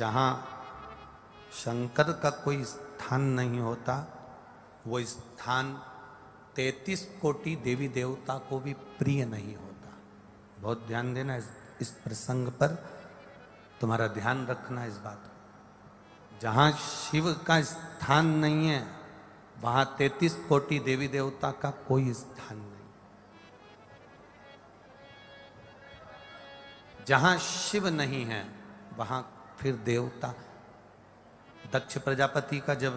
जहां शंकर का कोई स्थान नहीं होता, वो स्थान 33 कोटि देवी देवता को भी प्रिय नहीं होता। बहुत ध्यान देना इस प्रसंग पर, तुम्हारा ध्यान रखना इस बात को। जहां शिव का स्थान नहीं है वहां 33 कोटि देवी देवता का कोई स्थान नहीं। जहां शिव नहीं है वहां फिर देवता। दक्ष प्रजापति का जब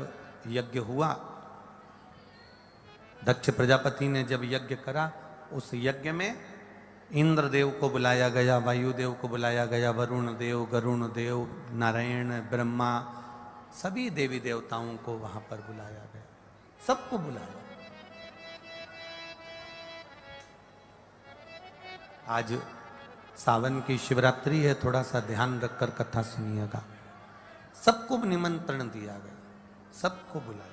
यज्ञ हुआ, दक्ष प्रजापति ने जब यज्ञ करा, उस यज्ञ में इंद्रदेव को बुलाया गया, वायुदेव को बुलाया गया, वरुण देव, गरुण देव, नारायण, ब्रह्मा, सभी देवी देवताओं को वहां पर बुलाया गया, सबको बुलाया। आज सावन की शिवरात्रि है, थोड़ा सा ध्यान रखकर कथा सुनिएगा। सबको निमंत्रण दिया गया, सबको बुलाया।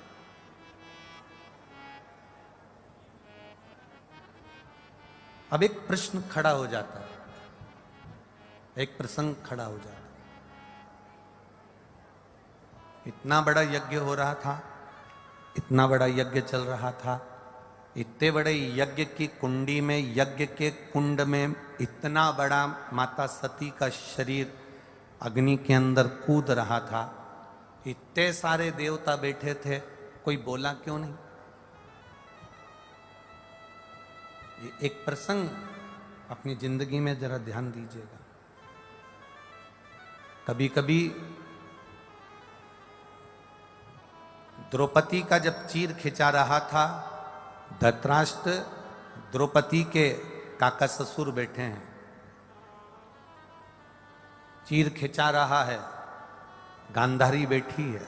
अब एक प्रश्न खड़ा हो जाता है, एक प्रसंग खड़ा हो जाता है। इतना बड़ा यज्ञ हो रहा था, इतना बड़ा यज्ञ चल रहा था, इतने बड़े यज्ञ की कुंडी में, यज्ञ के कुंड में इतना बड़ा माता सती का शरीर अग्नि के अंदर कूद रहा था, इतने सारे देवता बैठे थे, कोई बोला क्यों नहीं? ये एक प्रसंग अपनी जिंदगी में जरा ध्यान दीजिएगा। कभी कभी द्रौपदी का जब चीर खिंचा रहा था, धृतराष्ट्र द्रौपदी के काका ससुर बैठे हैं, चीर खिंचा रहा है, गांधारी बैठी है,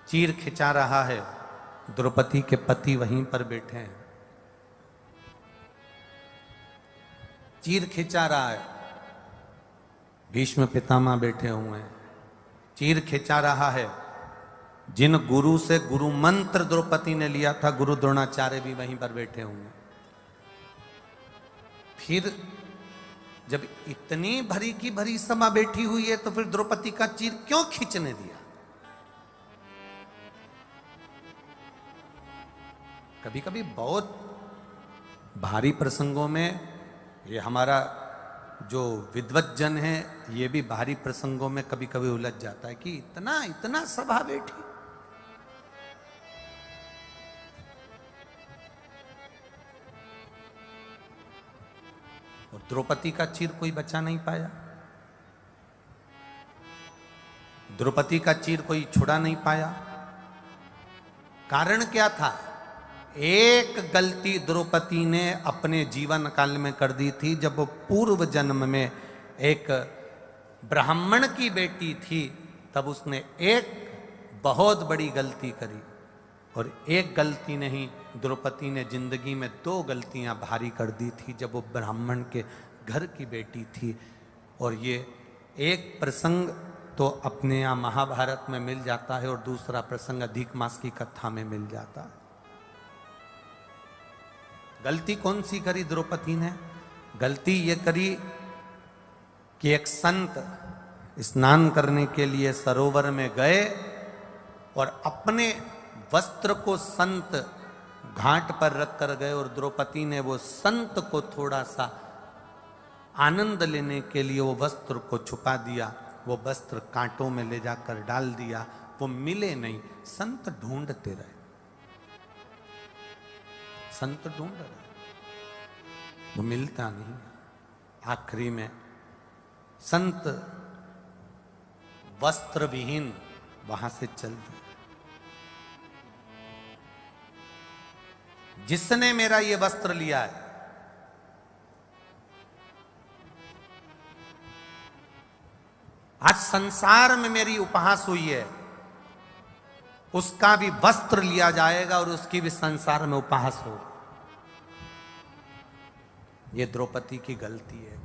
चीर खिंचा रहा है, द्रौपदी के पति वहीं पर बैठे हैं, चीर खिंचा रहा है, भीष्म पितामह बैठे हुए हैं, चीर खिंचा रहा है। जिन गुरु से गुरु मंत्र द्रौपदी ने लिया था, गुरु द्रोणाचार्य भी वहीं पर बैठे हुए। फिर जब इतनी भरी की भरी सभा बैठी हुई है तो फिर द्रौपदी का चीर क्यों खींचने दिया? कभी कभी बहुत भारी प्रसंगों में, ये हमारा जो विद्वज्जन है ये भी भारी प्रसंगों में कभी कभी उलझ जाता है कि इतना इतना सभा बैठी। और द्रौपदी का चीर कोई बचा नहीं पाया, द्रौपदी का चीर कोई छुड़ा नहीं पाया। कारण क्या था? एक गलती द्रौपदी ने अपने जीवन काल में कर दी थी। जब वो पूर्व जन्म में एक ब्राह्मण की बेटी थी, तब उसने एक बहुत बड़ी गलती करी। और एक गलती नहीं, द्रौपदी ने जिंदगी में 2 गलतियां भारी कर दी थी जब वो ब्राह्मण के घर की बेटी थी। और ये एक प्रसंग तो अपने यहाँ महाभारत में मिल जाता है और दूसरा प्रसंग अधिक मास की कथा में मिल जाता है। गलती कौन सी करी द्रौपदी ने? गलती ये करी कि एक संत स्नान करने के लिए सरोवर में गए और अपने वस्त्र को संत घाट पर रख कर गए, और द्रौपदी ने वो संत को थोड़ा सा आनंद लेने के लिए वो वस्त्र को छुपा दिया। वो वस्त्र कांटों में ले जाकर डाल दिया, वो मिले नहीं। संत ढूंढते रहे, संत ढूंढ रहे, वो मिलता नहीं। आखिरी में संत वस्त्र विहीन वहां से चल दिए। जिसने मेरा ये वस्त्र लिया है, आज संसार में मेरी उपहास हुई है, उसका भी वस्त्र लिया जाएगा और उसकी भी संसार में उपहास हो। ये द्रौपदी की गलती है।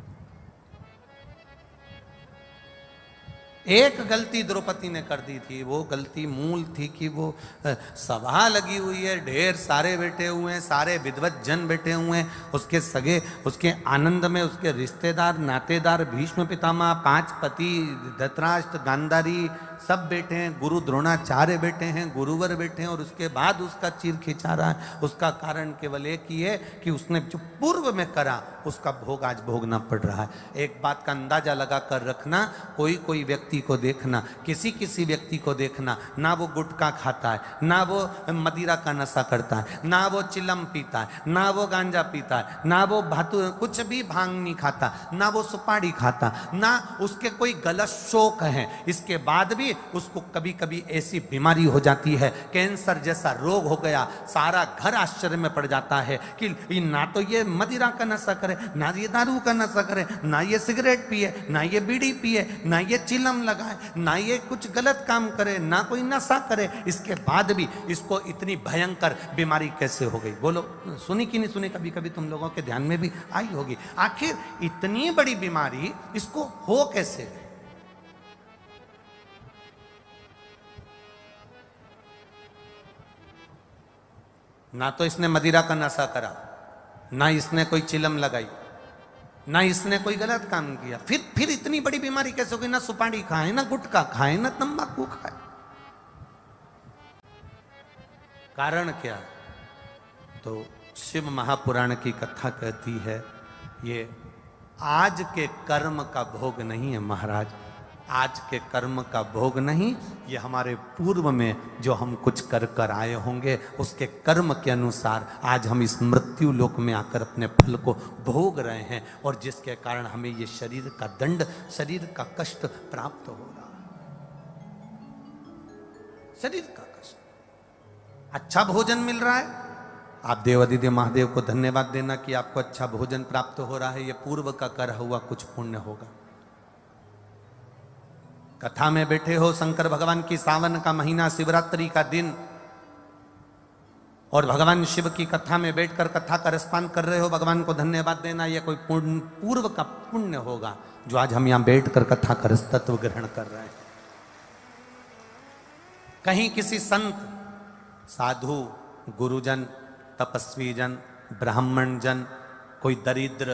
एक गलती द्रौपदी ने कर दी थी, वो गलती मूल थी कि वो सभा लगी हुई है, ढेर सारे बैठे हुए हैं, सारे विद्वत जन बैठे हुए हैं, उसके सगे, उसके आनंद में उसके रिश्तेदार नातेदार, भीष्म पितामह, 5 पति, धृतराष्ट्र, गांधारी सब बैठे हैं, गुरु द्रोणाचार्य बैठे हैं, गुरुवर बैठे हैं, और उसके बाद उसका चीर खिंचा रहा है। उसका कारण केवल एक ही है कि उसने जो पूर्व में करा उसका भोग आज भोगना पड़ रहा है। एक बात का अंदाजा लगा कर रखना, कोई कोई व्यक्ति को देखना, किसी किसी व्यक्ति को देखना, ना वो गुटखा खाता है, ना वो मदिरा का नशा करता है, ना वो चिलम पीता है, ना वो गांजा पीता है, ना वो भातु कुछ भी भांग नहीं खाता, ना वो सुपारी खाता, ना उसके कोई गलत शौक है, इसके बाद भी उसको कभी कभी ऐसी बीमारी हो जाती है, कैंसर जैसा रोग हो गया, सारा घर आश्चर्य में पड़ जाता है कि ना तो ये मदिरा का नशा करे, ना ये दारू का नशा करे, ना ये सिगरेट पिए, ना ये बीड़ी पिए, ना ये चिलम लगाए, ना ये कुछ गलत काम करे, ना कोई नशा करे, इसके बाद भी इसको इतनी भयंकर बीमारी कैसे हो गई? बोलो, सुनी कि नहीं सुनी? कभी कभी तुम लोगों के ध्यान में भी आई होगी। आखिर इतनी बड़ी बीमारी इसको हो कैसे? ना तो इसने मदिरा का नशा करा, ना इसने कोई चिलम लगाई, ना इसने कोई गलत काम किया, फिर इतनी बड़ी बीमारी कैसे हो गई? ना सुपारी खाए, ना गुटखा खाए, ना तंबाकू खाए। कारण क्या? तो शिव महापुराण की कथा कहती है, ये आज के कर्म का भोग नहीं है महाराज, आज के कर्म का भोग नहीं, ये हमारे पूर्व में जो हम कुछ कर कर आए होंगे उसके कर्म के अनुसार आज हम इस मृत्यु लोक में आकर अपने फल को भोग रहे हैं, और जिसके कारण हमें ये शरीर का दंड, शरीर का कष्ट प्राप्त हो रहा है। शरीर का कष्ट। अच्छा भोजन मिल रहा है, आप देवादिदेव महादेव को धन्यवाद देना कि आपको अच्छा भोजन प्राप्त हो रहा है, ये पूर्व का करा हुआ कुछ पुण्य होगा। कथा में बैठे हो, शंकर भगवान की सावन का महीना, शिवरात्रि का दिन, और भगवान शिव की कथा में बैठकर कथा का रसपान कर रहे हो, भगवान को धन्यवाद देना, यह कोई पूर्व का पुण्य होगा जो आज हम यहां बैठकर कथा का रस तत्व ग्रहण कर रहे हैं। कहीं किसी संत, साधु, गुरुजन, तपस्वी जन, ब्राह्मण जन, कोई दरिद्र,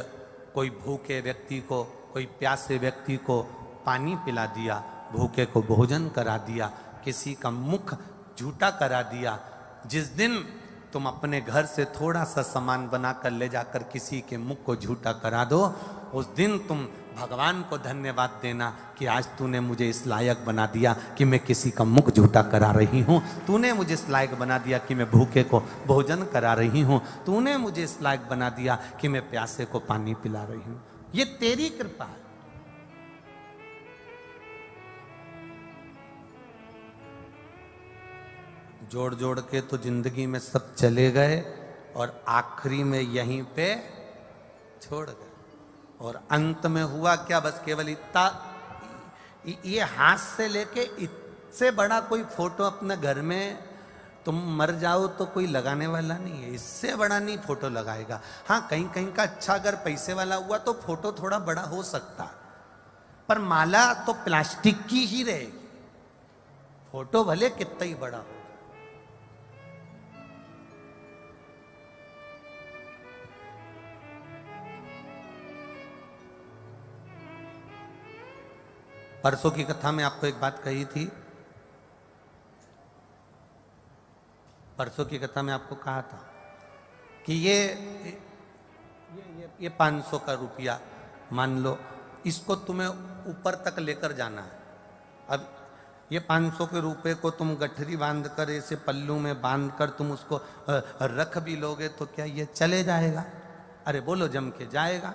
कोई भूखे व्यक्ति को, कोई प्यासे व्यक्ति को पानी पिला दिया, भूखे को भोजन करा दिया, किसी का मुख झूठा करा दिया। जिस दिन तुम अपने घर से थोड़ा सा सामान बनाकर ले जाकर किसी के मुख को झूठा करा दो, उस दिन तुम भगवान को धन्यवाद देना कि आज तूने मुझे इस लायक बना दिया कि मैं किसी का मुख झूठा करा रही हूँ, तूने मुझे इस लायक बना दिया कि मैं भूखे को भोजन करा रही हूँ, तूने मुझे इस लायक बना दिया कि मैं प्यासे को पानी पिला रही हूँ। ये तेरी कृपा है। जोड़ जोड़ के तो जिंदगी में सब चले गए और आखिरी में यहीं पे छोड़ गए, और अंत में हुआ क्या? बस केवल इतना, ये हाथ से लेके इससे बड़ा कोई फोटो अपने घर में, तुम मर जाओ तो कोई लगाने वाला नहीं है, इससे बड़ा नहीं फोटो लगाएगा। हाँ, कहीं कहीं का अच्छा अगर पैसे वाला हुआ तो फोटो थोड़ा बड़ा हो सकता है, पर माला तो प्लास्टिक की ही रहेगी, फोटो भले कितना ही बड़ा हो। परसों की कथा में आपको एक बात कही थी, परसों की कथा में आपको कहा था कि ये 500 का रुपया मान लो, इसको तुम्हें ऊपर तक लेकर जाना है। अब ये 500 के रुपए को तुम गठरी बांध कर, ऐसे पल्लू में बांध कर तुम उसको रख भी लोगे तो क्या ये चले जाएगा? अरे बोलो जम के, जाएगा?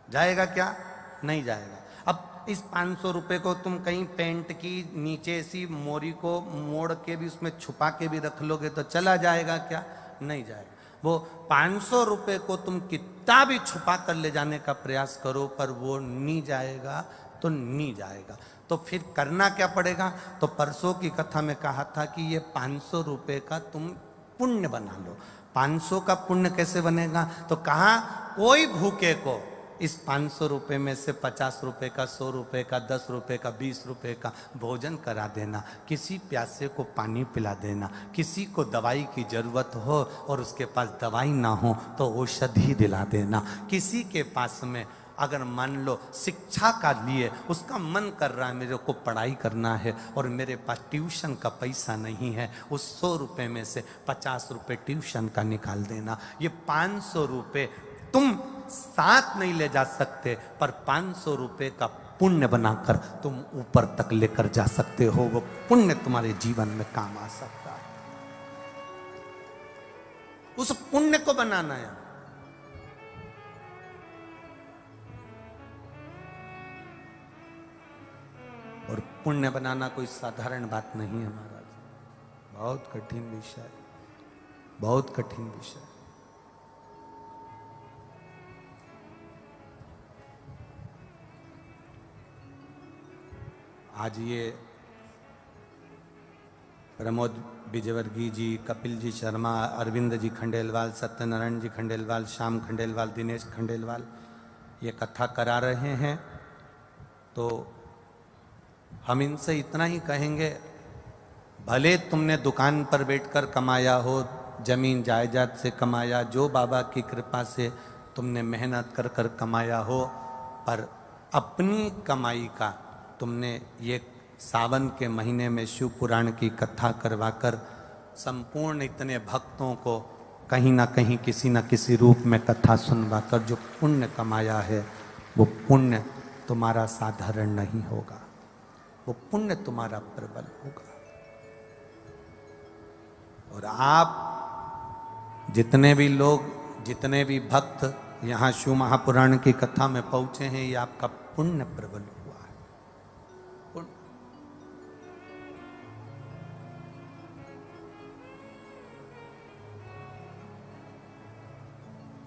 जाएगा क्या? नहीं जाएगा। अब इस 500 रुपए को तुम कहीं पेंट की नीचे ऐसी मोरी को मोड़ के भी उसमें छुपा के भी रख लोगे तो चला जाएगा क्या? नहीं जाएगा। वो 500 रुपए को तुम कितना भी छुपा कर ले जाने का प्रयास करो, पर वो नहीं जाएगा तो नहीं जाएगा। तो फिर करना क्या पड़ेगा? तो परसों की कथा में कहा था कि ये 500 रुपए का तुम पुण्य बना लो। 500 का पुण्य कैसे बनेगा? तो कहा कोई भूखे को इस 500 रुपये में से 50 रुपये का, 100 रुपये का, 10 रुपये का, 20 रुपये का भोजन करा देना, किसी प्यासे को पानी पिला देना, किसी को दवाई की ज़रूरत हो और उसके पास दवाई ना हो तो औषधि दिला देना, किसी के पास में अगर मान लो शिक्षा का लिए उसका मन कर रहा है मेरे को पढ़ाई करना है और मेरे पास ट्यूशन का पैसा नहीं है, उस 100 रुपये में से 50 रुपये ट्यूशन का निकाल देना। ये 500 रुपये तुम साथ नहीं ले जा सकते, पर 500 रुपये का पुण्य बनाकर तुम ऊपर तक लेकर जा सकते हो। वो पुण्य तुम्हारे जीवन में काम आ सकता है। उस पुण्य को बनाना है। और पुण्य बनाना कोई साधारण बात नहीं है महाराज, बहुत कठिन विषय, बहुत कठिन विषय। आज ये प्रमोद विजयवर्गीय जी, कपिल जी शर्मा, अरविंद जी खंडेलवाल, सत्यनारायण जी खंडेलवाल, श्याम खंडेलवाल, दिनेश खंडेलवाल ये कथा करा रहे हैं, तो हम इनसे इतना ही कहेंगे, भले तुमने दुकान पर बैठकर कमाया हो, जमीन जायदाद से कमाया, जो बाबा की कृपा से तुमने मेहनत कर कर कमाया हो, पर अपनी कमाई का तुमने ये सावन के महीने में शिव पुराण की कथा करवाकर संपूर्ण इतने भक्तों को कहीं ना कहीं किसी न किसी रूप में कथा सुनवाकर जो पुण्य कमाया है, वो पुण्य तुम्हारा साधारण नहीं होगा, वो पुण्य तुम्हारा प्रबल होगा। और आप जितने भी लोग, जितने भी भक्त यहाँ शिव महापुराण की कथा में पहुंचे हैं, ये आपका पुण्य प्रबल हुआ है। पुण्य।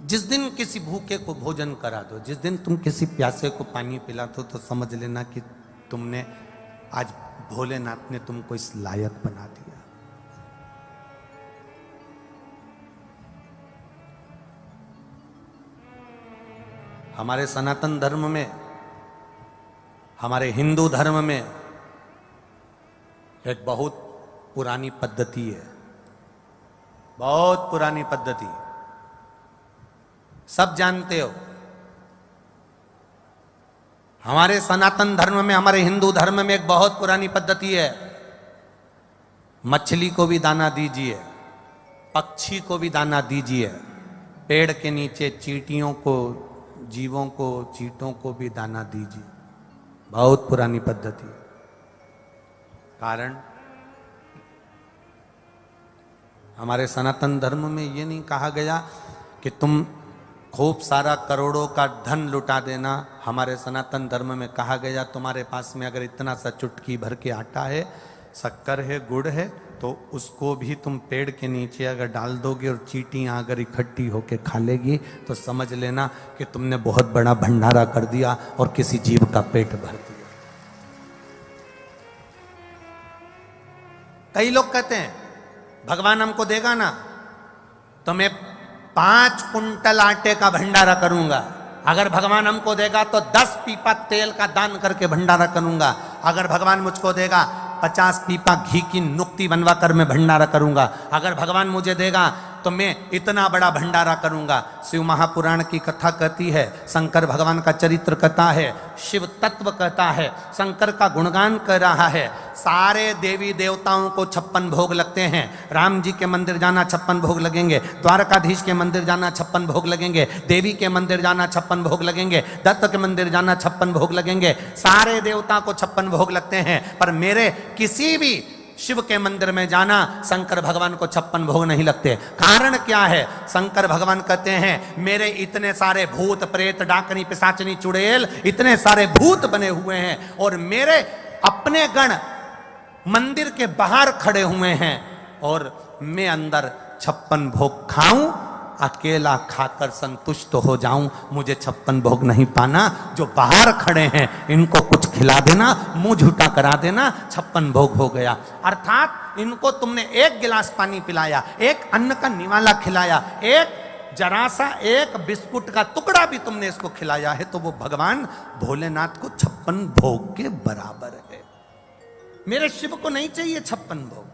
जिस दिन किसी भूखे को भोजन करा दो, जिस दिन तुम किसी प्यासे को पानी पिला दो, तो समझ लेना कि तुमने आज भोलेनाथ ने तुमको इस लायक बना दिया। हमारे सनातन धर्म में, हमारे हिंदू धर्म में एक बहुत पुरानी पद्धति है, बहुत पुरानी पद्धति, सब जानते हो। हमारे सनातन धर्म में, हमारे हिंदू धर्म में एक बहुत पुरानी पद्धति है, मछली को भी दाना दीजिए, पक्षी को भी दाना दीजिए, पेड़ के नीचे चींटियों को, जीवों को, चींटों को भी दाना दीजिए। बहुत पुरानी पद्धति। कारण हमारे सनातन धर्म में ये नहीं कहा गया कि तुम खूब सारा करोड़ों का धन लुटा देना। हमारे सनातन धर्म में कहा गया तुम्हारे पास में अगर इतना सा चुटकी भर के आटा है, शक्कर है, गुड़ है, तो उसको भी तुम पेड़ के नीचे अगर डाल दोगे और चींटियां अगर इकट्ठी होके खा लेगी, तो समझ लेना कि तुमने बहुत बड़ा भंडारा कर दिया और किसी जीव का पेट भर दिया। कई लोग कहते हैं भगवान हमको देगा ना तो मैं 5 कुंटल आटे का भंडारा करूंगा, अगर भगवान हमको देगा तो 10 पीपा तेल का दान करके भंडारा करूंगा, अगर भगवान मुझको देगा 50 पीपा घी की नुक्ति बनवा कर मैं भंडारा करूंगा, अगर भगवान मुझे देगा तो मैं इतना बड़ा भंडारा करूंगा। शिव महापुराण की कथा कहती है, शंकर भगवान का चरित्र कहता है, शिव तत्व कहता है, शंकर का गुणगान कर रहा है। सारे देवी देवताओं को 56 भोग लगते हैं। राम जी के मंदिर जाना 56 भोग लगेंगे, द्वारकाधीश के मंदिर जाना 56 भोग लगेंगे, देवी के मंदिर जाना 56 भोग लगेंगे, दत्त के मंदिर जाना 56 भोग लगेंगे। सारे देवता को 56 भोग लगते हैं, पर मेरे किसी भी शिव के मंदिर में जाना शंकर भगवान को 56 भोग नहीं लगते। कारण क्या है? शंकर भगवान कहते हैं मेरे इतने सारे भूत प्रेत डाकनी पिशाचनी चुड़ैल इतने सारे भूत बने हुए हैं और मेरे अपने गण मंदिर के बाहर खड़े हुए हैं और मैं अंदर 56 भोग खाऊं, अकेला खाकर संतुष्ट हो जाऊं, मुझे 56 भोग नहीं पाना। जो बाहर खड़े हैं इनको कुछ खिला देना, मुंह झूठा करा देना, 56 भोग हो गया। अर्थात इनको तुमने एक गिलास पानी पिलाया, एक अन्न का निवाला खिलाया, एक जरा सा एक बिस्कुट का टुकड़ा भी तुमने इसको खिलाया है तो वो भगवान भोलेनाथ को 56 भोग के बराबर है। मेरे शिव को नहीं चाहिए 56 भोग।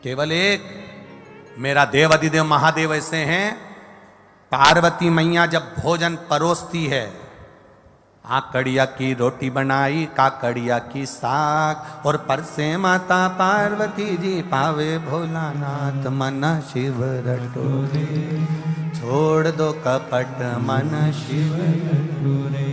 केवल एक मेरा देव अधिदेव महादेव ऐसे हैं, पार्वती मैया जब भोजन परोसती है, आकड़िया की रोटी बनाई काकड़िया की साग, और परसे माता पार्वती जी पावे भोलानाथ मन शिव रटोरे, छोड़ दो कपट मन शिव रटोरे।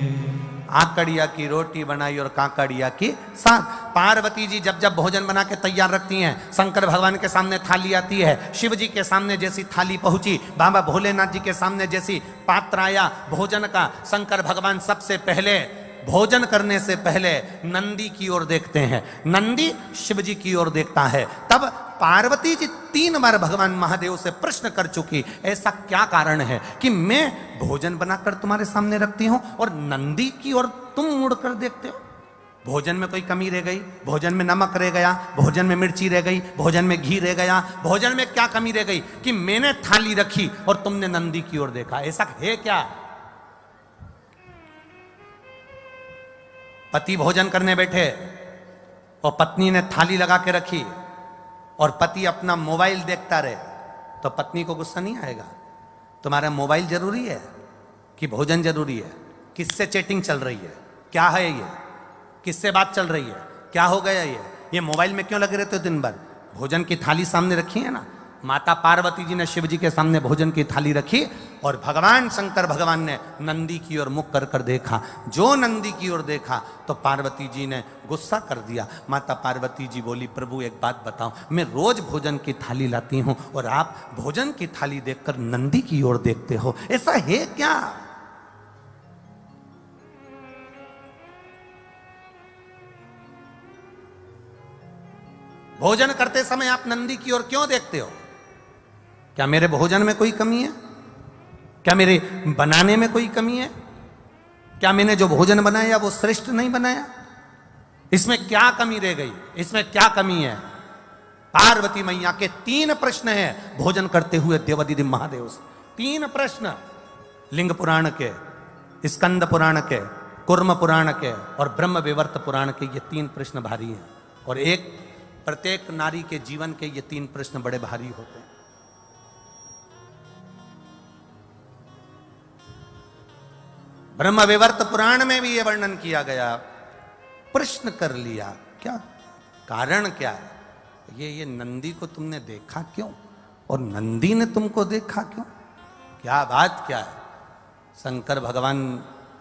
आकड़िया की रोटी बनाई और काकड़िया की साग। पार्वती जी जब जब भोजन बना के तैयार रखती हैं, शंकर भगवान के सामने थाली आती है, शिव जी के सामने जैसी थाली पहुंची, बाबा भोलेनाथ जी के सामने जैसी पात्र आया भोजन का, शंकर भगवान सबसे पहले भोजन करने से पहले नंदी की ओर देखते हैं। नंदी शिव जी की ओर देखता है। तब पार्वती जी 3 बार भगवान महादेव से प्रश्न कर चुकी, ऐसा क्या कारण है कि मैं भोजन बनाकर तुम्हारे सामने रखती हूं और नंदी की ओर तुम मुड़कर देखते हो? भोजन में कोई कमी रह गई? भोजन में नमक रह गया? भोजन में मिर्ची रह गई? भोजन में घी रह गया? भोजन में क्या कमी रह गई कि मैंने थाली रखी और तुमने नंदी की ओर देखा? ऐसा है क्या? पति भोजन करने बैठे और पत्नी ने थाली लगा के रखी और पति अपना मोबाइल देखता रहे, तो पत्नी को गुस्सा नहीं आएगा? तुम्हारा मोबाइल जरूरी है कि भोजन जरूरी है? किससे चैटिंग चल रही है? क्या है ये? किससे बात चल रही है? क्या हो गया ये मोबाइल में क्यों लगे रहते हो दिन भर? भोजन की थाली सामने रखी है ना। माता पार्वती जी ने शिव जी के सामने भोजन की थाली रखी और भगवान शंकर भगवान ने नंदी की ओर मुख कर कर देखा। जो नंदी की ओर देखा तो पार्वती जी ने गुस्सा कर दिया। माता पार्वती जी बोली, प्रभु एक बात बताओ, मैं रोज भोजन की थाली लाती हूं और आप भोजन की थाली देखकर नंदी की ओर देखते हो, ऐसा है क्या? भोजन करते समय आप नंदी की ओर क्यों देखते हो? क्या मेरे भोजन में कोई कमी है? क्या मेरे बनाने में कोई कमी है? क्या मैंने जो भोजन बनाया वो श्रेष्ठ नहीं बनाया? इसमें क्या कमी रह गई? इसमें क्या कमी है? पार्वती मैया के 3 प्रश्न हैं भोजन करते हुए देवादिदेव महादेव से। 3 प्रश्न, लिंग पुराण के, स्कंद पुराण के, कुर्म पुराण के और ब्रह्म विवर्त पुराण के, ये 3 प्रश्न भारी हैं। और एक प्रत्येक नारी के जीवन के ये 3 प्रश्न बड़े भारी होते हैं। ब्रह्म विवर्त पुराण में भी यह वर्णन किया गया। प्रश्न कर लिया, क्या कारण क्या है? ये नंदी को तुमने देखा क्यों और नंदी ने तुमको देखा क्यों? क्या बात क्या है? शंकर भगवान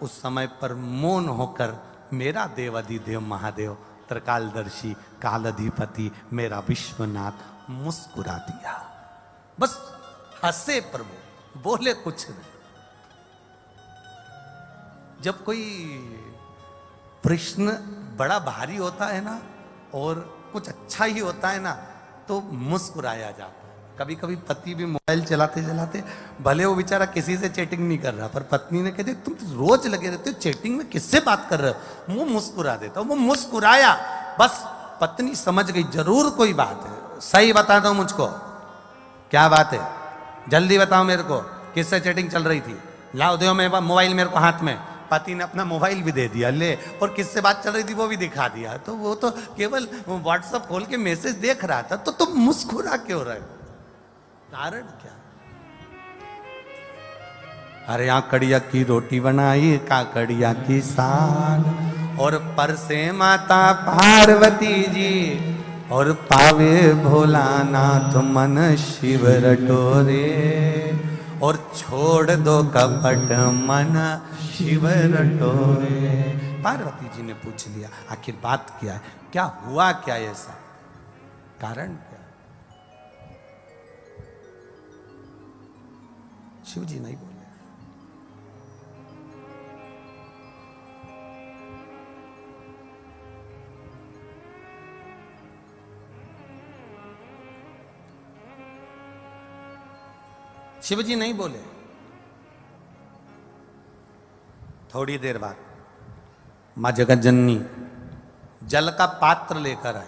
उस समय पर मौन होकर, मेरा देवाधिदेव महादेव त्रिकालदर्शी कालाधिपति मेरा विश्वनाथ मुस्कुरा दिया। बस हंसे प्रभु, बोले कुछ नहीं। जब कोई प्रश्न बड़ा भारी होता है ना और कुछ अच्छा ही होता है ना तो मुस्कुराया जाता है। कभी कभी पति भी मोबाइल चलाते चलाते, भले वो बेचारा किसी से चैटिंग नहीं कर रहा, पर पत्नी ने कहते तुम रोज लगे रहते हो चैटिंग में, किससे बात कर रहे हो? वो मुस्कुरा देता, वो मुस्कुराया, बस पत्नी समझ गई जरूर कोई बात है। सही बता दो मुझको, क्या बात है? जल्दी बताओ मेरे को, किससे चैटिंग चल रही थी? लाओ दो मैं मोबाइल मेरे को हाथ में। पति ने अपना मोबाइल भी दे दिया, ले, और किससे बात चल रही थी वो भी दिखा दिया। तो वो तो केवल व्हाट्सएप खोल के मैसेज देख रहा था, तो तुम मुस्कुरा क्यों रहे? कारण क्या? अरे आकड़िया की रोटी बनाई काकड़िया की साग, और परसे माता पार्वती जी और पावे भोलानाथ मन शिव रटोरे, और छोड़ दो कपट मन शिव रटोरे। पार्वती जी ने पूछ लिया, आखिर बात क्या है? क्या हुआ? क्या ऐसा कारण क्या? शिव जी नहीं बोले। शिव जी नहीं बोले। थोड़ी देर बाद मां जगत जननी जल का पात्र लेकर आए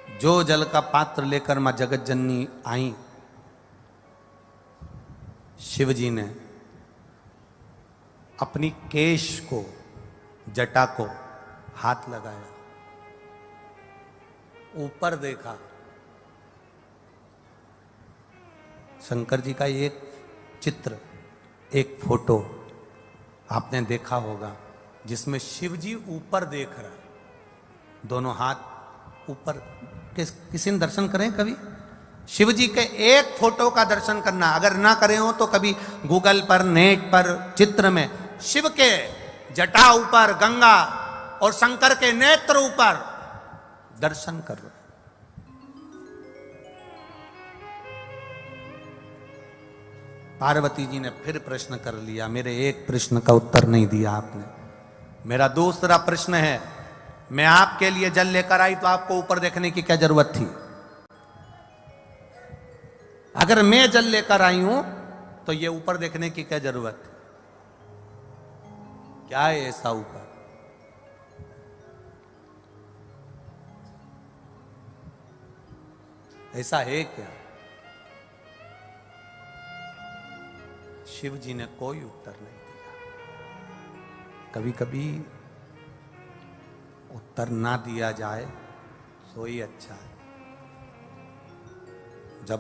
जो जल का पात्र लेकर मां जगत जननी आई, शिव जी ने अपनी केश को, जटा को हाथ लगाया, ऊपर देखा। शंकर जी का एक चित्र, एक फोटो आपने देखा होगा जिसमें शिव जी ऊपर देख रहा है, दोनों हाथ ऊपर। किसी ने दर्शन करें कभी? शिव जी के एक फोटो का दर्शन करना, अगर ना करें हो तो कभी गूगल पर, नेट पर, चित्र में शिव के जटा ऊपर गंगा और शंकर के नेत्र ऊपर दर्शन कर रहे। पार्वती जी ने फिर प्रश्न कर लिया, मेरे एक प्रश्न का उत्तर नहीं दिया आपने। मेरा दूसरा प्रश्न है, मैं आपके लिए जल लेकर आई तो आपको ऊपर देखने की क्या जरूरत थी? अगर मैं जल लेकर आई हूं तो ये ऊपर देखने की क्या जरूरत है? क्या है ऐसा ऊपर? ऐसा है क्या? शिव जी ने कोई उत्तर नहीं दिया। कभी कभी उत्तर ना दिया जाए तो ही अच्छा है। जब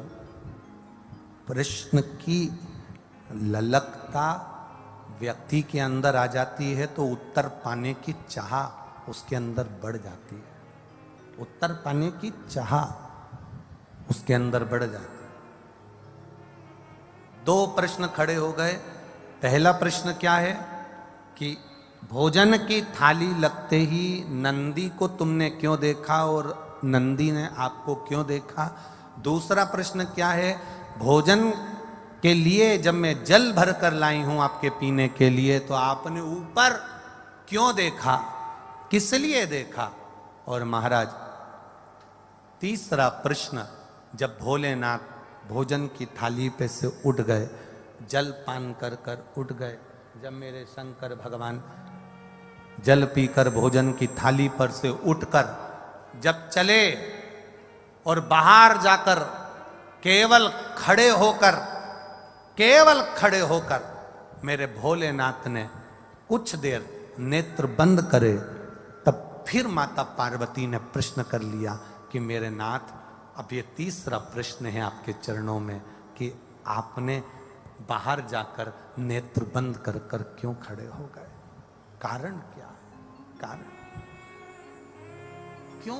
प्रश्न की ललकता व्यक्ति के अंदर आ जाती है तो उत्तर पाने की चाह उसके अंदर बढ़ जाती है। उत्तर पाने की चाह उसके अंदर बढ़ जाती है। दो प्रश्न खड़े हो गए। पहला प्रश्न क्या है कि भोजन की थाली लगते ही नंदी को तुमने क्यों देखा और नंदी ने आपको क्यों देखा? दूसरा प्रश्न क्या है, भोजन के लिए जब मैं जल भर कर लाई हूं आपके पीने के लिए तो आपने ऊपर क्यों देखा, किस लिए देखा? और महाराज तीसरा प्रश्न, जब भोलेनाथ भोजन की थाली पे से उठ गए, जल पान कर कर उठ गए, जब मेरे शंकर भगवान जल पीकर भोजन की थाली पर से उठकर जब चले और बाहर जाकर केवल खड़े होकर मेरे भोलेनाथ ने कुछ देर नेत्र बंद करे, तब फिर माता पार्वती ने प्रश्न कर लिया कि मेरे नाथ, अब ये तीसरा प्रश्न है आपके चरणों में कि आपने बाहर जाकर नेत्र बंद कर कर क्यों खड़े हो गए? कारण क्या है? कारण क्यों?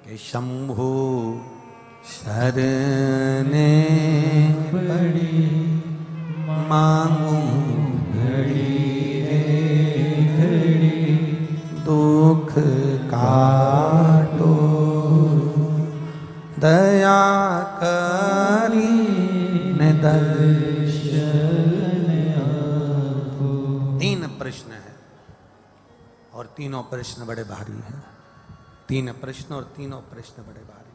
कि शंभु शरणे पड़ी मांगू घड़ी घड़ी दुख काटो दया करी ने दर्शन आपको। तीन प्रश्न है और तीनों प्रश्न बड़े भारी हैं। तीन प्रश्न और तीनों प्रश्न बड़े भारी।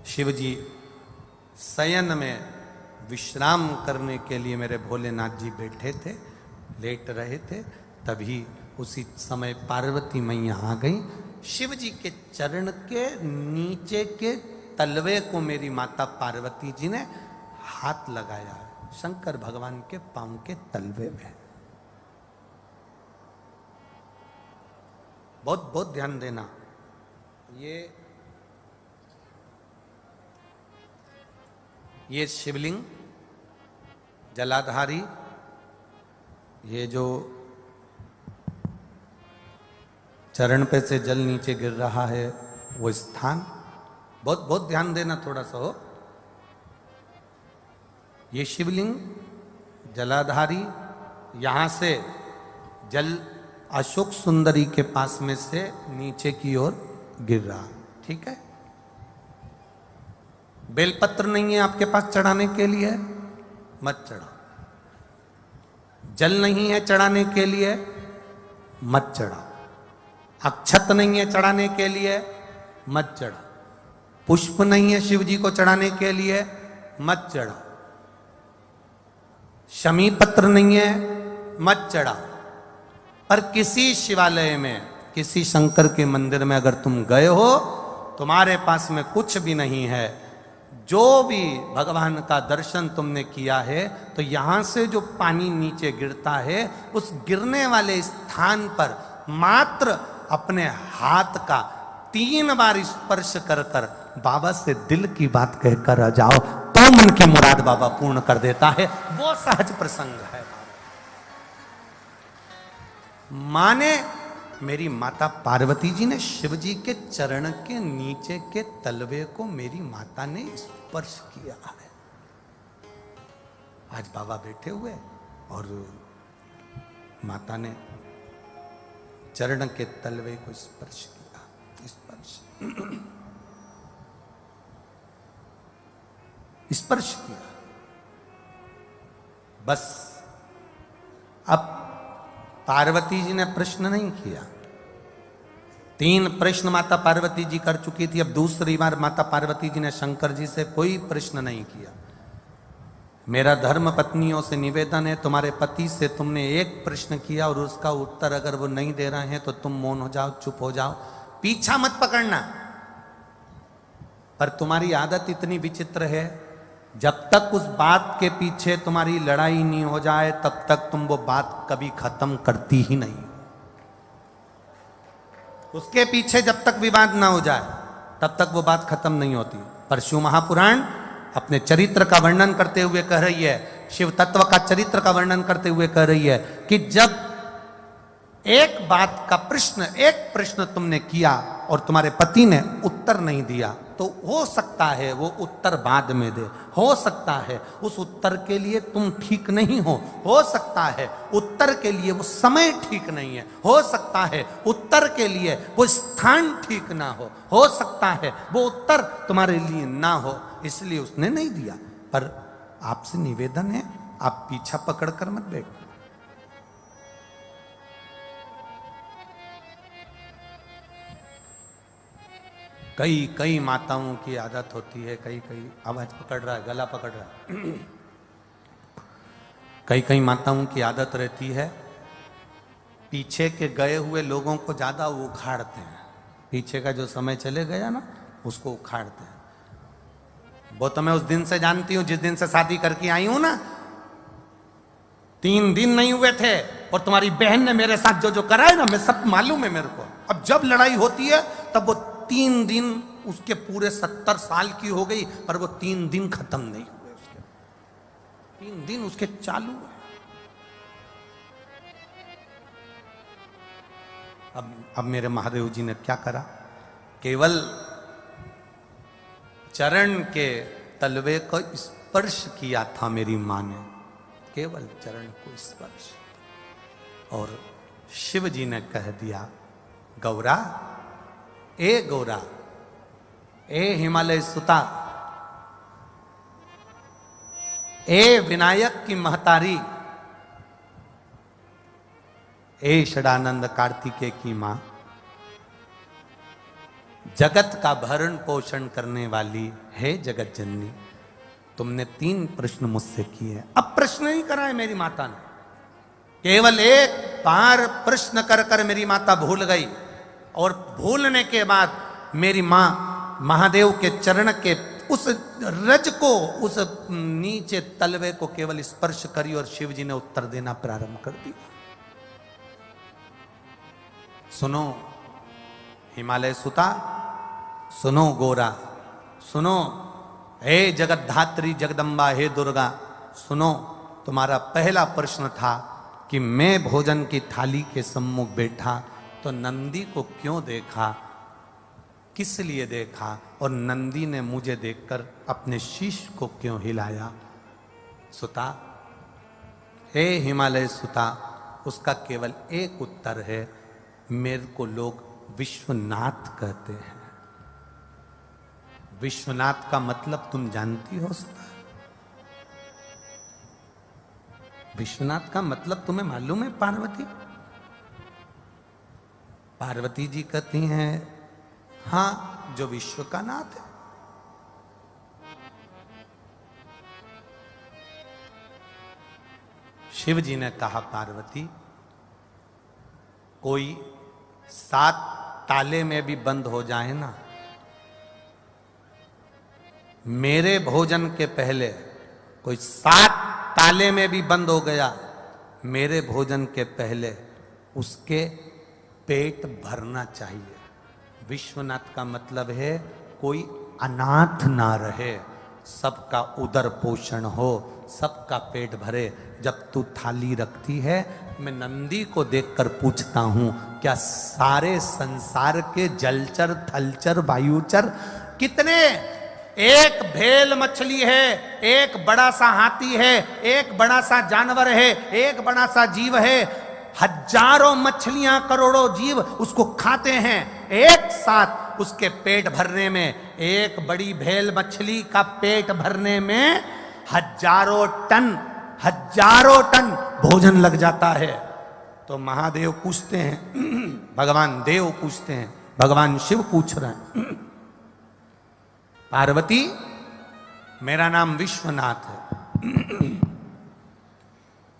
शिव जी शयन में विश्राम करने के लिए मेरे भोलेनाथ जी बैठे थे, लेट रहे थे, तभी उसी समय पार्वती मैया आ गई। शिव जी के चरण के नीचे के तलवे को मेरी माता पार्वती जी ने हाथ लगाया, शंकर भगवान के पांव के तलवे में। बहुत बहुत ध्यान देना। ये शिवलिंग जलाधारी, ये जो चरण पे से जल नीचे गिर रहा है वो स्थान, बहुत बहुत ध्यान देना थोड़ा सा हो। ये शिवलिंग जलाधारी, यहां से जल अशोक सुंदरी के पास में से नीचे की ओर गिर रहा, ठीक है। बेलपत्र नहीं है आपके पास चढ़ाने के लिए, मत चढ़ाओ। जल नहीं है चढ़ाने के लिए, मत चढ़ाओ। अक्षत नहीं है चढ़ाने के लिए, मत चढ़ाओ। पुष्प नहीं है शिव जी को चढ़ाने के लिए, मत चढ़ाओ। शमी पत्र नहीं है, मत चढ़ाओ। पर किसी शिवालय में, किसी शंकर के मंदिर में अगर तुम गए हो, तुम्हारे पास में कुछ भी नहीं है, जो भी भगवान का दर्शन तुमने किया है, तो यहां से जो पानी नीचे गिरता है, उस गिरने वाले स्थान पर मात्र अपने हाथ का 3 बार स्पर्श कर कर बाबा से दिल की बात कहकर आ जाओ, तो मन की मुराद बाबा पूर्ण कर देता है। वो सहज प्रसंग है। माने मेरी माता पार्वती जी ने शिव जी के चरण के नीचे के तलवे को मेरी माता ने स्पर्श किया है। आज बाबा बैठे हुए और माता ने चरण के तलवे को स्पर्श किया। स्पर्श किया। बस अब पार्वती जी ने प्रश्न नहीं किया। 3 प्रश्न माता पार्वती जी कर चुकी थी, अब दूसरी बार माता पार्वती जी ने शंकर जी से कोई प्रश्न नहीं किया। मेरा धर्म पत्नियों से निवेदन है, तुम्हारे पति से तुमने एक प्रश्न किया और उसका उत्तर अगर वो नहीं दे रहे हैं तो तुम मौन हो जाओ, चुप हो जाओ, पीछा मत पकड़ना। पर तुम्हारी आदत इतनी विचित्र है, जब तक उस बात के पीछे तुम्हारी लड़ाई नहीं हो जाए तब तक तुम वो बात कभी खत्म करती ही नहीं। उसके पीछे जब तक विवाद ना हो जाए तब तक वो बात खत्म नहीं होती। पर शिव महापुराण अपने चरित्र का वर्णन करते हुए कह रही है, शिव तत्व का चरित्र का वर्णन करते हुए कह रही है कि जब एक बात का प्रश्न, एक प्रश्न तुमने किया और तुम्हारे पति ने उत्तर नहीं दिया, तो हो सकता है वो उत्तर बाद में दे, हो सकता है उस उत्तर के लिए तुम ठीक नहीं हो सकता है उत्तर के लिए वो समय ठीक नहीं है, हो सकता है उत्तर के लिए वो स्थान ठीक ना हो सकता है वो उत्तर तुम्हारे लिए ना हो, इसलिए उसने नहीं दिया। पर आपसे निवेदन है, आप पीछा पकड़ कर मत बैठो। कई माताओं की आदत होती है, कई आवाज पकड़ रहा है, गला पकड़ रहा है। कई माताओं की आदत रहती है, पीछे के गए हुए लोगों को ज्यादा वो उखाड़ते हैं। पीछे का जो समय चले गया ना, उसको उखाड़ते हैं। वो तो मैं उस दिन से जानती हूं, जिस दिन से शादी करके आई हूं ना, 3 दिन नहीं हुए थे और तुम्हारी बहन ने मेरे साथ जो करा है ना, मैं सब मालूम है मेरे को। अब जब लड़ाई होती है तब वो 3 दिन, उसके पूरे 70 साल की हो गई पर वो 3 दिन खत्म नहीं हुए, उसके 3 दिन उसके चालू है। अब मेरे महादेव जी ने क्या करा, केवल चरण के तलवे को स्पर्श किया था मेरी मां ने, केवल चरण को स्पर्श, और शिव जी ने कह दिया, गौरा, ए गौरा, ए हिमालय सुता, ए विनायक की महतारी, ए षडानंद कार्तिकेय की मां, जगत का भरण पोषण करने वाली है जगत जननी, तुमने 3 प्रश्न मुझसे किए, अब प्रश्न नहीं कराए मेरी माता ने, केवल एक बार प्रश्न कर कर मेरी माता भूल गई, और भूलने के बाद मेरी मां महादेव के चरण के उस रज को, उस नीचे तलवे को केवल स्पर्श करी और शिव जी ने उत्तर देना प्रारंभ कर दिया। सुनो हिमालय सुता, सुनो गोरा, सुनो हे जगद्धात्री जगदम्बा, हे दुर्गा, सुनो, तुम्हारा पहला प्रश्न था कि मैं भोजन की थाली के सम्मुख बैठा तो नंदी को क्यों देखा, किस लिए देखा, और नंदी ने मुझे देखकर अपने शीश को क्यों हिलाया। सुता, हे हिमालय सुता, उसका केवल एक उत्तर है, मेरे को लोग विश्वनाथ कहते हैं। विश्वनाथ का मतलब तुम जानती हो सुता? विश्वनाथ का मतलब तुम्हें मालूम है पार्वती? पार्वती जी कहती हैं, हां, जो विश्व का नाथ है। शिव जी ने कहा, पार्वती, कोई 7 ताले में भी बंद हो जाए ना, मेरे भोजन के पहले कोई 7 ताले में भी बंद हो गया, मेरे भोजन के पहले उसके पेट भरना चाहिए। विश्वनाथ का मतलब है कोई अनाथ ना रहे, सबका उदर पोषण हो, सबका पेट भरे। जब तू थाली रखती है, मैं नंदी को देखकर पूछता हूं, क्या सारे संसार के जलचर थलचर वायुचर कितने, एक भेल मछली है, एक बड़ा सा हाथी है, एक बड़ा सा जानवर है, एक बड़ा सा जीव है, हजारों मछलियां करोड़ों जीव उसको खाते हैं, एक साथ उसके पेट भरने में, एक बड़ी भेल मछली का पेट भरने में हजारों टन भोजन लग जाता है। तो महादेव पूछते हैं, भगवान देव पूछते हैं, भगवान शिव पूछ रहे हैं, पार्वती मेरा नाम विश्वनाथ है,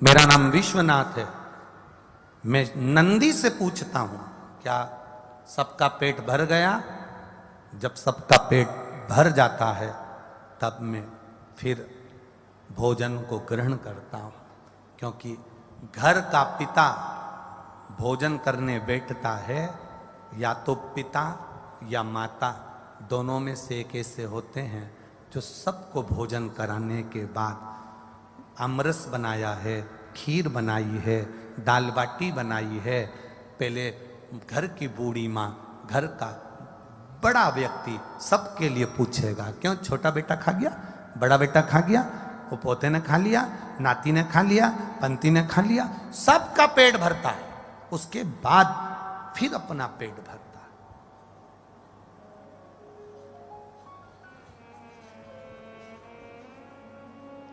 मेरा नाम विश्वनाथ है, मैं नंदी से पूछता हूं क्या सबका पेट भर गया? जब सबका पेट भर जाता है तब मैं फिर भोजन को ग्रहण करता हूं, क्योंकि घर का पिता भोजन करने बैठता है, या तो पिता या माता, दोनों में से एक ऐसे होते हैं जो सबको भोजन कराने के बाद अमरस बनाया है, खीर बनाई है, दाल बाटी बनाई है। पहले घर की बूढ़ी माँ, घर का बड़ा व्यक्ति सबके लिए पूछेगा, क्यों छोटा बेटा खा गया, बड़ा बेटा खा गया, वो पोते ने खा लिया, नाती ने खा लिया, पंती ने खा लिया, सबका पेट भरता है, उसके बाद फिर अपना पेट भरता है।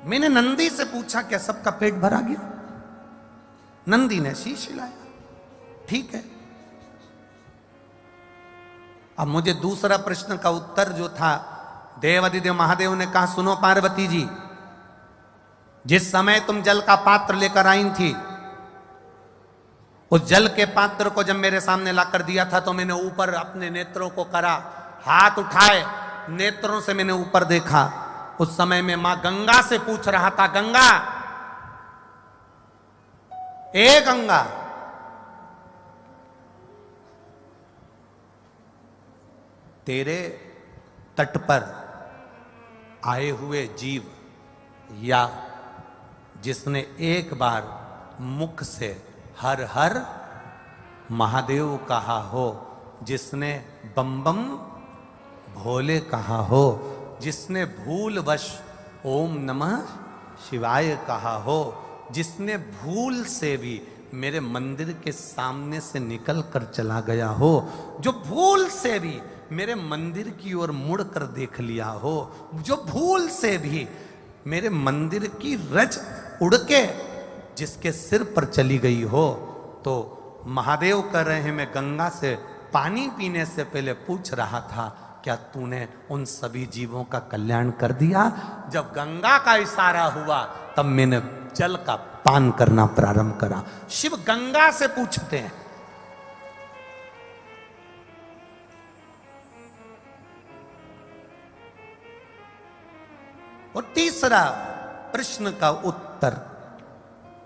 मैंने नंदी से पूछा क्या सबका पेट भरा गया? नंदी ने शीश हिलाया, ठीक है। अब मुझे दूसरा प्रश्न का उत्तर जो था, देवादिदेव महादेव ने कहा, सुनो पार्वती जी, जिस समय तुम जल का पात्र लेकर आई थी, उस जल के पात्र को जब मेरे सामने लाकर दिया था तो मैंने ऊपर अपने नेत्रों को करा, हाथ उठाए, नेत्रों से मैंने ऊपर देखा। उस समय में मां गंगा से पूछ रहा था, गंगा, ए गंगा, तेरे तट पर आए हुए जीव, या जिसने एक बार मुख से हर हर महादेव कहा हो, जिसने बम बम भोले कहा हो, जिसने भूलवश ओम नमः शिवाय कहा हो, जिसने भूल से भी मेरे मंदिर के सामने से निकल कर चला गया हो, जो भूल से भी मेरे मंदिर की ओर मुड़ कर देख लिया हो, जो भूल से भी मेरे मंदिर की रज उड़ के जिसके सिर पर चली गई हो, तो महादेव कह रहे हैं, मैं गंगा से पानी पीने से पहले पूछ रहा था, क्या तूने उन सभी जीवों का कल्याण कर दिया? जब गंगा का इशारा हुआ तब मैंने जल का पान करना प्रारंभ करा। शिव गंगा से पूछते हैं। और तीसरा प्रश्न का उत्तर,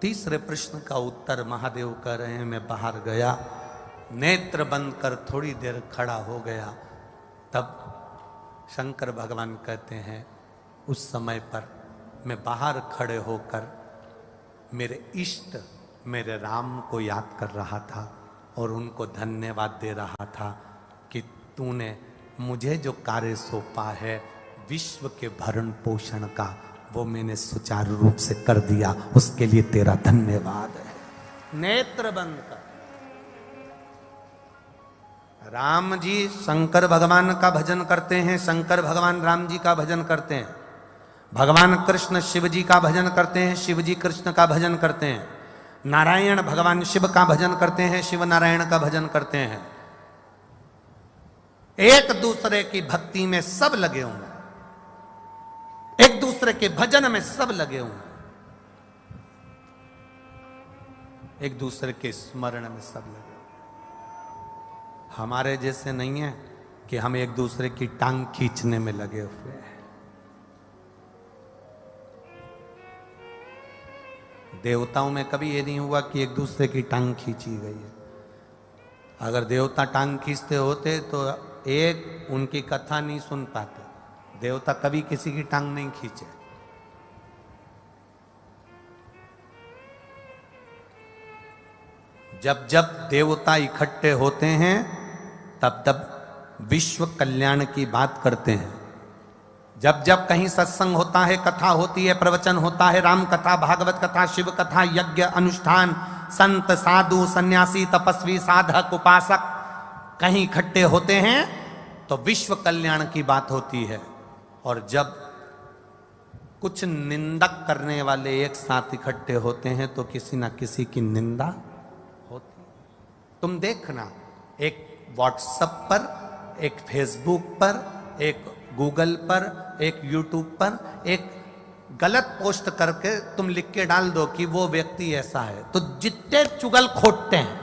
तीसरे प्रश्न का उत्तर महादेव कह रहे हैं, मैं बाहर गया, नेत्र बंद कर थोड़ी देर खड़ा हो गया, तब शंकर भगवान कहते हैं, उस समय पर मैं बाहर खड़े होकर मेरे इष्ट मेरे राम को याद कर रहा था और उनको धन्यवाद दे रहा था कि तूने मुझे जो कार्य सौंपा है विश्व के भरण पोषण का, वो मैंने सुचारू रूप से कर दिया, उसके लिए तेरा धन्यवाद है। नेत्र बंद कर। राम जी शंकर भगवान का भजन करते हैं, शंकर भगवान राम जी का भजन करते हैं, भगवान कृष्ण शिव जी का भजन करते हैं, शिव जी कृष्ण का भजन करते हैं, नारायण भगवान शिव का भजन करते हैं, शिव नारायण का भजन करते हैं। एक दूसरे की भक्ति में सब लगे हुए, एक दूसरे के भजन में सब लगे हुए, एक दूसरे के स्मरण में सब लगे हुए। हमारे जैसे नहीं है कि हम एक दूसरे की टांग खींचने में लगे हुए हैं। देवताओं में कभी ये नहीं हुआ कि एक दूसरे की टांग खींची गई है। अगर देवता टांग खींचते होते तो एक उनकी कथा नहीं सुन पाते। देवता कभी किसी की टांग नहीं खींचे। जब जब देवता इकट्ठे होते हैं तब तब विश्व कल्याण की बात करते हैं। जब जब कहीं सत्संग होता है, कथा होती है, प्रवचन होता है, राम कथा, भागवत कथा, शिव कथा, यज्ञ अनुष्ठान, संत साधु सन्यासी तपस्वी साधक उपासक कहीं इकट्ठे होते हैं तो विश्व कल्याण की बात होती है। और जब कुछ निंदक करने वाले एक साथ इकट्ठे होते हैं तो किसी ना किसी की निंदा होती। तुम देखना, एक व्हाट्सएप पर, एक फेसबुक पर, एक गूगल पर, एक यूट्यूब पर एक गलत पोस्ट करके तुम लिख के डाल दो कि वो व्यक्ति ऐसा है, तो जितने चुगल खोटते हैं,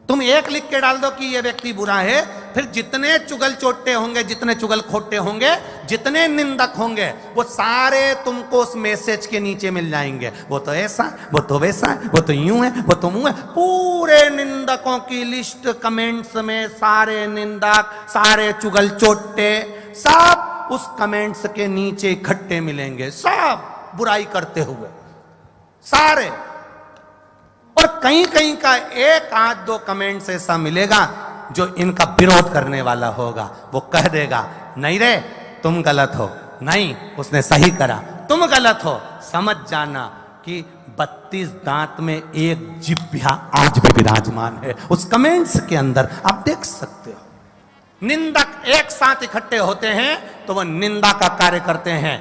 तुम एक लिख के डाल दो कि ये व्यक्ति बुरा है, फिर जितने चुगल चोटे होंगे, जितने चुगल खोटे होंगे, जितने निंदक होंगे, वो सारे तुमको उस मैसेज के नीचे मिल जाएंगे। वो तो ऐसा, वो तो वैसा है, वो तो यूं है, वो तो मुंह है। पूरे निंदकों की लिस्ट कमेंट्स में, सारे निंदक, सारे चुगल चोटे सब उस कमेंट्स के नीचे इकट्ठे मिलेंगे, सब बुराई करते हुए सारे। और कहीं कहीं का एक आध दो कमेंट्स ऐसा मिलेगा जो इनका विरोध करने वाला होगा। वो कह देगा नहीं रे तुम गलत हो, नहीं उसने सही करा, तुम गलत हो। समझ जाना कि 32 दांत में एक जिह्वा आज भी विराजमान है उस कमेंट्स के अंदर। आप देख सकते हो, निंदक एक साथ इकट्ठे होते हैं तो वह निंदा का कार्य करते हैं।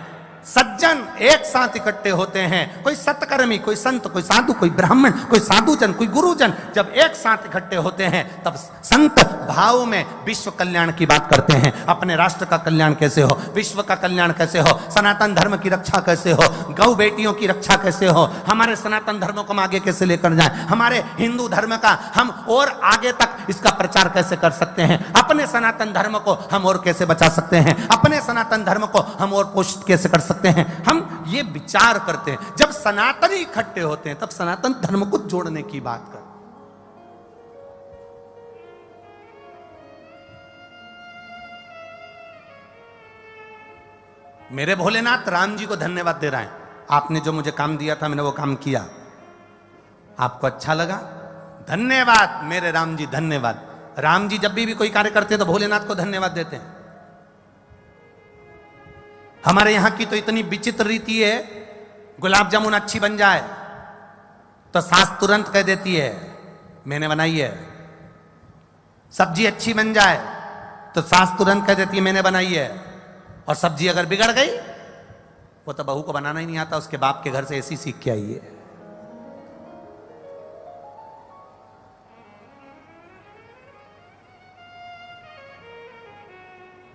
सज्जन एक साथ इकट्ठे होते हैं, कोई सत्कर्मी, कोई संत, कोई साधु, कोई ब्राह्मण, कोई साधुजन, कोई गुरुजन, जब एक साथ इकट्ठे होते हैं तब संत भाव में विश्व कल्याण की बात करते हैं। अपने राष्ट्र का कल्याण कैसे हो, विश्व का कल्याण कैसे हो, सनातन धर्म की रक्षा कैसे हो, गौ बेटियों की रक्षा कैसे हो, हमारे सनातन धर्म को हम आगे कैसे लेकर जाएं, हमारे हिंदू धर्म का हम और आगे तक इसका प्रचार कैसे कर सकते हैं, अपने सनातन धर्म को हम और कैसे बचा सकते हैं, अपने सनातन धर्म को हम और पोषित कैसे कर सकते हैं। हम ये विचार करते हैं। जब सनातनी इकट्ठे होते हैं तब सनातन धर्म को जोड़ने की बात कर। मेरे भोलेनाथ राम जी को धन्यवाद दे रहा है। आपने जो मुझे काम दिया था मैंने वो काम किया, आपको अच्छा लगा, धन्यवाद मेरे राम जी, धन्यवाद। राम जी जब भी कोई कार्य करते हैं तो भोलेनाथ को धन्यवाद देते हैं। हमारे यहां की तो इतनी विचित्र रीति है, गुलाब जामुन अच्छी बन जाए तो सास तुरंत कह देती है मैंने बनाई है। सब्जी अच्छी बन जाए तो सास तुरंत कह देती है मैंने बनाई है। और सब्जी अगर बिगड़ गई वो तो बहू को बनाना ही नहीं आता, उसके बाप के घर से ऐसी सीख के आई है।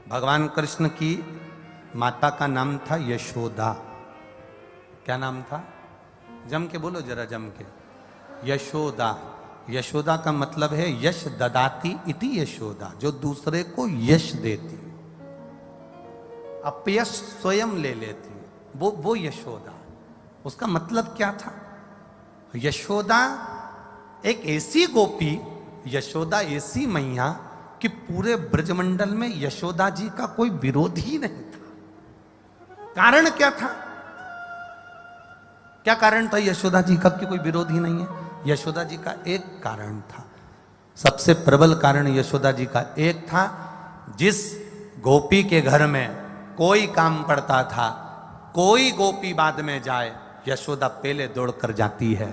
भगवान कृष्ण की माता का नाम था यशोदा। क्या नाम था? जम के बोलो जरा, जम के। यशोदा। यशोदा का मतलब है यश ददाती इति यशोदा, जो दूसरे को यश देती, अपयश स्वयं ले लेती, वो यशोदा। उसका मतलब क्या था? यशोदा एक ऐसी गोपी, यशोदा ऐसी मैया कि पूरे ब्रजमंडल में यशोदा जी का कोई विरोधी ही नहीं था। कारण क्या था? क्या कारण था यशोदा जी का कि कोई विरोध ही नहीं है? यशोदा जी का एक कारण था, सबसे प्रबल कारण यशोदा जी का एक था। जिस गोपी के घर में कोई काम पड़ता था, कोई गोपी बाद में जाए, यशोदा पहले दौड़कर जाती है।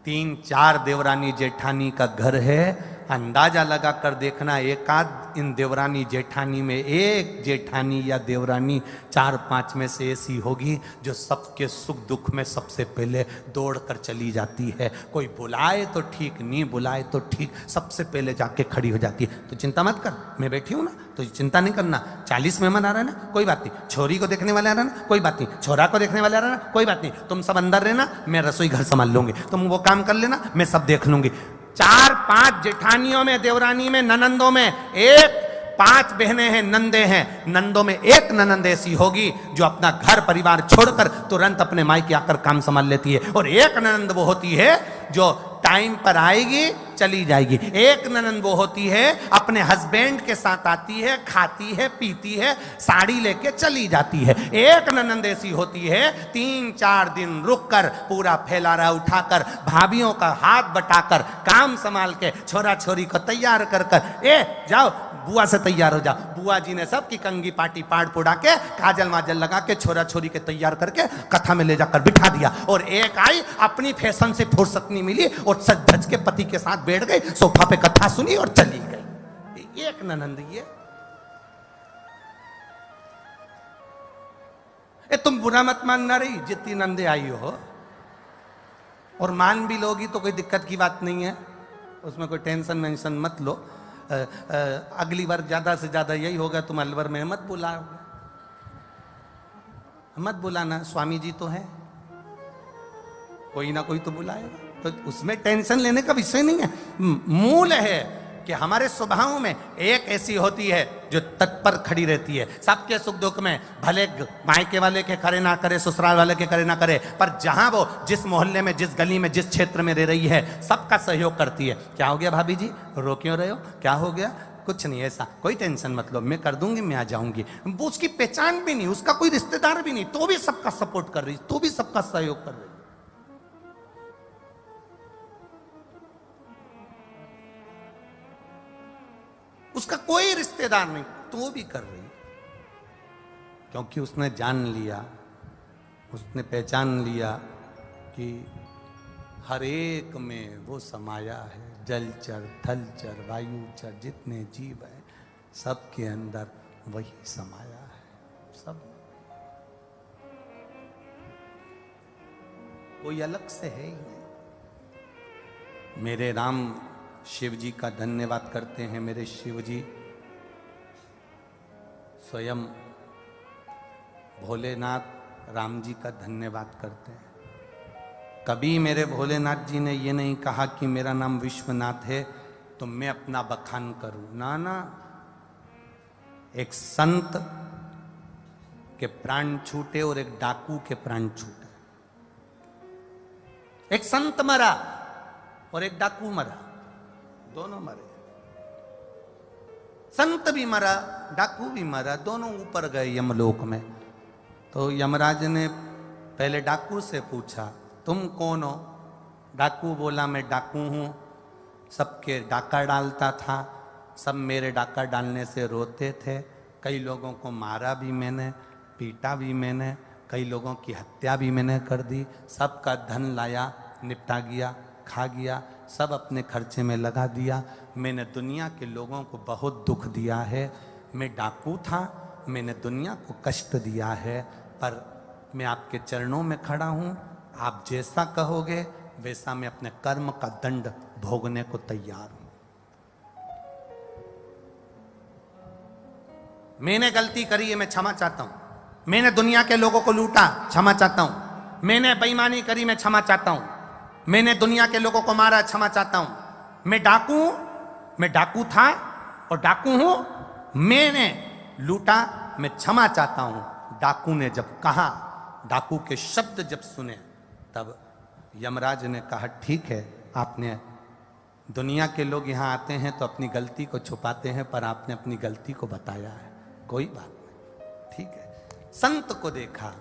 3-4 देवरानी जेठानी का घर है, अंदाजा लगा कर देखना, एकाध इन देवरानी जेठानी में एक जेठानी या देवरानी 4-5 में से ऐसी होगी जो सबके सुख दुख में सबसे पहले दौड़ कर चली जाती है। कोई बुलाए तो ठीक, नहीं बुलाए तो ठीक, सबसे पहले जाके खड़ी हो जाती है। तो चिंता मत कर, मैं बैठी हूं ना, तो चिंता नहीं करना। 40 मेहमान आ रहे हैं ना, कोई बात नहीं। छोरी को देखने वाले आ रहे हैं ना, कोई बात नहीं। छोरा को देखने वाले आ रहे हैं ना, कोई बात नहीं। तुम सब अंदर रहना, मैं रसोई घर संभाल लूंगी, तुम वो काम कर लेना, मैं सब देख लूंगी। 4-5 जेठानियों में, देवरानी में, ननंदों में एक 5 बहनें हैं, नंदे हैं। नंदों में एक ननंद ऐसी होगी जो अपना घर परिवार छोड़कर तुरंत अपने मायके आकर काम संभाल लेती है, और एक ननंद वो होती है जो टाइम पर आएगी चली जाएगी। एक ननंद वो होती है अपने हस्बैंड के साथ आती है, खाती है, पीती है, साड़ी लेके चली जाती है। एक ननंद ऐसी होती है 3-4 दिन रुककर पूरा फैलारा उठाकर, भाभियों का हाथ बटाकर, काम संभाल के, छोरा छोरी को तैयार कर कर, ए जाओ बुआ से तैयार हो जाओ। बुआ जी ने सबकी कंगी पाटी पाड़ पुड़ा के, काजल माजल लगा के, छोरा छोरी के तैयार करके कथा में ले जाकर बिठा दिया, और एक आई अपनी फैशन से फुर्सत नहीं मिली और सज धज के पति के साथ बैठ गई, सोफा पे कथा सुनी और चली गई। एक ननंद ये तुम बुरा मत मानना रही जितनी नंदे आई हो, और मान भी लोगी तो कोई दिक्कत की बात नहीं है, उसमें कोई टेंशन वेंशन मत लो। अगली बार ज्यादा से ज्यादा यही होगा, तुम अलवर में मत बुलाओगे, मत बुलाना, स्वामी जी तो है, कोई ना कोई तो बुलाएगा, तो उसमें टेंशन लेने का विषय नहीं है। मूल है कि हमारे स्वभाव में एक ऐसी होती है जो तत्पर खड़ी रहती है सबके सुख दुख में, भले मायके वाले के करे ना करे, ससुराल वाले के करे ना करे, पर जहां वो जिस मोहल्ले में, जिस गली में, जिस क्षेत्र में रह रही है, सबका सहयोग करती है। क्या हो गया भाभी जी, रो क्यों रहे हो, क्या हो गया, कुछ नहीं, ऐसा कोई टेंशन मत लो, मैं कर दूंगी, मैं आ जाऊंगी। वो उसकी पहचान भी नहीं, उसका कोई रिश्तेदार भी नहीं, तो भी सबका सपोर्ट कर रही, तो भी सबका सहयोग कर रही। उसका कोई रिश्तेदार नहीं, तो भी कर रही, क्योंकि उसने जान लिया, उसने पहचान लिया कि हर एक में वो समाया है, जलचर, थलचर, वायुचर, जितने जीव हैं सबके अंदर वही समाया है। सब कोई अलग से है ही नहीं। मेरे राम शिव जी का धन्यवाद करते हैं। मेरे शिव जी स्वयं भोलेनाथ राम जी का धन्यवाद करते हैं। कभी मेरे भोलेनाथ जी ने ये नहीं कहा कि मेरा नाम विश्वनाथ है तो मैं अपना बखान करूं, ना ना। एक संत के प्राण छूटे और एक डाकू के प्राण छूटे। एक संत मरा और एक डाकू मरा, दोनों मरे। संत भी मरा, डाकू भी मरा, दोनों ऊपर गए यमलोक में। तो यमराज ने पहले डाकू से पूछा, तुम कौन हो? डाकू बोला, मैं डाकू हूं, सबके डाका डालता था, सब मेरे डाका डालने से रोते थे, कई लोगों को मारा भी मैंने, पीटा भी मैंने, कई लोगों की हत्या भी मैंने कर दी, सबका धन लाया, निपटा गया, खा गया, सब अपने खर्चे में लगा दिया। मैंने दुनिया के लोगों को बहुत दुख दिया है। मैं डाकू था, मैंने दुनिया को कष्ट दिया है, पर मैं आपके चरणों में खड़ा हूं, आप जैसा कहोगे वैसा मैं अपने कर्म का दंड भोगने को तैयार हूं। मैंने गलती करी है, मैं क्षमा चाहता हूं। मैंने दुनिया के लोगों को लूटा, क्षमा चाहता हूं। मैंने बेईमानी करी, मैं क्षमा चाहता हूं। मैंने दुनिया के लोगों को मारा, क्षमा चाहता हूं। मैं डाकू हूं, मैं डाकू था और डाकू हूं, मैंने लूटा, मैं क्षमा चाहता हूं। डाकू ने जब कहा, डाकू के शब्द जब सुने, तब यमराज ने कहा, ठीक है, आपने, दुनिया के लोग यहां आते हैं तो अपनी गलती को छुपाते हैं, पर आपने अपनी गलती को बताया है, कोई बात नहीं, ठीक है। संत को देखा,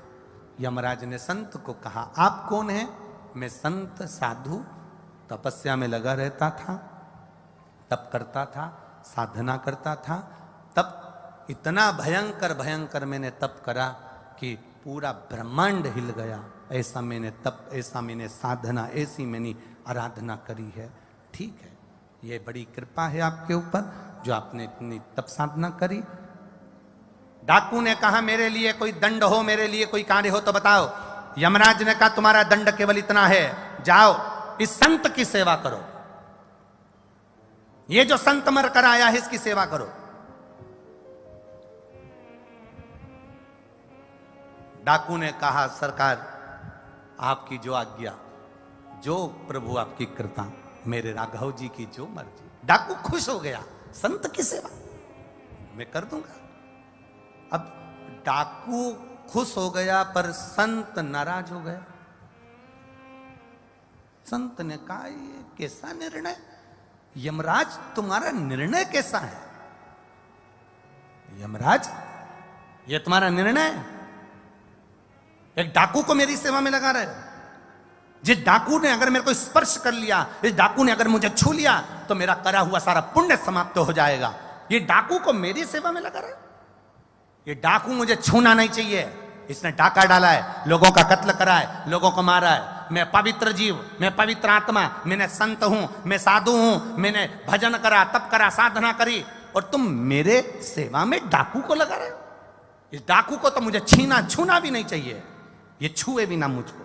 यमराज ने संत को कहा, आप कौन हैं? मैं संत साधु, तपस्या में लगा रहता था, तप करता था, साधना करता था, तब इतना भयंकर भयंकर मैंने तप करा कि पूरा ब्रह्मांड हिल गया। ऐसा मैंने तप, ऐसा मैंने साधना, ऐसी मैंने आराधना करी है। ठीक है, ये बड़ी कृपा है आपके ऊपर जो आपने इतनी तप साधना करी। डाकू ने कहा, मेरे लिए कोई दंड हो, मेरे लिए कोई कार्य हो तो बताओ। यमराज ने कहा, तुम्हारा दंड केवल इतना है, जाओ इस संत की सेवा करो, ये जो संत मर कर आया है इसकी सेवा करो। डाकू ने कहा, सरकार आपकी जो आज्ञा, जो प्रभु आपकी कृपा, मेरे राघव जी की जो मर्जी। डाकू खुश हो गया, संत की सेवा मैं कर दूंगा। अब डाकू खुश हो गया पर संत नाराज हो गया। संत ने कहा, ये कैसा निर्णय यमराज, तुम्हारा निर्णय कैसा है? यमराज, ये तुम्हारा निर्णय है? एक डाकू को मेरी सेवा में लगा रहे हो। जिस डाकू ने अगर मेरे को स्पर्श कर लिया, इस डाकू ने अगर मुझे छू लिया तो मेरा करा हुआ सारा पुण्य समाप्त हो जाएगा। ये डाकू को मेरी सेवा में लगा रहे हो? ये डाकू मुझे छूना नहीं चाहिए। इसने डाका डाला है, लोगों का कत्ल करा है, लोगों को मारा है। मैं पवित्र जीव, मैं पवित्र आत्मा, मैंने संत हूं, मैं साधु हूं, मैंने भजन करा, तप करा, साधना करी, और तुम मेरे सेवा में डाकू को लगा रहे हो? इस डाकू को तो मुझे छूना भी नहीं चाहिए, ये छुए भी ना मुझको।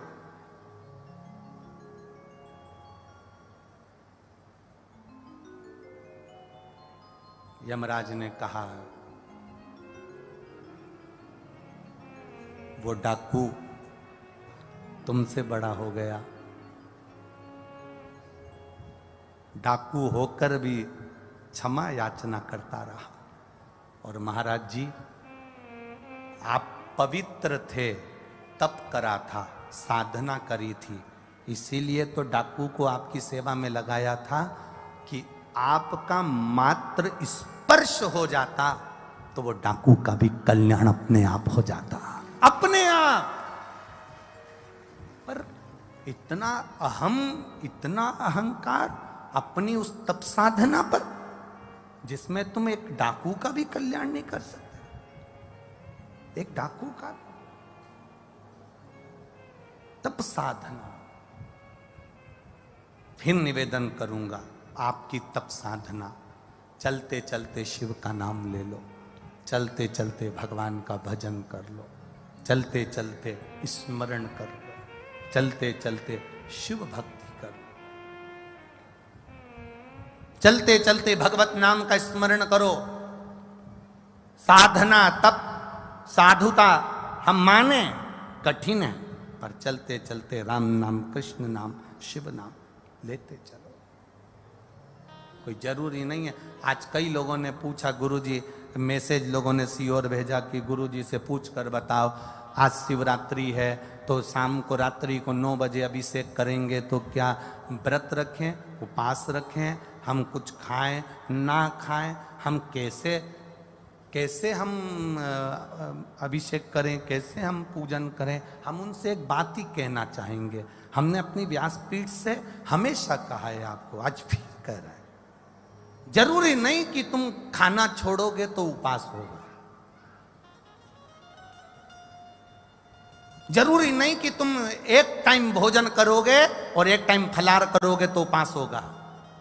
यमराज ने कहा, वो डाकू तुमसे बड़ा हो गया, डाकू होकर भी क्षमा याचना करता रहा। और महाराज जी, आप पवित्र थे, तप करा था, साधना करी थी, इसीलिए तो डाकू को आपकी सेवा में लगाया था कि आपका मात्र स्पर्श हो जाता तो वो डाकू का भी कल्याण अपने आप हो जाता, अपने आप। पर इतना अहम, इतना अहंकार अपनी उस तप साधना पर, जिसमें तुम एक डाकू का भी कल्याण नहीं कर सकते। एक डाकू का तप साधना। फिर निवेदन करूंगा, आपकी तप साधना, चलते चलते शिव का नाम ले लो, चलते चलते भगवान का भजन कर लो, चलते चलते स्मरण कर लो, चलते चलते शिव भक्ति कर लो, चलते चलते भगवत नाम का स्मरण करो। साधना, तप, साधुता हम माने कठिन है, पर चलते चलते राम नाम, कृष्ण नाम, शिव नाम लेते चलो। कोई जरूरी नहीं है। आज कई लोगों ने पूछा, गुरुजी, मैसेज लोगों ने सीओर भेजा कि गुरुजी से पूछ कर बताओ, आज शिवरात्रि है तो शाम को, रात्रि को 9 बजे अभिषेक करेंगे, तो क्या व्रत रखें, उपास रखें, हम कुछ खाएं ना खाएं, हम कैसे हम अभिषेक करें, कैसे हम पूजन करें? हम उनसे एक बात ही कहना चाहेंगे। हमने अपनी व्यासपीठ से हमेशा कहा है आपको, आज फिर कह रहे हैं, जरूरी नहीं कि तुम खाना छोड़ोगे तो उपास होगा, जरूरी नहीं कि तुम एक टाइम भोजन करोगे और एक टाइम फलाहार करोगे तो उपास होगा,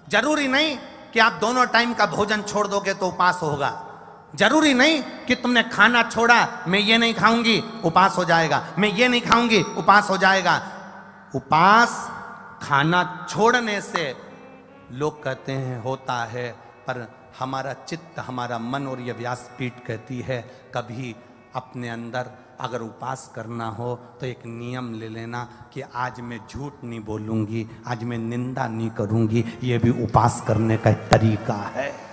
जरूरी नहीं कि आप दोनों टाइम का भोजन छोड़ दोगे तो उपास होगा, जरूरी नहीं कि तुमने खाना छोड़ा, मैं ये नहीं खाऊंगी उपास हो जाएगा, मैं ये नहीं खाऊंगी उपास हो जाएगा। उपास खाना छोड़ने से लोग कहते हैं होता है, पर हमारा चित्त, हमारा मन और यह व्यासपीठ कहती है, कभी अपने अंदर अगर उपास करना हो तो एक नियम ले लेना कि आज मैं झूठ नहीं बोलूंगी, आज मैं निंदा नहीं करूंगी। ये भी उपास करने का एक तरीका है,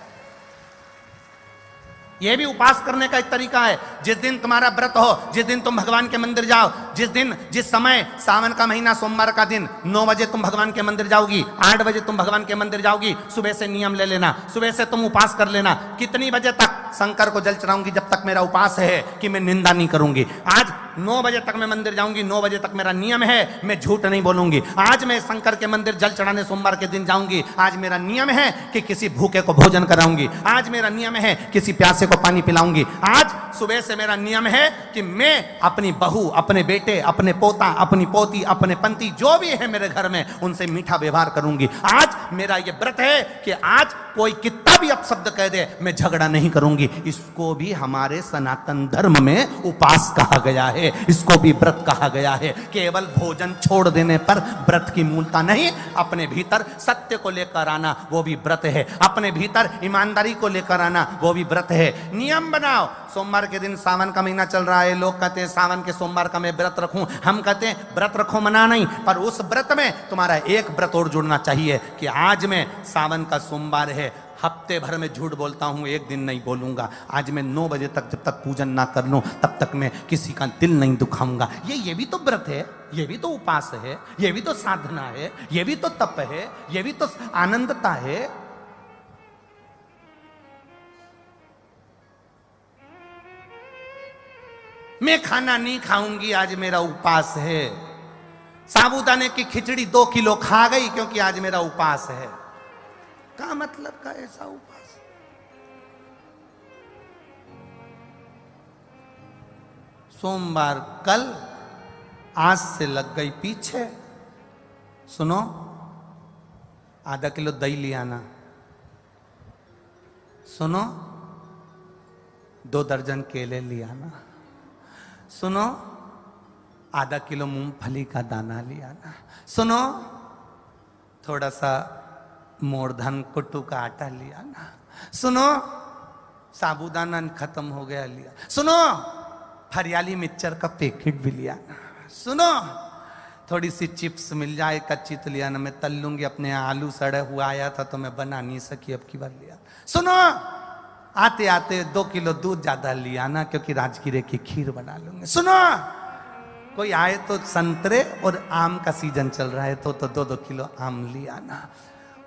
यह भी उपास करने का एक तरीका है। जिस दिन तुम्हारा व्रत हो, जिस दिन तुम भगवान के मंदिर जाओ, जिस समय सावन का महीना सोमवार का दिन 9 बजे तुम भगवान के मंदिर जाओगी, 8 बजे तुम भगवान के मंदिर जाओगी, सुबह से नियम ले लेना, सुबह से तुम उपास कर लेना। कितनी बजे तक? शंकर को जल चढ़ाऊंगी जब तक मेरा उपास है कि मैं निंदा नहीं करूंगी। आज 9 बजे तक मैं मंदिर जाऊंगी, 9 बजे तक मेरा नियम है, मैं झूठ नहीं बोलूंगी। आज मैं शंकर के मंदिर जल चढ़ाने सोमवार के दिन जाऊंगी, आज मेरा नियम है कि किसी भूखे को भोजन कराऊंगी, आज मेरा नियम है किसी प्यासे को पानी पिलाऊंगी। आज सुबह से मेरा नियम है कि मैं अपनी बहू, अपने बेटे, अपने पोता, अपनी पोती, अपने पंती, जो भी है मेरे घर में, उनसे मीठा व्यवहार करूंगी। आज मेरा यह व्रत है कि आज कोई कितना भी अपशब्द कह दे, मैं झगड़ा नहीं करूंगी। इसको भी हमारे सनातन धर्म में उपास कहा गया है, इसको भी व्रत कहा गया है। केवल भोजन छोड़ देने पर व्रत की मूलता नहीं, अपने भीतर सत्य को लेकर आना वो भी व्रत है, अपने भीतर ईमानदारी को लेकर आना वो भी व्रत है। नियम बनाओ। सोमवार के दिन, सावन का महीना चल रहा है, लोग कहते हैं सावन के सोमवार का मैं व्रत व्रत रखूं। हम कहते हैं व्रत रखो मना नहीं, पर उस व्रत में तुम्हारा एक व्रत और जुड़ना चाहिए कि आज मैं सावन का सोमवार है, हफ्ते भर में झूठ बोलता हूं, एक दिन नहीं बोलूंगा। आज मैं 9 बजे तक जब तक पूजन ना कर लूं तब तक मैं किसी का दिल नहीं दुखाऊंगा। ये भी तो व्रत है, ये भी तो उपास है, ये भी तो साधना है, ये भी तो तप है, ये भी तो आनंदता है। मैं खाना नहीं खाऊंगी, आज मेरा उपास है। साबूदाने की खिचड़ी 2 किलो खा गई क्योंकि आज मेरा उपास है। क्या मतलब का ऐसा उपास? सोमवार कल, आज से लग गई पीछे। सुनो, आधा किलो दही ले आना। सुनो, 2 दर्जन केले ले आना। सुनो, आधा किलो मूंगफली का दाना ले आना। सुनो, थोड़ा सा मोरधन कुट्टू का आटा लिया ना। सुनो, साबूदाना खत्म हो गया लिया। सुनो, हरियाली मिक्सचर का पैकेट भी लिया ना। सुनो, थोड़ी सी चिप्स मिल जाए कच्ची तो लिया ना, मैं तल लूंगी। अपने आलू सड़े हुआ आया था तो मैं बना नहीं सकी, अब की बार लिया। सुनो, आते आते 2 किलो दूध ज्यादा लिया ना क्योंकि राजगिरे की खीर बना लूंगे। सुनो, कोई आए तो संतरे और आम का सीजन चल रहा है तो 2-2 किलो आम लिया ना।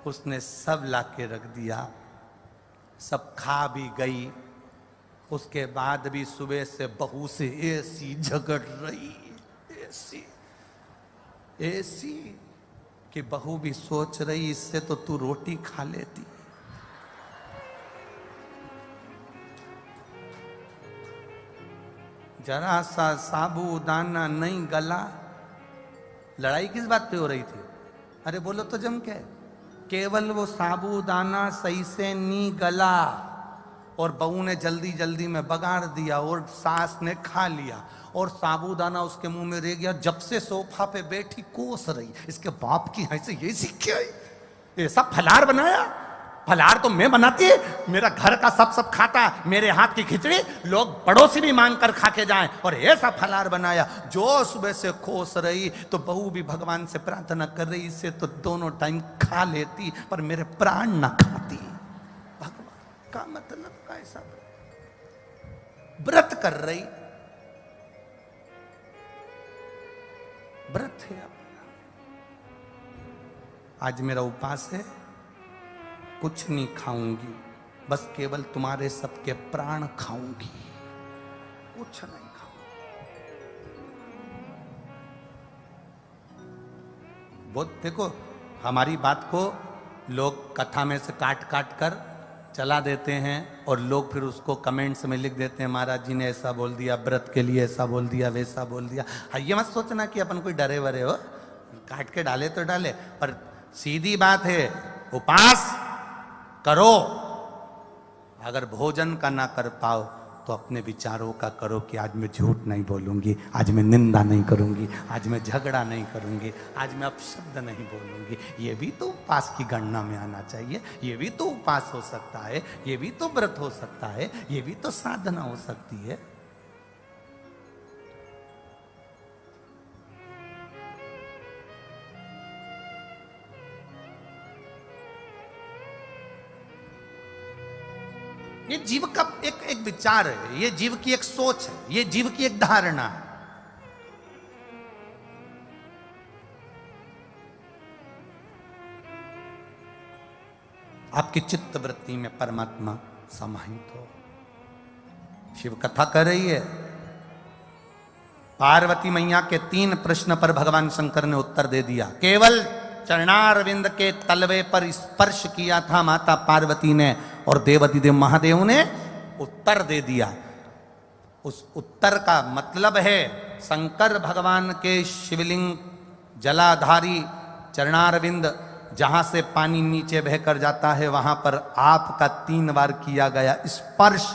उसने सब लाके रख दिया, सब खा भी गई। उसके बाद भी सुबह से बहू से ऐसी झगड़ रही, ऐसी कि बहू भी सोच रही इससे तो तू रोटी खा लेती। जरा सा साबूदाना नहीं गला। लड़ाई किस बात पे हो रही थी? अरे बोलो तो जम के। केवल वो साबूदाना सही से नहीं गला और बहू ने जल्दी जल्दी में बगाड़ दिया और सास ने खा लिया और साबूदाना उसके मुंह में रह गया। जब से सोफा पे बैठी कोस रही, इसके बाप की ऐसे ये सीख के आई। ऐसा फलार बनाया? फलार तो मैं बनाती है, मेरा घर का सब खाता, मेरे हाथ की खिचड़ी लोग पड़ोसी भी मांग कर खा के जाएं, और ऐसा फलार बनाया। जो सुबह से खोस रही तो बहू भी भगवान से प्रार्थना कर रही, इससे तो दोनों टाइम खा लेती पर मेरे प्राण ना खाती। भगवान का मतलब का ऐसा व्रत कर रही, व्रत है। आज मेरा उपास है, कुछ नहीं खाऊंगी, बस केवल तुम्हारे सबके प्राण खाऊंगी, कुछ नहीं खाऊंगी। बहुत देखो, हमारी बात को लोग कथा में से काट काट कर चला देते हैं और लोग फिर उसको कमेंट्स में लिख देते हैं, महाराज जी ने ऐसा बोल दिया, व्रत के लिए ऐसा बोल दिया, वैसा बोल दिया। ये मत सोचना कि अपन कोई डरे वरे हो, काट के डाले तो डाले, पर सीधी बात है, उपास करो। अगर भोजन का ना कर पाओ तो अपने विचारों का करो कि आज मैं झूठ नहीं बोलूंगी, आज मैं निंदा नहीं करूंगी, आज मैं झगड़ा नहीं करूंगी, आज मैं अपशब्द नहीं बोलूंगी। ये भी तो उपास की गणना में आना चाहिए, ये भी तो उपास हो सकता है, ये भी तो व्रत हो सकता है, ये भी तो साधना हो सकती है। ये जीव का एक विचार है, ये जीव की एक सोच है, ये जीव की एक धारणा है। आपकी चित्त वृत्ति में परमात्मा समाहित हो। शिव कथा कर रही है, पार्वती मैया के 3 प्रश्न पर भगवान शंकर ने उत्तर दे दिया। केवल चरणारविंद के तलवे पर स्पर्श किया था माता पार्वती ने और देवाधिदेव महादेव ने उत्तर दे दिया। उस उत्तर का मतलब है शंकर भगवान के शिवलिंग जलाधारी चरणारविंद, जहां से पानी नीचे बहकर जाता है, वहां पर आपका 3 बार किया गया स्पर्श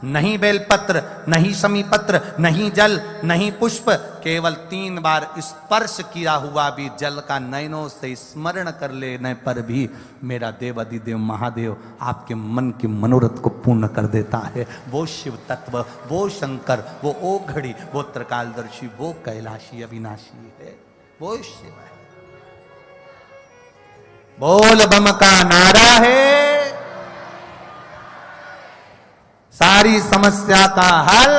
नहीं बेलपत्र, नहीं समीपत्र, नहीं जल, नहीं पुष्प, केवल 3 बार स्पर्श किया हुआ भी जल का नयनों से स्मरण कर लेने पर भी मेरा देव अधिदेव महादेव आपके मन के मनोरथ को पूर्ण कर देता है। वो शिव तत्व, वो शंकर, वो ओघड़ी, वो त्रिकालदर्शी, वो कैलाशी अविनाशी है, वो शिव है। बोल बम का नारा है, सारी समस्या का हल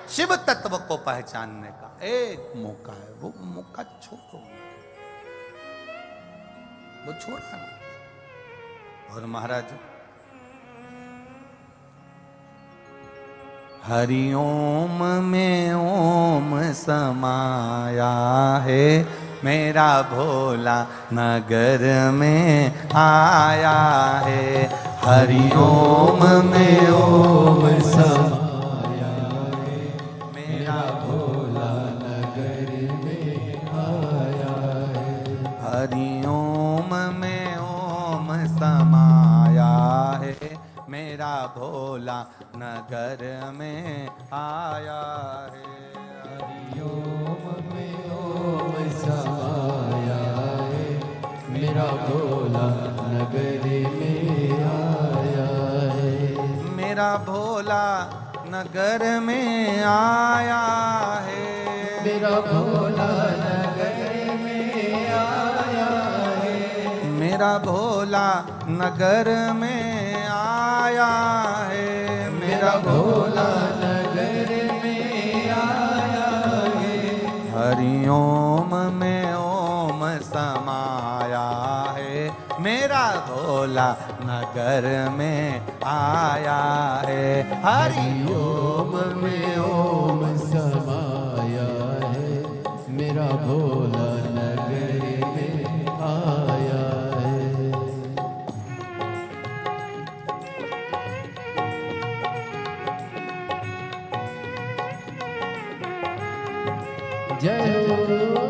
शिव तत्व को पहचानने का एक मौका है। वो मौका छोड़ो, वो छोड़ा ना। और महाराज हरिओम में ओम समाया है, मेरा भोला नगर में आया है। हरिओम में ओम समाया है, मेरा भोला नगर में आया है। हरिओम में ओम समाया है, मेरा भोला नगर में आया है। हरिओम में ओम समाया है, मेरा भोला नगर में आया है। मेरा भोला नगर में आया है, मेरा भोला नगर में आया है। मेरा भोला नगर में आया है। मेरा भोला नगर में आया है। हरिओम में ओम समाया है, मेरा भोला नगर में आया है। हरिओम में ओम समाया है, मेरा भोला नगर में आया है। जय हो।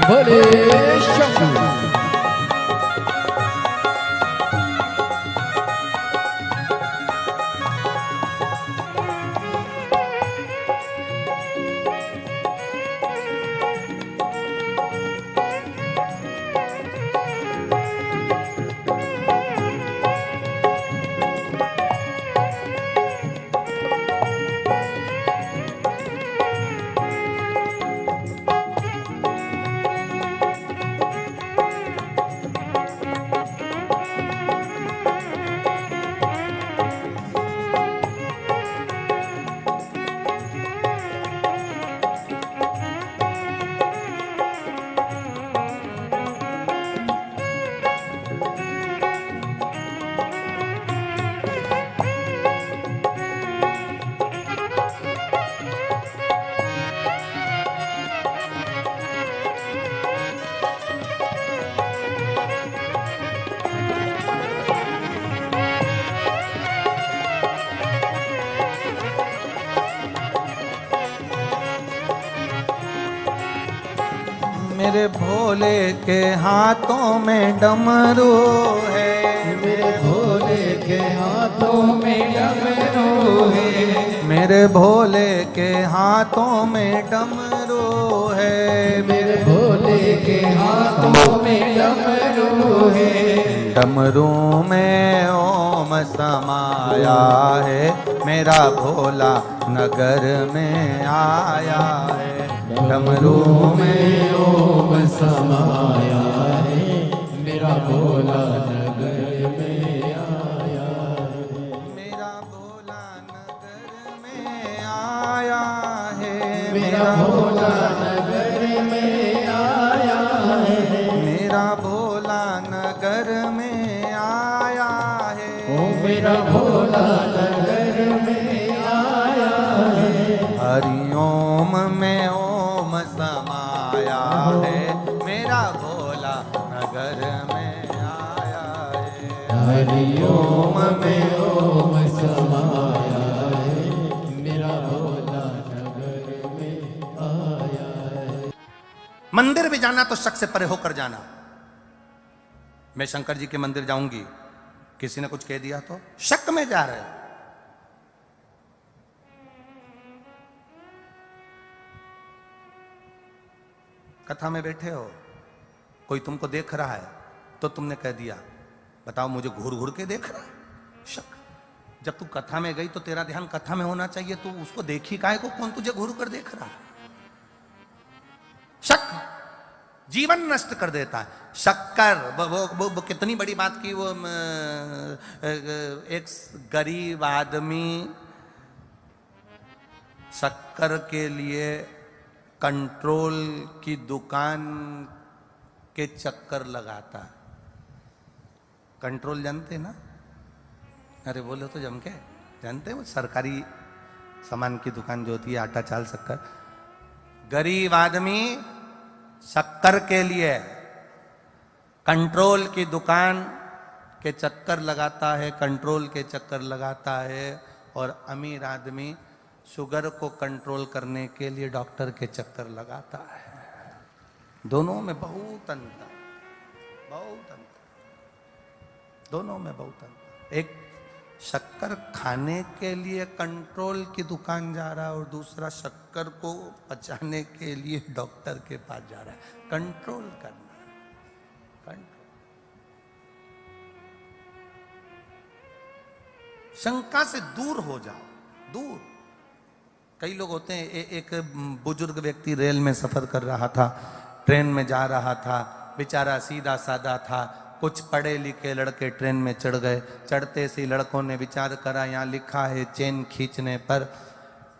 भोले शंभू। भोले के हाथों में डमरू है, मेरे भोले के हाथों में डमरू है, मेरे भोले के हाथों में डमरू है, मेरे भोले के हाथों में डमरू है, डमरू में ओम समाया है, मेरा भोला नगर में आया है, डमरू में ओम समाया है, मेरा भोला नगर में आया है, मेरा भोला नगर में आया है, मेरा भोला नगर में आया है, मेरा भोला नगर में आया है, ओ मेरा भोला नगर में आया है, हरिओम में ओम समाया है, मेरा भोला नगर में आया है, हरिओम में ओम समाया है, मेरा भोला नगर में आया है। मंदिर भी जाना तो शक से परे होकर जाना। मैं शंकर जी के मंदिर जाऊंगी, किसी ने कुछ कह दिया तो शक में जा रहे हो। कथा में बैठे हो, कोई तुमको देख रहा है तो तुमने कह दिया, बताओ मुझे घूर घूर के देख रहा है, शक। जब तू कथा में गई तो तेरा ध्यान कथा में होना चाहिए, तू उसको देखी काहे को, कौन तुझे घूर कर देख रहा है। शक जीवन नष्ट कर देता है। शक्कर वो कितनी बड़ी बात की, वो एक गरीब आदमी शक्कर के लिए कंट्रोल की दुकान के चक्कर लगाता। कंट्रोल जानते ना? अरे बोलो तो जम के जानते हैं, वो सरकारी सामान की दुकान जो होती है, आटा चाल शक्कर। गरीब आदमी शक्कर के लिए कंट्रोल की दुकान के चक्कर लगाता है, कंट्रोल के चक्कर लगाता है। और अमीर आदमी शुगर को कंट्रोल करने के लिए डॉक्टर के चक्कर लगाता है। दोनों में बहुत अंतर, बहुत अंतर, दोनों में बहुत अंतर। एक शक्कर खाने के लिए कंट्रोल की दुकान जा रहा है और दूसरा शक्कर को पचाने के लिए डॉक्टर के पास जा रहा है। कंट्रोल करना, कंट्रोल। शंका से दूर हो जाओ, दूर। कई लोग होते हैं, एक बुजुर्ग व्यक्ति रेल में सफर कर रहा था, ट्रेन में जा रहा था, बेचारा सीधा साधा था। कुछ पढ़े लिखे लड़के ट्रेन में चढ़ गए। चढ़ते से लड़कों ने विचार करा, यहाँ लिखा है चेन खींचने पर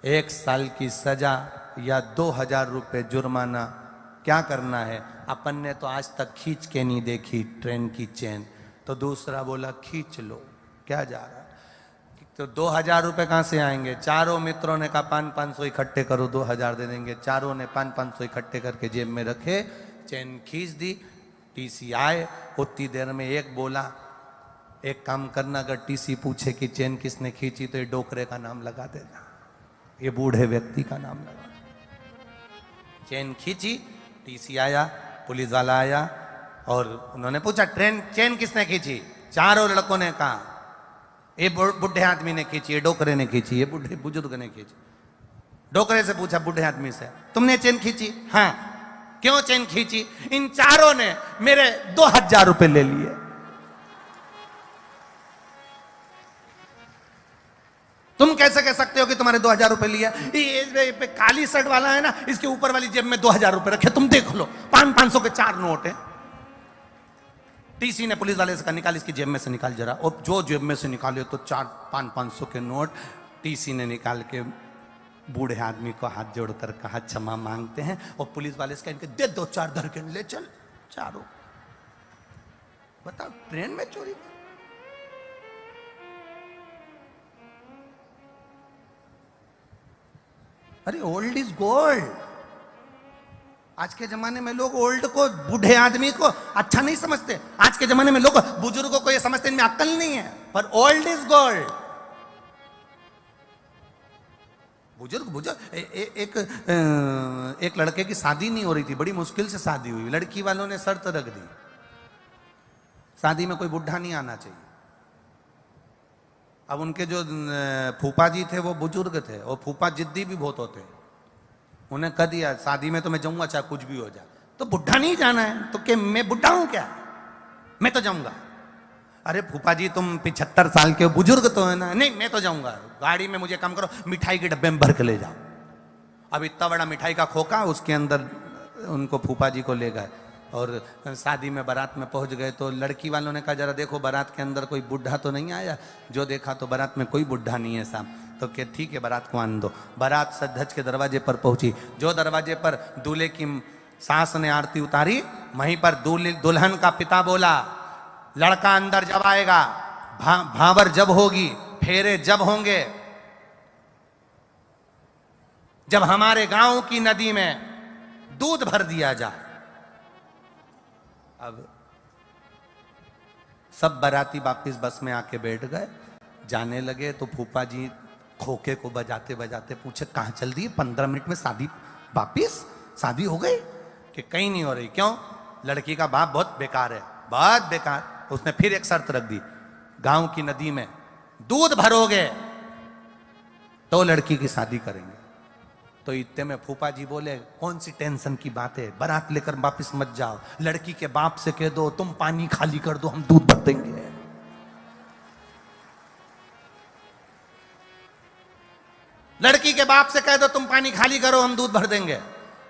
1 साल की सजा या 2000 रुपये जुर्माना। क्या करना है? अपन ने तो आज तक खींच के नहीं देखी ट्रेन की चेन। तो दूसरा बोला खींच लो, क्या जा रहा है। तो 2000 रुपये कहाँ से आएंगे? चारों मित्रों ने कहा 500 इकट्ठे करो, 2000 दे देंगे। चारों ने 500 इकट्ठे करके जेब में रखे, चेन खींच दी। टीसी आए, उतनी देर में एक बोला, एक काम करना, अगर टीसी पूछे कि चेन किसने खींची तो ये डोकरे का नाम लगा देना, ये बूढ़े व्यक्ति का नाम लगा। चेन खींची, टीसी आया, पुलिस वाला आया और उन्होंने पूछा चेन किसने खींची? चारों लड़कों ने कहा ये बुढ़े आदमी ने खींची, ये डोकरे ने खींची, ये बूढ़े बुजुर्ग ने खींची। डोकरे से पूछा बूढ़े आदमी से, तुमने चेन खींची? हाँ। क्यों चेन खींची? इन चारों ने मेरे 2000 रुपए ले लिए। तुम कैसे कह सकते हो कि तुम्हारे 2000 रुपए लिए? ये काली शर्ट वाला है ना, इसके ऊपर वाली जेब में 2000 रुपए रखे, तुम देख लो, 500 के 4 नोट है। टीसी ने पुलिस वाले से कहा निकाल, इसकी जेब में से निकाल जरा। और जो जेब में से निकाले तो 500 के नोट टीसी ने निकाल के बूढ़े आदमी को हाथ जोड़कर कहा क्षमा मांगते हैं। और पुलिस वाले से कहा इनके दे 2-4 दरकन ले चल। चारों बताओ, ट्रेन में चोरी। अरे ओल्ड इज गोल्ड। आज के जमाने में लोग ओल्ड को, बूढ़े आदमी को अच्छा नहीं समझते। आज के जमाने में लोग बुजुर्गों को ये समझते इनमें अक्ल नहीं है, पर ओल्ड इज गोल्ड। बुजुर्ग बुजुर्ग एक लड़के की शादी नहीं हो रही थी, बड़ी मुश्किल से शादी हुई। लड़की वालों ने शर्त रख दी, शादी में कोई बुढ़ा नहीं आना चाहिए। अब उनके जो फूफा जी थे वो बुजुर्ग थे, और फूफा जिद्दी भी बहुत होते। उन्हें कह दिया शादी में तो मैं जाऊंगा चाहे कुछ भी हो जाए, तो बुढ़ा नहीं जाना है तो क्या मैं बुढ़ा हूं क्या, मैं तो जाऊंगा। अरे फूफा जी तुम 75 साल के बुजुर्ग तो है ना, नहीं मैं तो जाऊंगा, गाड़ी में मुझे कम करो, मिठाई के डब्बे में भर के ले जाओ। अब इतना बड़ा मिठाई का खोखा, उसके अंदर उनको फूफा जी को ले गए और शादी में बारात में पहुंच गए। तो लड़की वालों ने कहा जरा देखो बारात के अंदर कोई बुढ़ा तो नहीं आया। जो देखा तो बारात में कोई बुढ़ा नहीं है साहब। तो क्या ठीक है बारात को आने दो। बारात सज धज के दरवाजे पर पहुंची। जो दरवाजे पर दूल्हे की सास ने आरती उतारी, वहीं पर दुल्हन का पिता बोला लड़का अंदर जब आएगा, भांवर जब होगी, फेरे जब होंगे, जब हमारे गांव की नदी में दूध भर दिया जाए। अब सब बाराती वापिस बस में आके बैठ गए, जाने लगे। तो फूफा जी खोखे को बजाते बजाते पूछे कहां चल दी, 15 मिनट में शादी, वापिस शादी हो गई? कि कहीं नहीं हो रही। क्यों? लड़की का बाप बहुत बेकार है, बहुत बेकार। उसने फिर एक शर्त रख दी, गांव की नदी में दूध भरोगे तो लड़की की शादी करेंगे। तो इतने में फूफा जी बोले कौन सी टेंशन की बात है, बारात लेकर वापिस मत जाओ, लड़की के बाप से कह दो तुम पानी खाली कर दो, हम दूध भर देंगे। लड़की के बाप से कह दो तुम पानी खाली करो, हम दूध भर देंगे।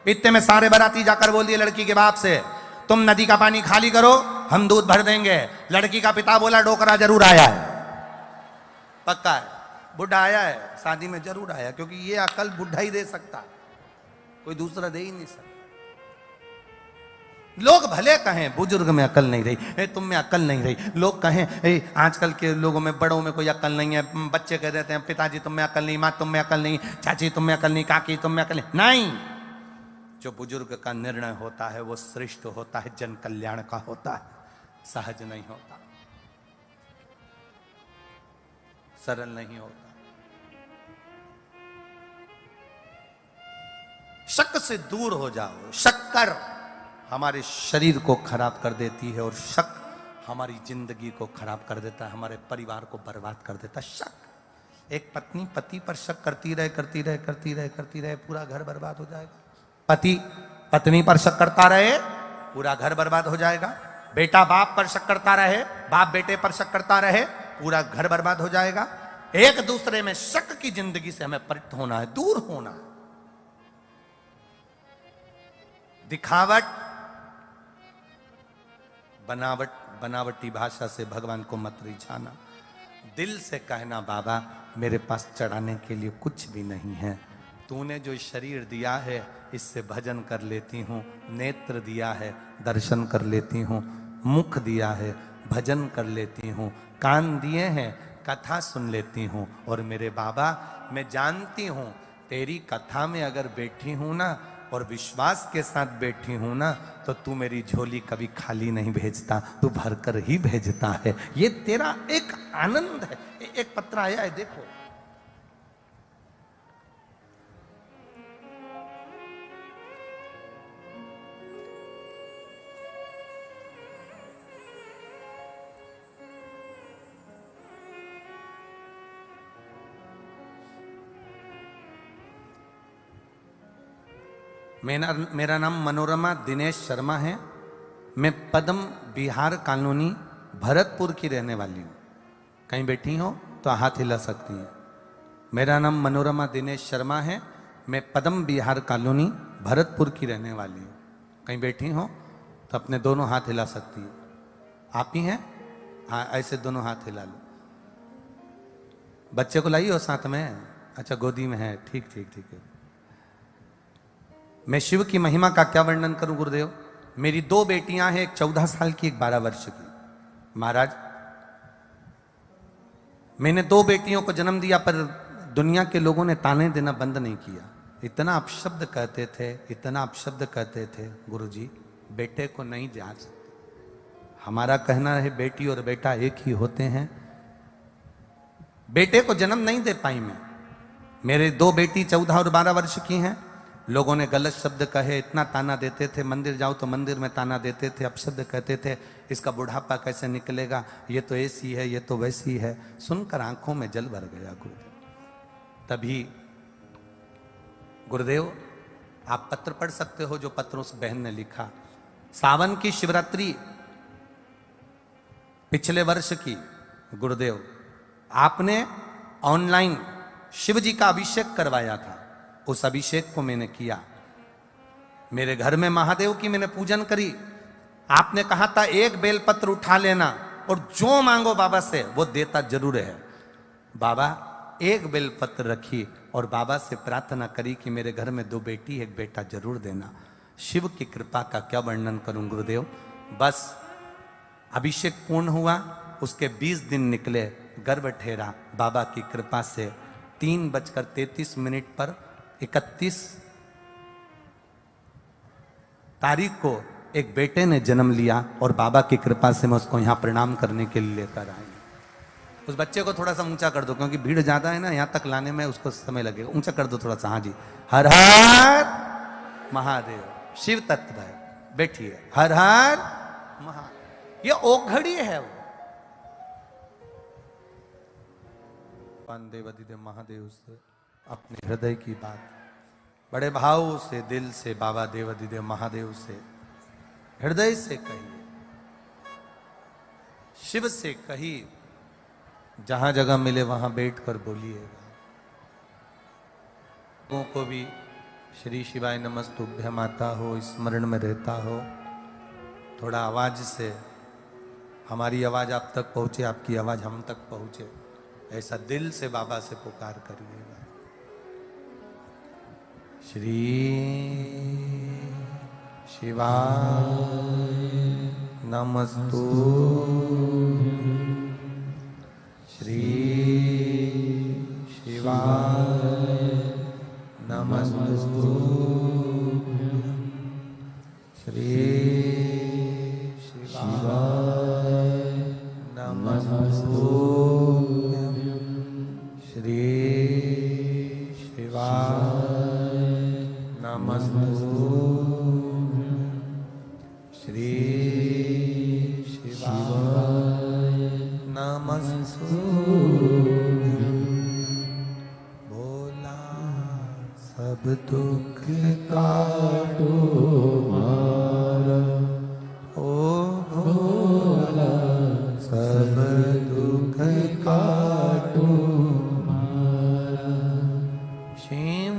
इतने में सारे बाराती जाकर बोल दिए लड़की के बाप से तुम नदी का पानी खाली करो, हम दूध भर देंगे। लड़की का पिता बोला डोकरा जरूर आया है, पक्का है, बुढ़ा आया है, शादी में जरूर आया, क्योंकि ये अकल बुढ़ा ही दे सकता, कोई दूसरा दे ही नहीं सकता। लोग भले कहें बुजुर्ग में अकल नहीं रही, तुम में अकल नहीं रही, लोग कहें आजकल के लोगों में बड़ों में कोई अकल नहीं है। बच्चे कह देते हैं पिताजी तुम में अकल नहीं, माँ तुम में अकल नहीं, चाची तुम में अकल नहीं, काकी तुम में अकल नहीं। जो बुजुर्ग का निर्णय होता है वो श्रेष्ठ होता है, जन कल्याण का होता है, सहज नहीं होता, सरल नहीं होता। शक से दूर हो जाओ। शक्कर हमारे शरीर को खराब कर देती है, और शक हमारी जिंदगी को खराब कर देता है, हमारे परिवार को बर्बाद कर देता है। शक, एक पत्नी पति पर शक करती रहे, पूरा घर बर्बाद हो जाएगा। पति पत्नी पर शक करता रहे, पूरा घर बर्बाद हो जाएगा। बेटा बाप पर शक करता रहे, बाप बेटे पर शक करता रहे, पूरा घर बर्बाद हो जाएगा। एक दूसरे में शक की जिंदगी से हमें परित होना है, दूर होना है। दिखावट, बनावटी भाषा से भगवान को मत रिझाना। दिल से कहना बाबा मेरे पास चढ़ाने के लिए कुछ भी नहीं है, तूने जो शरीर दिया है इससे भजन कर लेती हूँ, नेत्र दिया है दर्शन कर लेती हूँ, मुख दिया है भजन कर लेती हूँ, कान दिए हैं कथा सुन लेती हूँ। और मेरे बाबा मैं जानती हूँ तेरी कथा में अगर बैठी हूँ ना, और विश्वास के साथ बैठी हूं ना, तो तू मेरी झोली कभी खाली नहीं भेजता, तू भरकर ही भेजता है। ये तेरा एक आनंद है। एक पत्र आया है देखो, मेरा नाम मनोरमा दिनेश शर्मा है। मैं पद्म बिहार कॉलोनी भरतपुर की रहने वाली हूँ। कहीं बैठी हो तो हाथ हिला सकती हैं। मेरा नाम मनोरमा दिनेश शर्मा है। मैं पद्म बिहार कॉलोनी भरतपुर की रहने वाली हूँ। कहीं बैठी हो तो अपने दोनों हाथ हिला सकती हैं। आप ही हैं? हाँ, ऐसे दोनों हाथ हिला लो। बच्चे को लाई हो साथ में? अच्छा, गोदी में है। ठीक ठीक ठीक है। मैं शिव की महिमा का क्या वर्णन करूं गुरुदेव। मेरी 2 बेटियां हैं, एक 14 साल की, एक 12 वर्ष की। महाराज, मैंने 2 बेटियों को जन्म दिया, पर दुनिया के लोगों ने ताने देना बंद नहीं किया। इतना अपशब्द कहते थे, इतना अपशब्द कहते थे। गुरुजी, बेटे को नहीं जान सकते। हमारा कहना है बेटी और बेटा एक ही होते हैं। बेटे को जन्म नहीं दे पाई मैं। मेरे 2 बेटी 14 और 12 वर्ष की हैं। लोगों ने गलत शब्द कहे, इतना ताना देते थे, मंदिर जाओ तो मंदिर में ताना देते थे, अपशब्द कहते थे, इसका बुढ़ापा कैसे निकलेगा, ये तो ऐसी है, ये तो वैसी है। सुनकर आंखों में जल भर गया गुरुदेव। तभी गुरुदेव आप पत्र पढ़ सकते हो जो पत्र उस बहन ने लिखा। सावन की शिवरात्रि पिछले वर्ष की, गुरुदेव आपने ऑनलाइन शिव जी का अभिषेक करवाया था। उस अभिषेक को मैंने किया। मेरे घर में महादेव की मैंने पूजन करी। आपने कहा था 1 बेलपत्र उठा लेना और जो मांगो बाबा से वो देता जरूर है। बाबा 1 बेलपत्र रखी और बाबा से प्रार्थना करी कि मेरे घर में 2 बेटी 1 बेटा जरूर देना। शिव की कृपा का क्या वर्णन करूं गुरुदेव। बस अभिषेक पूर्ण हुआ, उसके 20 दिन निकले, गर्भ ठहरा। बाबा की कृपा से 3:33 पर 31 तारीख को एक बेटे ने जन्म लिया और बाबा की कृपा से मैं उसको यहां प्रणाम करने के लिए लेकर आई। उस बच्चे को थोड़ा सा ऊंचा कर दो क्योंकि भीड़ ज्यादा है ना, यहां तक लाने में उसको समय लगेगा। ऊंचा कर दो थोड़ा सा। हाँ जी, हर हर महादेव। शिव तत्व है, बैठिए। हर हर महादेव। ये ओघड़ी है वो। देव अधिदेव महादेव से अपने हृदय की बात बड़े भाव से, दिल से बाबा देव अधिदेव महादेव से हृदय से कहिए, शिव से कहिए। जहां जगह मिले वहां बैठकर बोलिएगा। लोगों को भी श्री शिवाय नमस्तुभ्य माता हो स्मरण में रहता हो। थोड़ा आवाज से हमारी आवाज आप तक पहुंचे, आपकी आवाज हम तक पहुंचे, ऐसा दिल से बाबा से पुकार करिएगा। श्री शिवाय नमस्तुभ्यं। श्री शिवाय नमस्तुभ्यं। श्री शिवाय नमस्तुभ्यं। श्री शिवाय नमस्तुभ्यं। श्री शिवाय नमस्तुभ्यं। भोला सब दुख काटो मारा, ओ भोला सब दुख काटो मारा। शिव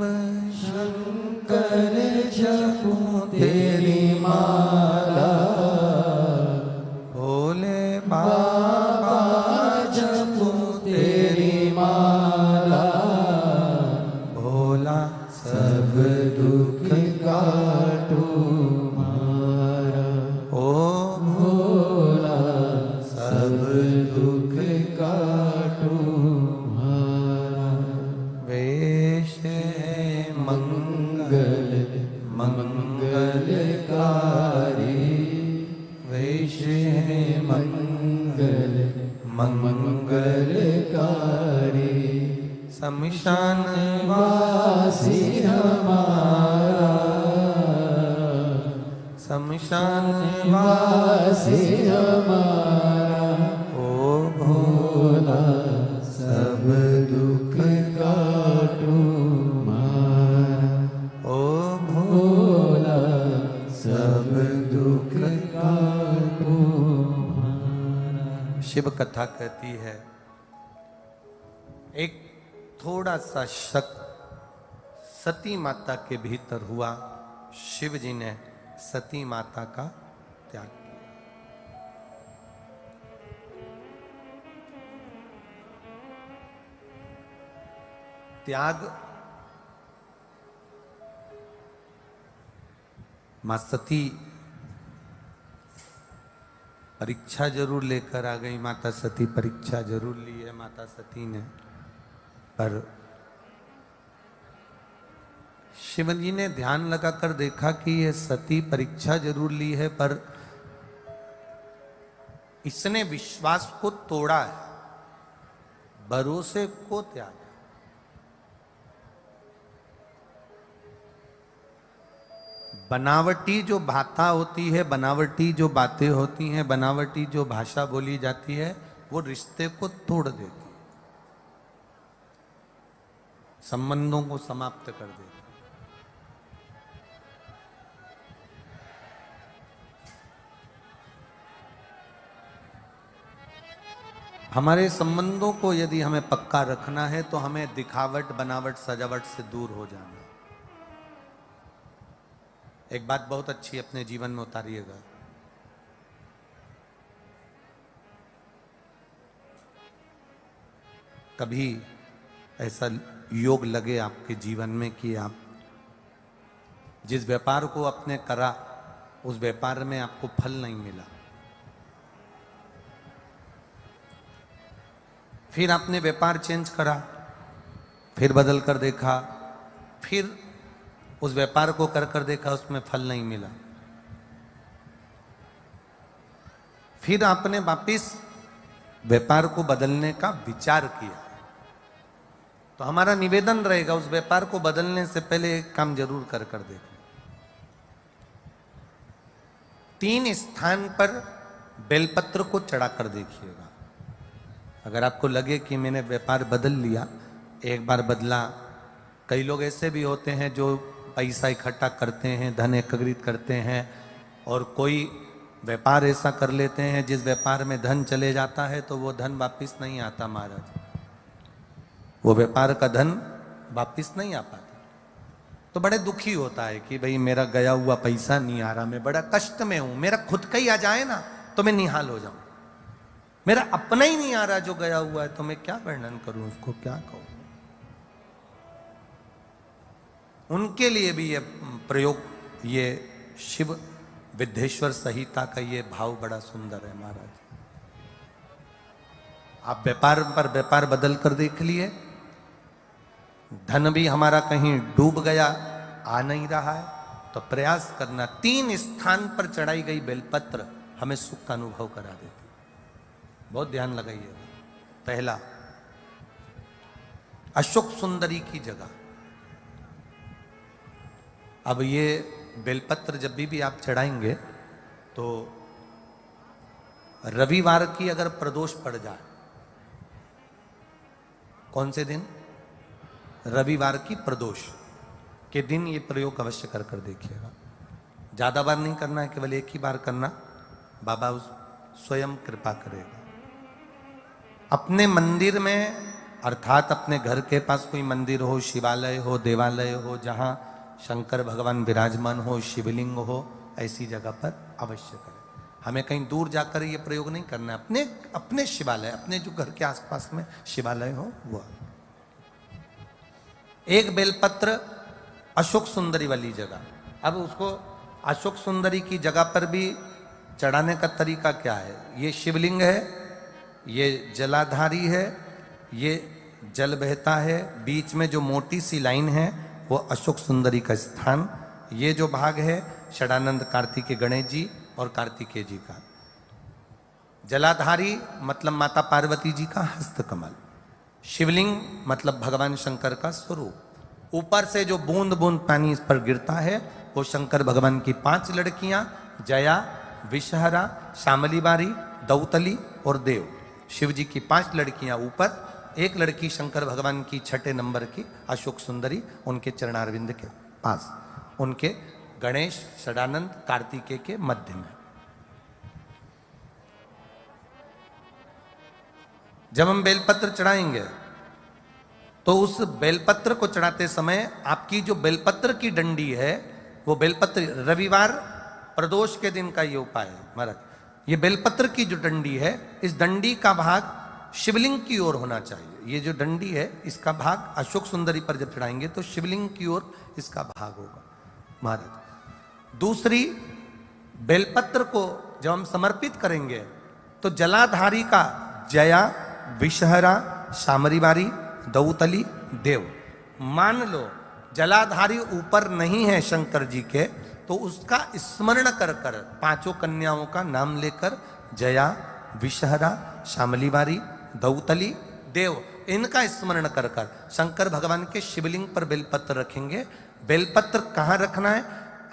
शंकर जपो तेरी माला, भोले बाबा जपो तेरी माला। भोला सब दुख काटो मारा, ओ भोला सब दुख काटो मारा। वेश है मंगल मंगलकारी, वेश है मंगल मंगलकारी। शमशान वासी हमारा, शमशान वासी हमारा। ओ भोला सब दुख काटो मारा, ओ भोला सब दुख काटो मारा। शिव कथा कहती है एक थोड़ा सा शक सती माता के भीतर हुआ। शिव जी ने सती माता का त्याग किया। त्याग मां सती परीक्षा जरूर लेकर आ गई। माता सती परीक्षा जरूर ली है माता सती ने, पर शिव जी ने ध्यान लगाकर देखा कि यह सती परीक्षा जरूर ली है पर इसने विश्वास को तोड़ा है, भरोसे को त्यागा। बनावटी जो भाषा होती है, बनावटी जो बातें होती हैं, बनावटी जो भाषा बोली जाती है, वो रिश्ते को तोड़ देती है, संबंधों को समाप्त कर देती है। हमारे संबंधों को यदि हमें पक्का रखना है तो हमें दिखावट, बनावट, सजावट से दूर हो जाना है। एक बात बहुत अच्छी अपने जीवन में उतारिएगा। कभी ऐसा योग लगे आपके जीवन में कि आप जिस व्यापार को आपने करा उस व्यापार में आपको फल नहीं मिला, फिर आपने व्यापार चेंज करा, फिर बदल कर देखा, फिर उस व्यापार को कर देखा, उसमें फल नहीं मिला, फिर आपने वापिस व्यापार को बदलने का विचार किया, तो हमारा निवेदन रहेगा उस व्यापार को बदलने से पहले एक काम जरूर कर देखो। 3 स्थान पर बेलपत्र को चढ़ा कर देखिएगा। अगर आपको लगे कि मैंने व्यापार बदल लिया, एक बार बदला, कई लोग ऐसे भी होते हैं जो पैसा इकट्ठा करते हैं, धन एकत्रित करते हैं, और कोई व्यापार ऐसा कर लेते हैं जिस व्यापार में धन चले जाता है तो वो धन वापस नहीं आता महाराज, वो व्यापार का धन वापस नहीं आ पाता। तो बड़े दुखी होता है कि भाई मेरा गया हुआ पैसा नहीं आ रहा, मैं बड़ा कष्ट में हूं, मेरा खुद का ही आ जाए ना तो मैं निहाल हो जाऊं, मेरा अपना ही नहीं आ रहा जो गया हुआ है, तो मैं क्या वर्णन करूं, उसको क्या कहूं। उनके लिए भी ये प्रयोग, ये शिव विद्येश्वर संहिता का ये भाव बड़ा सुंदर है महाराज। आप व्यापार पर व्यापार बदल कर देख लिए, धन भी हमारा कहीं डूब गया, आ नहीं रहा है, तो प्रयास करना। 3 स्थान पर चढ़ाई गई बेलपत्र हमें सुख का अनुभव करा देती, बहुत ध्यान लगाइएगा। पहला, अशोक सुंदरी की जगह। अब ये बेलपत्र जब भी आप चढ़ाएंगे तो रविवार की अगर प्रदोष पड़ जाए, कौन से दिन? रविवार की प्रदोष के दिन ये प्रयोग अवश्य कर देखिएगा। ज्यादा बार नहीं करना है, केवल एक ही बार करना, बाबा उस स्वयं कृपा करेगा। अपने मंदिर में, अर्थात अपने घर के पास कोई मंदिर हो, शिवालय हो, देवालय हो, जहां शंकर भगवान विराजमान हो, शिवलिंग हो, ऐसी जगह पर अवश्य करें। हमें कहीं दूर जाकर ये प्रयोग नहीं करना है, अपने अपने शिवालय, अपने जो घर के आसपास में शिवालय हो वो। एक बेलपत्र अशोक सुंदरी वाली जगह। अब उसको अशोक सुंदरी की जगह पर भी चढ़ाने का तरीका क्या है? ये शिवलिंग है, ये जलाधारी है, ये जल बहता है, बीच में जो मोटी सी लाइन है वो अशोक सुंदरी का स्थान। ये जो भाग है षडानंद कार्तिकेय गणेश जी और कार्तिकेय जी का। जलाधारी मतलब माता पार्वती जी का हस्तकमल, शिवलिंग मतलब भगवान शंकर का स्वरूप। ऊपर से जो बूंद बूंद पानी इस पर गिरता है वो शंकर भगवान की 5 लड़कियां, जया, विषहरा, शामली बारी, दौतली और देव। शिव जी की 5 लड़कियां ऊपर, एक लड़की शंकर भगवान की 6 नंबर की अशोक सुंदरी उनके चरणारविंद के पास, उनके गणेश, षडानंद, कार्तिकेय के मध्य में। जब हम बेलपत्र चढ़ाएंगे तो उस बेलपत्र को चढ़ाते समय आपकी जो बेलपत्र की डंडी है वो बेलपत्र, रविवार प्रदोष के दिन का ये उपाय है महाराज। ये बेलपत्र की जो डंडी है, इस डंडी का भाग शिवलिंग की ओर होना चाहिए। ये जो डंडी है इसका भाग अशोक सुंदरी पर जब चढ़ाएंगे तो शिवलिंग की ओर इसका भाग होगा महाराज। दूसरी, बेलपत्र को जब हम समर्पित करेंगे तो जलाधारी का जया, विषहरा, शामरी बारी, दौतली, देव। मान लो जलाधारी ऊपर नहीं है शंकर जी के, तो उसका स्मरण कर कर 5 कन्याओं का नाम लेकर जया, विषहरा, शामली बारी, दौतली, देव, इनका स्मरण कर कर शंकर भगवान के शिवलिंग पर बेलपत्र रखेंगे। बेलपत्र कहाँ रखना है?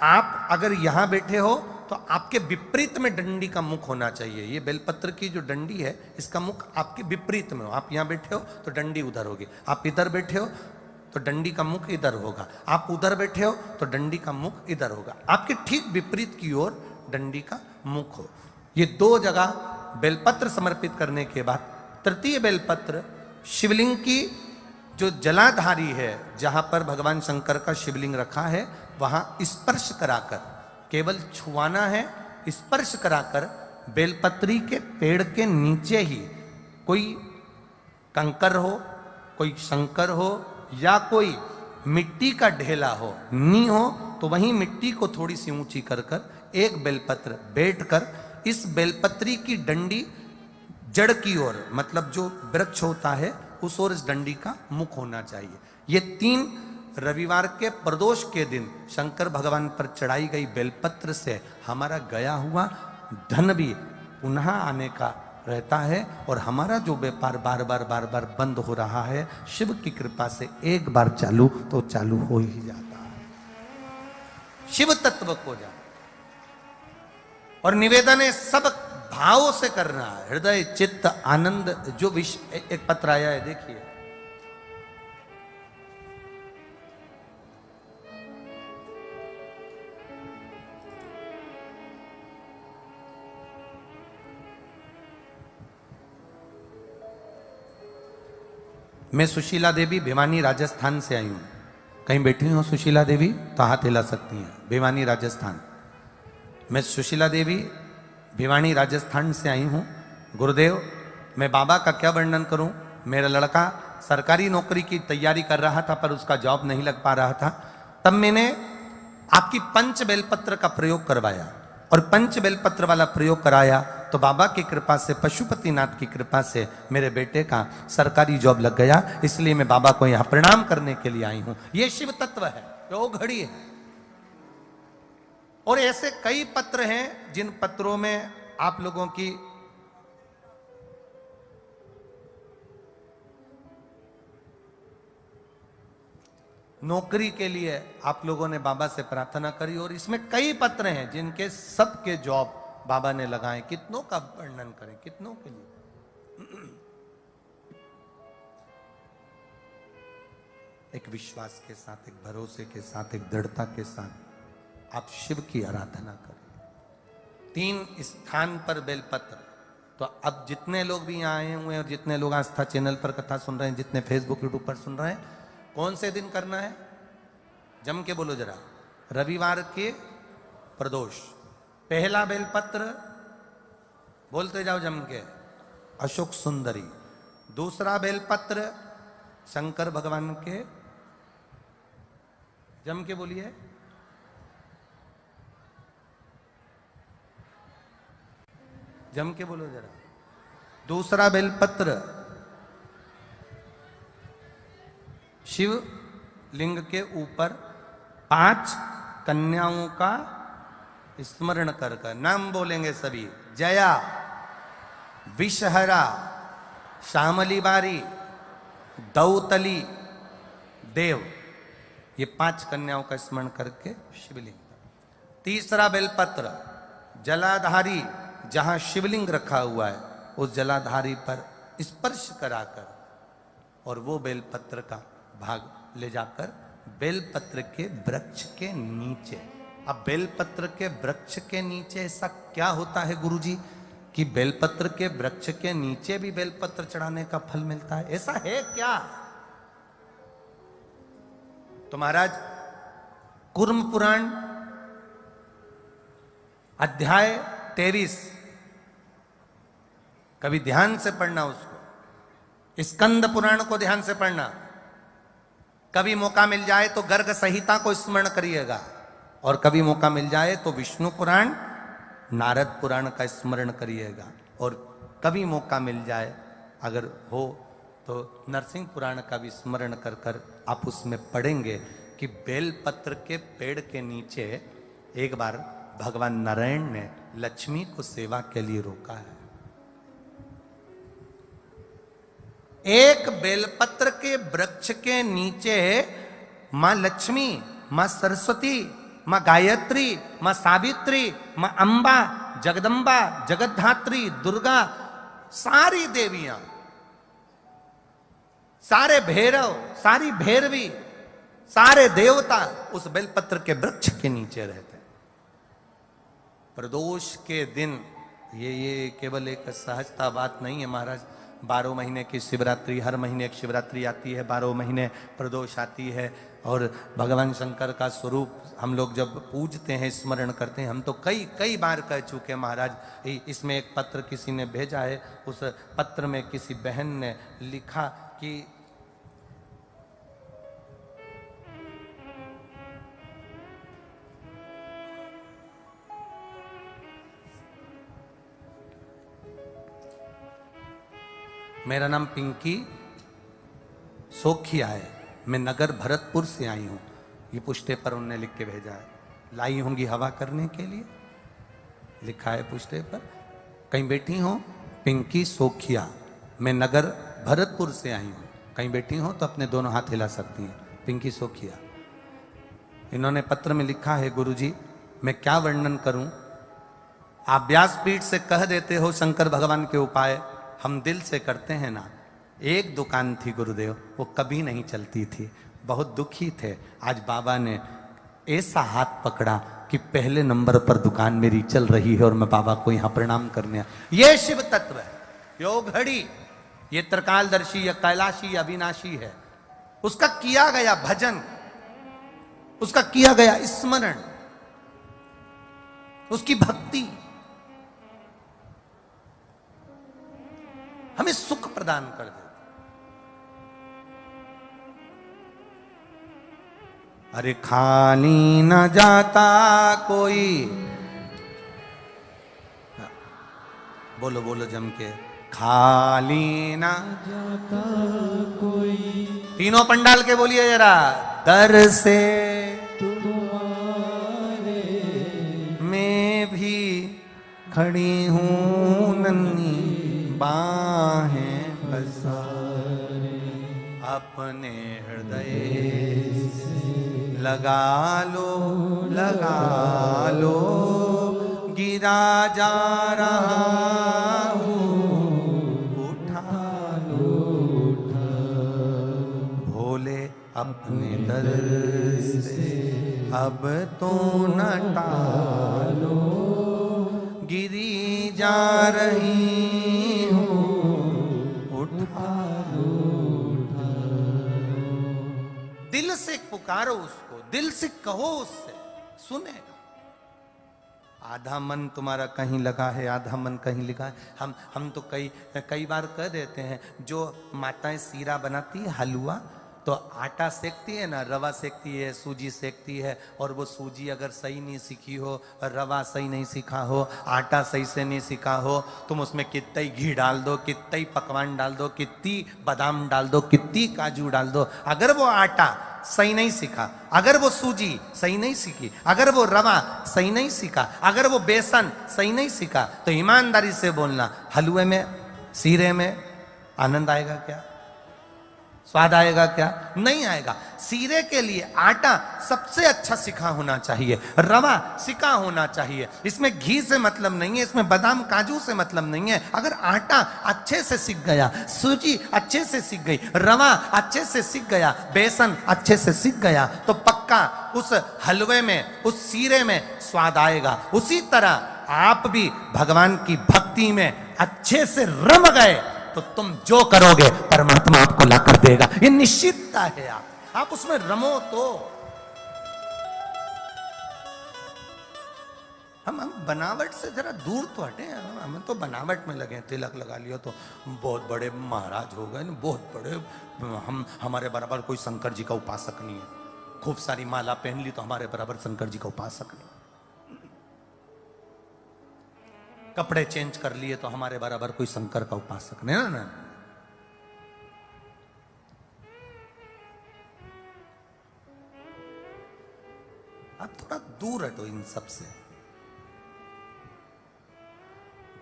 आप अगर यहां बैठे हो तो आपके विपरीत में डंडी का मुख होना चाहिए। ये बेलपत्र की जो डंडी है इसका मुख आपके विपरीत में हो। आप यहां बैठे हो तो डंडी उधर होगी, आप इधर बैठे हो तो डंडी का मुख इधर होगा, आप उधर बैठे हो तो डंडी का मुख इधर होगा। आपके ठीक विपरीत की ओर डंडी का मुख हो। ये दो जगह बेलपत्र समर्पित करने के बाद तृतीय बेलपत्र शिवलिंग की जो जलाधारी है, जहां पर भगवान शंकर का शिवलिंग रखा है, वहां स्पर्श कराकर, केवल छुआना है, स्पर्श कराकर बेलपत्री के पेड़ के नीचे ही कोई कंकर हो, कोई शंकर हो या कोई मिट्टी का ढेला हो, नी हो, तो वहीं मिट्टी को थोड़ी सी ऊंची कर कर एक बेलपत्र बैठकर इस बेलपत्री की डंडी जड़ की ओर, मतलब जो वृक्ष होता है उस ओर इस डंडी का मुख होना चाहिए। ये 3 रविवार के प्रदोष के दिन शंकर भगवान पर चढ़ाई गई बेलपत्र से हमारा गया हुआ धन भी पुनः आने का रहता है और हमारा जो व्यापार बार बार बंद हो रहा है, शिव की कृपा से एक बार चालू तो चालू हो ही जाता है। शिव तत्व को जान और निवेदन है सब भाव से करना है, हृदय चित्त आनंद। जो विश्व एक पत्र आया है, देखिए, मैं सुशीला देवी भिवानी राजस्थान से आई हूं। कहीं बैठी हो सुशीला देवी तो हाथ हिला सकती हैं। भिवानी राजस्थान। मैं सुशीला देवी भिवानी राजस्थान से आई हूं। गुरुदेव, मैं बाबा का क्या वर्णन करूं। मेरा लड़का सरकारी नौकरी की तैयारी कर रहा था पर उसका जॉब नहीं लग पा रहा था। तब मैंने आपकी पंच बेलपत्र का प्रयोग करवाया और पंच बेलपत्र वाला प्रयोग कराया तो बाबा की कृपा से, पशुपतिनाथ की कृपा से मेरे बेटे का सरकारी जॉब लग गया। इसलिए मैं बाबा को यहां प्रणाम करने के लिए आई हूं। यह शिव तत्व है, जो घड़ी है। और ऐसे कई पत्र हैं जिन पत्रों में आप लोगों की नौकरी के लिए आप लोगों ने बाबा से प्रार्थना करी और इसमें कई पत्र हैं जिनके सबके जॉब बाबा ने लगाए। कितनों का वर्णन करें, कितनों के लिए। एक विश्वास के साथ, एक भरोसे के साथ, एक दृढ़ता के साथ आप शिव की आराधना करें। 3 स्थान पर बेलपत्र। तो अब जितने लोग भी यहाँ आए हुए हैं और जितने लोग आस्था चैनल पर कथा सुन रहे हैं, जितने फेसबुक यूट्यूब पर सुन रहे हैं, कौन से दिन करना है? जम के बोलो जरा। रविवार के प्रदोष। पहला बेलपत्र बोलते जाओ जम के, अशोक सुंदरी। दूसरा बेलपत्र शंकर भगवान के, जम के बोलिए, जम के बोलो जरा। दूसरा बेलपत्र शिव लिंग के ऊपर 5 कन्याओं का स्मरण कर कर नाम बोलेंगे सभी। जया, विषहरा, श्यामली बारी, दौतली, देव। ये 5 कन्याओं का स्मरण करके शिवलिंग। तीसरा बेलपत्र जलाधारी, जहां शिवलिंग रखा हुआ है उस जलाधारी पर स्पर्श कराकर और वो बेलपत्र का भाग ले जाकर बेलपत्र के वृक्ष के नीचे। अब बेलपत्र के वृक्ष के नीचे ऐसा क्या होता है गुरुजी कि बेलपत्र के वृक्ष के नीचे भी बेलपत्र चढ़ाने का फल मिलता है? ऐसा है क्या? तो महाराज, कुर्म पुराण अध्याय 23 कभी ध्यान से पढ़ना उसको। स्कंद पुराण को ध्यान से पढ़ना। कभी मौका मिल जाए तो गर्ग संहिता को स्मरण करिएगा और कभी मौका मिल जाए तो विष्णु पुराण, नारद पुराण का स्मरण करिएगा और कभी मौका मिल जाए अगर हो तो नरसिंह पुराण का भी स्मरण कर कर आप उसमें पढ़ेंगे कि बेलपत्र के पेड़ के नीचे एक बार भगवान नारायण ने लक्ष्मी को सेवा के लिए रोका है। एक बेलपत्र के वृक्ष के नीचे मां लक्ष्मी, मां सरस्वती मां गायत्री, मां सावित्री, मां अंबा, जगदम्बा, जगद्धात्री, दुर्गा, सारी देवियां, सारे भैरव, सारी भैरवी, सारे देवता उस बेलपत्र के वृक्ष के नीचे रहते। प्रदोष के दिन ये केवल एक सहजता बात नहीं है महाराज। 12 महीने की शिवरात्रि, हर महीने एक शिवरात्रि आती है, 12 महीने प्रदोष आती है, और भगवान शंकर का स्वरूप हम लोग जब पूजते हैं, स्मरण करते हैं, हम तो कई कई बार कह चुके महाराज। इसमें एक पत्र किसी ने भेजा है, उस पत्र में किसी बहन ने लिखा कि मेरा नाम पिंकी सोखिया है, मैं नगर भरतपुर से आई हूं। ये पुष्टे पर उनने लिख के भेजा है, लाई होंगी हवा करने के लिए, लिखा है पुष्टे पर। कहीं बैठी हो पिंकी सोखिया, मैं नगर भरतपुर से आई हूं। कहीं बैठी हो तो अपने दोनों हाथ हिला सकती हैं, पिंकी सोखिया। इन्होंने पत्र में लिखा है, गुरुजी मैं क्या वर्णन करूं, आप व्यासपीठ से कह देते हो शंकर भगवान के उपाय, हम दिल से करते हैं ना। एक दुकान थी गुरुदेव, वो कभी नहीं चलती थी, बहुत दुखी थे। आज बाबा ने ऐसा हाथ पकड़ा कि पहले नंबर पर दुकान मेरी चल रही है और मैं बाबा को यहां प्रणाम करने आया। ये शिव तत्व है, यो घड़ी, ये त्रिकालदर्शी या कैलाशी अविनाशी है। उसका किया गया भजन, उसका किया गया स्मरण, उसकी भक्ति हमें सुख प्रदान कर देती। अरे खाली न जाता कोई, बोलो बोलो जम के, खाली न जाता कोई, तीनों पंडाल के बोलिए जरा, दर से तुम्हारे मैं भी खड़ी हूं नन्ही बाहें पसारे, अपने हृदय लगा लो, गिरा जा रहा हूँ, उठा लो, भोले अपने दर से अब तो न टालो, गिरी जा रही हूँ, उठा लो। दिल से पुकारो उसको, दिल से कहो उससे, सुनेगा। आधा मन तुम्हारा कहीं लगा है, आधा मन कहीं लगा है। हम तो कई बार कह देते हैं, जो माताएं सीरा बनाती है हलवा, तो आटा सेकती है ना, रवा सेकती है, सूजी सेकती है, और वो सूजी अगर सही नहीं सीखी हो, रवा सही नहीं सीखा हो, आटा सही से नहीं सीखा हो, तुम उसमें कितना ही घी डाल दो, कितना ही पकवान डाल दो, कितनी बादाम डाल दो, कितनी काजू डाल दो, अगर वो आटा सही नहीं सीखा, अगर वो सूजी सही नहीं सीखी, अगर वो रवा सही नहीं सीखा, अगर वो बेसन सही नहीं सीखा, तो ईमानदारी से बोलना, हलवे में, सीरे में आनंद आएगा क्या? स्वाद आएगा क्या? नहीं आएगा। सीरे के लिए आटा सबसे अच्छा सिखा होना चाहिए, रवा सिखा होना चाहिए। इसमें घी से मतलब नहीं है, इसमें बादाम काजू से मतलब नहीं है। अगर आटा अच्छे से सीख गया, सूजी अच्छे से सीख गई, रवा अच्छे से सीख गया, बेसन अच्छे से सीख गया, तो पक्का उस हलवे में, उस सीरे में स्वाद आएगा। उसी तरह आप भी भगवान की भक्ति में अच्छे से रम गए तो तुम जो करोगे परमात्मा आपको ला कर देगा, ये निश्चितता है। आप उसमें रमो तो। हम बनावट से जरा दूर तो हटे, हम तो बनावट में लगे। तिलक लगा लिया तो बहुत बड़े महाराज हो गए, बहुत बड़े, हमारे बराबर कोई शंकर जी का उपासक नहीं है। खूब सारी माला पहन ली तो हमारे बराबर शंकर जी का उपासक नहीं। कपड़े चेंज कर लिए तो हमारे बराबर कोई शंकर का उपासक नहीं। ना आप थोड़ा दूर हटो इन सब से।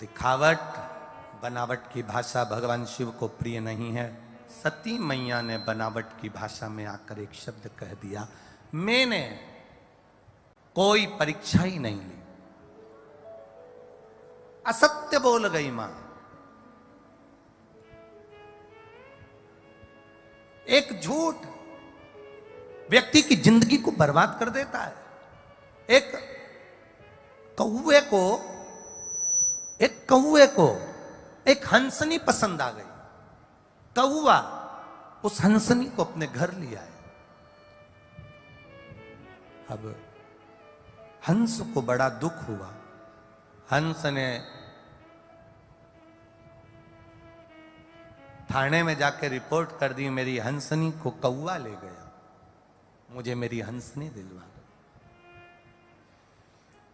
दिखावट, बनावट की भाषा भगवान शिव को प्रिय नहीं है। सती मैया ने बनावट की भाषा में आकर एक शब्द कह दिया, मैंने कोई परीक्षा ही नहीं ली। असत्य बोल गई मां। एक झूठ व्यक्ति की जिंदगी को बर्बाद कर देता है। एक कौवे को एक हंसनी पसंद आ गई। कौवा उस हंसनी को अपने घर लिया है। अब हंस को बड़ा दुख हुआ। हंस ने थाने में जाके रिपोर्ट कर दी, मेरी हंसनी को कौवा ले गया, मुझे मेरी हंसनी दिलवा दो।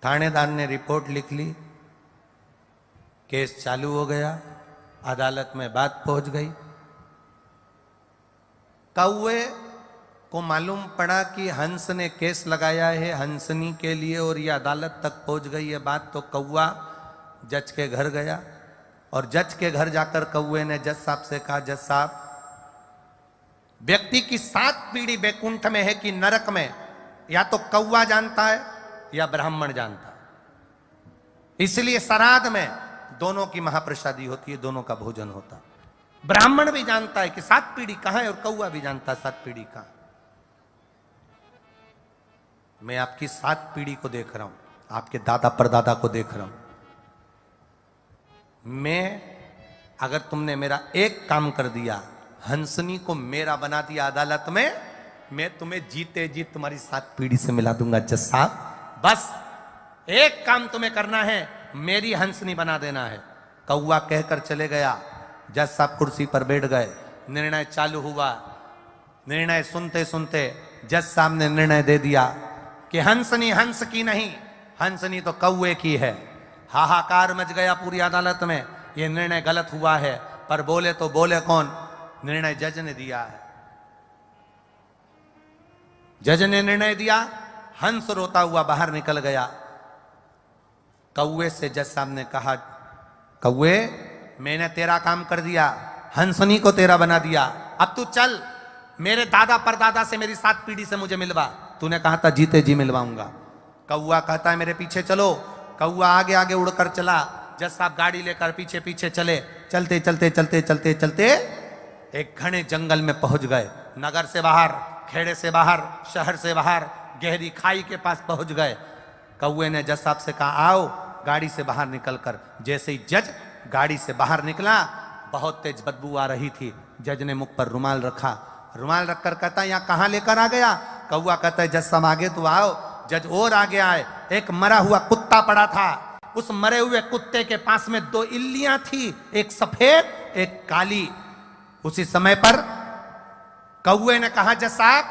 थानेदार ने रिपोर्ट लिख ली, केस चालू हो गया, अदालत में बात पहुंच गई। कौवे को मालूम पड़ा कि हंस ने केस लगाया है हंसनी के लिए और ये अदालत तक पहुंच गई है बात, तो कौवा जज के घर गया और जज के घर जाकर कौवे ने जज साहब से कहा, जज साहब, व्यक्ति की 7 पीढ़ी बैकुंठ में है कि नरक में, या तो कौवा जानता है या ब्राह्मण जानता है। इसलिए श्राद्ध में दोनों की महाप्रसादी होती है, दोनों का भोजन होता है। ब्राह्मण भी जानता है कि 7 पीढ़ी कहां है और कौवा भी जानता है 7 पीढ़ी कहां। मैं आपकी 7 पीढ़ी को देख रहा हूं, आपके दादा परदादा को देख रहा हूं। मैं, अगर तुमने मेरा एक काम कर दिया, हंसनी को मेरा बना दिया अदालत में, मैं तुम्हें जीते जी तुम्हारी 7 पीढ़ी से मिला दूंगा जज साहब। बस एक काम तुम्हें करना है, मेरी हंसनी बना देना है। कौवा कहकर चले गया। जज साहब कुर्सी पर बैठ गए। निर्णय चालू हुआ। निर्णय सुनते सुनते जज साहब ने निर्णय दे दिया कि हंसनी हंस की नहीं, हंसनी तो कौवे की है। हाहाकार मच गया पूरी अदालत में, यह निर्णय गलत हुआ है। पर बोले तो बोले कौन? निर्णय जज ने दिया है। जज ने निर्णय दिया, हंस रोता हुआ बाहर निकल गया। कौवे से जज साहब ने कहा, कौवे, मैंने तेरा काम कर दिया, हंसनी को तेरा बना दिया, अब तू चल, मेरे दादा परदादा से मेरी 7 पीढ़ी से मुझे मिलवा। तूने कहा था जीते जी मिलवाऊंगा। कौवा कहता है मेरे पीछे चलो। कौवा आगे आगे उड़कर चला। जज साहब गाड़ी लेकर पीछे पीछे चले। चलते चलते चलते चलते चलते एक घने जंगल में पहुंच गए। नगर से बाहर, खेड़े से बाहर, शहर से बाहर, गहरी खाई के पास पहुंच गए। कौवे ने जज साहब से कहा, आओ गाड़ी से बाहर निकलकर। जैसे ही जज गाड़ी से बाहर निकला, बहुत तेज बदबू आ रही थी। जज ने मुख पर रुमाल रखा। रुमाल रखकर कहता, यहाँ कहां लेकर आ गया? कौवा कहता है, जज साहब आगे तो आओ। जज और आगे आए। एक मरा हुआ कुत्ता पड़ा था। उस मरे हुए कुत्ते के पास में 2 इल्लियां थी, एक सफेद एक काली। उसी समय पर कौवे ने कहा, जज साहब,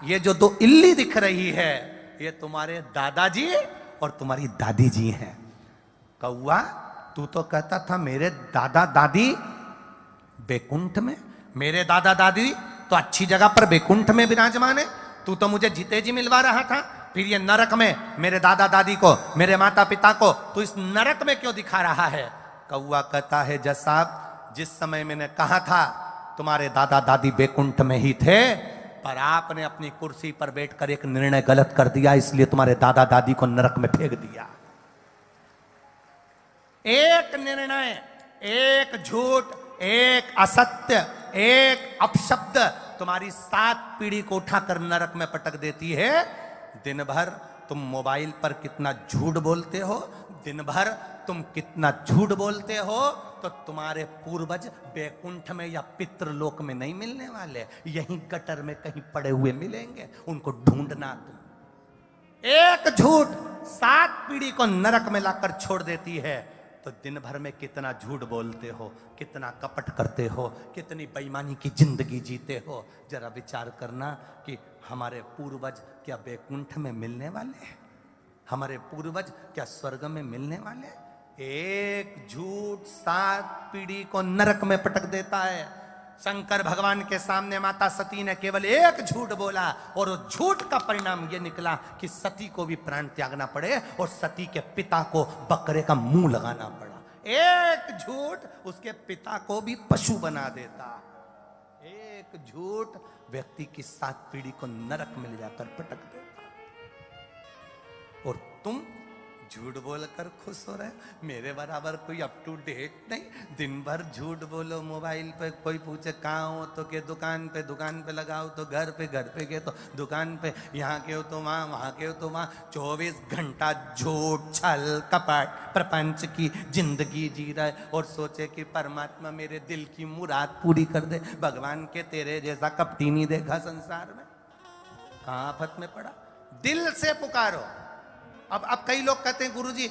ये जो 2 इल्ली दिख रही है, ये तुम्हारे दादाजी और तुम्हारी दादी जी हैं। कौवा, तू तो कहता था मेरे दादा दादी बैकुंठ में, मेरे दादा दादी तो अच्छी जगह पर बैकुंठ में विराजमान है। तू तो मुझे जीते जी मिलवा रहा था, फिर ये नरक में मेरे दादा दादी को, मेरे माता पिता को तू इस नरक में क्यों दिखा रहा है? कौवा कहता है, जज साहब, जिस समय मैंने कहा था तुम्हारे दादा दादी बैकुंठ में ही थे, पर आपने अपनी कुर्सी पर बैठकर एक निर्णय गलत कर दिया, इसलिए तुम्हारे दादा दादी को नरक में फेंक दिया। एक निर्णय, एक झूठ, एक असत्य, एक अपशब्द तुम्हारी 7 पीढ़ी को उठाकर नरक में पटक देती है। दिन भर तुम मोबाइल पर कितना झूठ बोलते हो, दिन भर तुम कितना झूठ बोलते हो, तो तुम्हारे पूर्वज बैकुंठ में या पितृलोक में नहीं मिलने वाले, यहीं गटर में कहीं पड़े हुए मिलेंगे। उनको ढूंढना तुम। एक झूठ 7 पीढ़ी को नरक में लाकर छोड़ देती है। तो दिन भर में कितना झूठ बोलते हो, कितना कपट करते हो, कितनी बेईमानी की जिंदगी जीते हो। जरा विचार करना कि हमारे पूर्वज क्या बैकुंठ में मिलने वाले हैं? हमारे पूर्वज क्या स्वर्ग में मिलने वाले हैं? एक झूठ 7 पीढ़ी को नरक में पटक देता है। शंकर भगवान के सामने माता सती ने केवल एक झूठ बोला और उस झूठ का परिणाम यह निकला कि सती को भी प्राण त्यागना पड़े और सती के पिता को बकरे का मुंह लगाना पड़ा। एक झूठ उसके पिता को भी पशु बना देता। एक झूठ व्यक्ति की 7 पीढ़ी को नरक में ले जाकर पटक देता। और तुम झूठ बोलकर खुश हो रहे हो। मेरे बराबर कोई अप टू डेट नहीं, दिन भर झूठ बोलो मोबाइल पे। कोई पूछे कहाँ हो तो के दुकान पे लगाओ तो घर पे के तो दुकान पे, यहाँ के हो तो वहाँ के हो तो वहाँ। 24 घंटा झूठ छल कपट प्रपंच की जिंदगी जी रहा है और सोचे कि परमात्मा मेरे दिल की मुराद पूरी कर दे। भगवान के तेरे जैसा कपटी नहीं देखा संसार में। कहाँ आफत में पड़ा। दिल से पुकारो। अब कई लोग कहते हैं गुरुजी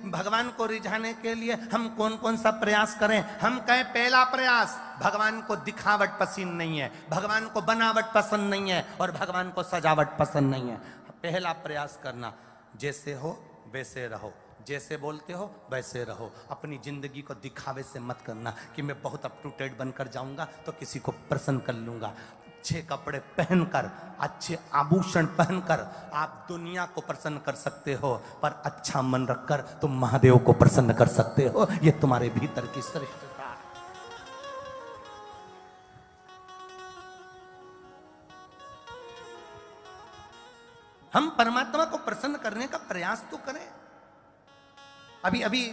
भगवान को रिझाने के लिए हम कौन कौन सा प्रयास करें। हम कहें पहला प्रयास, भगवान को दिखावट पसंद नहीं है, भगवान को बनावट पसंद नहीं है और भगवान को सजावट पसंद नहीं है। पहला प्रयास करना, जैसे हो वैसे रहो, जैसे बोलते हो वैसे रहो। अपनी जिंदगी को दिखावे से मत करना कि मैं बहुत अप टू डेट बनकर जाऊंगा तो किसी को प्रसन्न कर लूंगा। अच्छे कपड़े पहनकर, अच्छे आभूषण पहनकर आप दुनिया को प्रसन्न कर सकते हो, पर अच्छा मन रखकर तुम महादेव को प्रसन्न कर सकते हो। यह तुम्हारे भीतर की श्रेष्ठता है। हम परमात्मा को प्रसन्न करने का प्रयास तो करें। अभी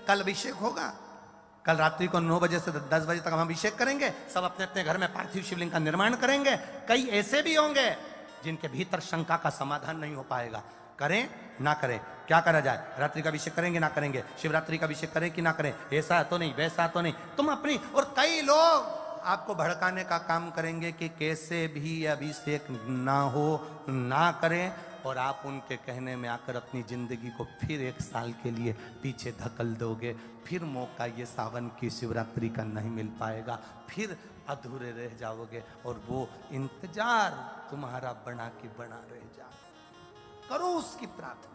कल अभिषेक होगा, कल रात्रि को 9 बजे से 10 बजे तक हम अभिषेक करेंगे। सब अपने अपने घर में पार्थिव शिवलिंग का निर्माण करेंगे। कई ऐसे भी होंगे जिनके भीतर शंका का समाधान नहीं हो पाएगा। करें ना करें, क्या करा जाए। रात्रि का अभिषेक करेंगे ना करेंगे, शिवरात्रि का अभिषेक करें कि ना करें, ऐसा तो नहीं वैसा तो नहीं। तुम अपनी, और कई लोग आपको भड़काने का काम करेंगे कि कैसे भी अभिषेक ना हो, ना करें, और आप उनके कहने में आकर अपनी जिंदगी को फिर 1 साल के लिए पीछे धकल दोगे। फिर मौका ये सावन की शिवरात्रि का नहीं मिल पाएगा, फिर अधूरे रह जाओगे और वो इंतजार तुम्हारा बना के बना रह जाए। करो उसकी प्रार्थना।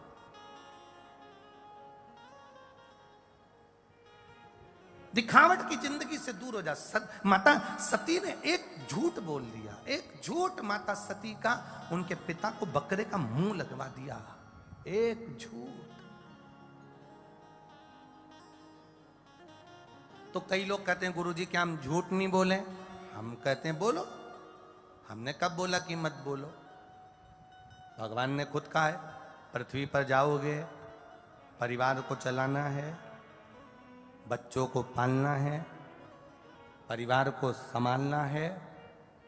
दिखावट की जिंदगी से दूर हो जा। माता सती ने एक झूठ बोल दिया, एक झूठ माता सती का उनके पिता को बकरे का मुंह लगवा दिया। एक झूठ। तो कई लोग कहते हैं गुरुजी क्या हम झूठ नहीं बोले। हम कहते हैं बोलो। हमने कब बोला कि मत बोलो। भगवान ने खुद कहा है पृथ्वी पर जाओगे, परिवार को चलाना है, बच्चों को पालना है, परिवार को संभालना है,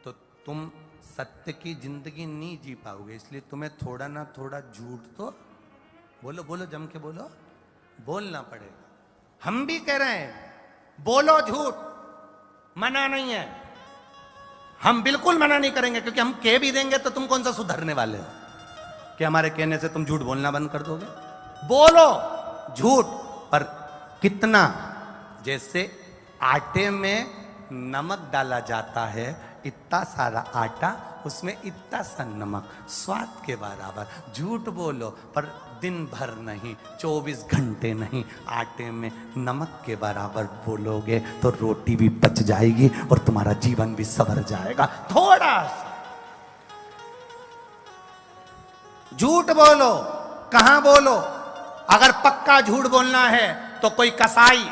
तो तुम सत्य की जिंदगी नहीं जी पाओगे। इसलिए तुम्हें थोड़ा ना थोड़ा झूठ तो बोलो, बोलो जम के बोलो, बोलना पड़ेगा। हम भी कह रहे हैं बोलो झूठ, मना नहीं है। हम बिल्कुल मना नहीं करेंगे, क्योंकि हम कह भी देंगे तो तुम कौन सा सुधरने वाले हो कि हमारे कहने से तुम झूठ बोलना बंद कर दोगे। बोलो झूठ, पर कितना। जैसे आटे में नमक डाला जाता है, इतना सारा आटा उसमें इतना सा नमक, स्वाद के बराबर। झूठ बोलो पर दिन भर नहीं, 24 घंटे नहीं। आटे में नमक के बराबर बोलोगे तो रोटी भी पच जाएगी और तुम्हारा जीवन भी संवर जाएगा। थोड़ा सा झूठ बोलो। कहां बोलो? अगर पक्का झूठ बोलना है तो कोई कसाई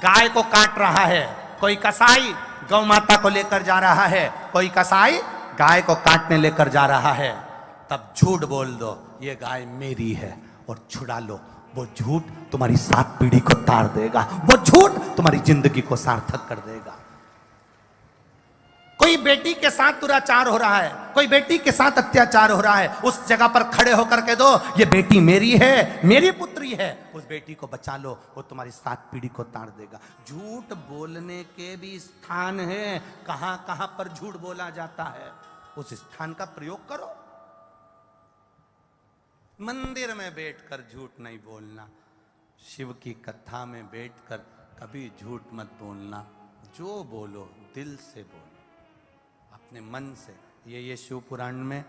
गाय को काट रहा है, कोई कसाई गौ माता को लेकर जा रहा है, कोई कसाई गाय को काटने लेकर जा रहा है, तब झूठ बोल दो ये गाय मेरी है और छुड़ा लो। वो झूठ तुम्हारी 7 पीढ़ी को तार देगा, वो झूठ तुम्हारी जिंदगी को सार्थक कर देगा। कोई बेटी के साथ दुराचार हो रहा है, कोई बेटी के साथ अत्याचार हो रहा है, उस जगह पर खड़े होकर के दो ये बेटी मेरी है, मेरी पुत्री है, उस बेटी को बचा लो, वो तुम्हारी 7 पीढ़ी को तार देगा। झूठ बोलने के भी स्थान है, कहां कहां पर झूठ बोला जाता है, उस स्थान का प्रयोग करो। मंदिर में बैठकर झूठ नहीं बोलना, शिव की कथा में बैठकर कभी झूठ मत बोलना। जो बोलो दिल से बोलो, अपने मन से। ये शिव पुराण में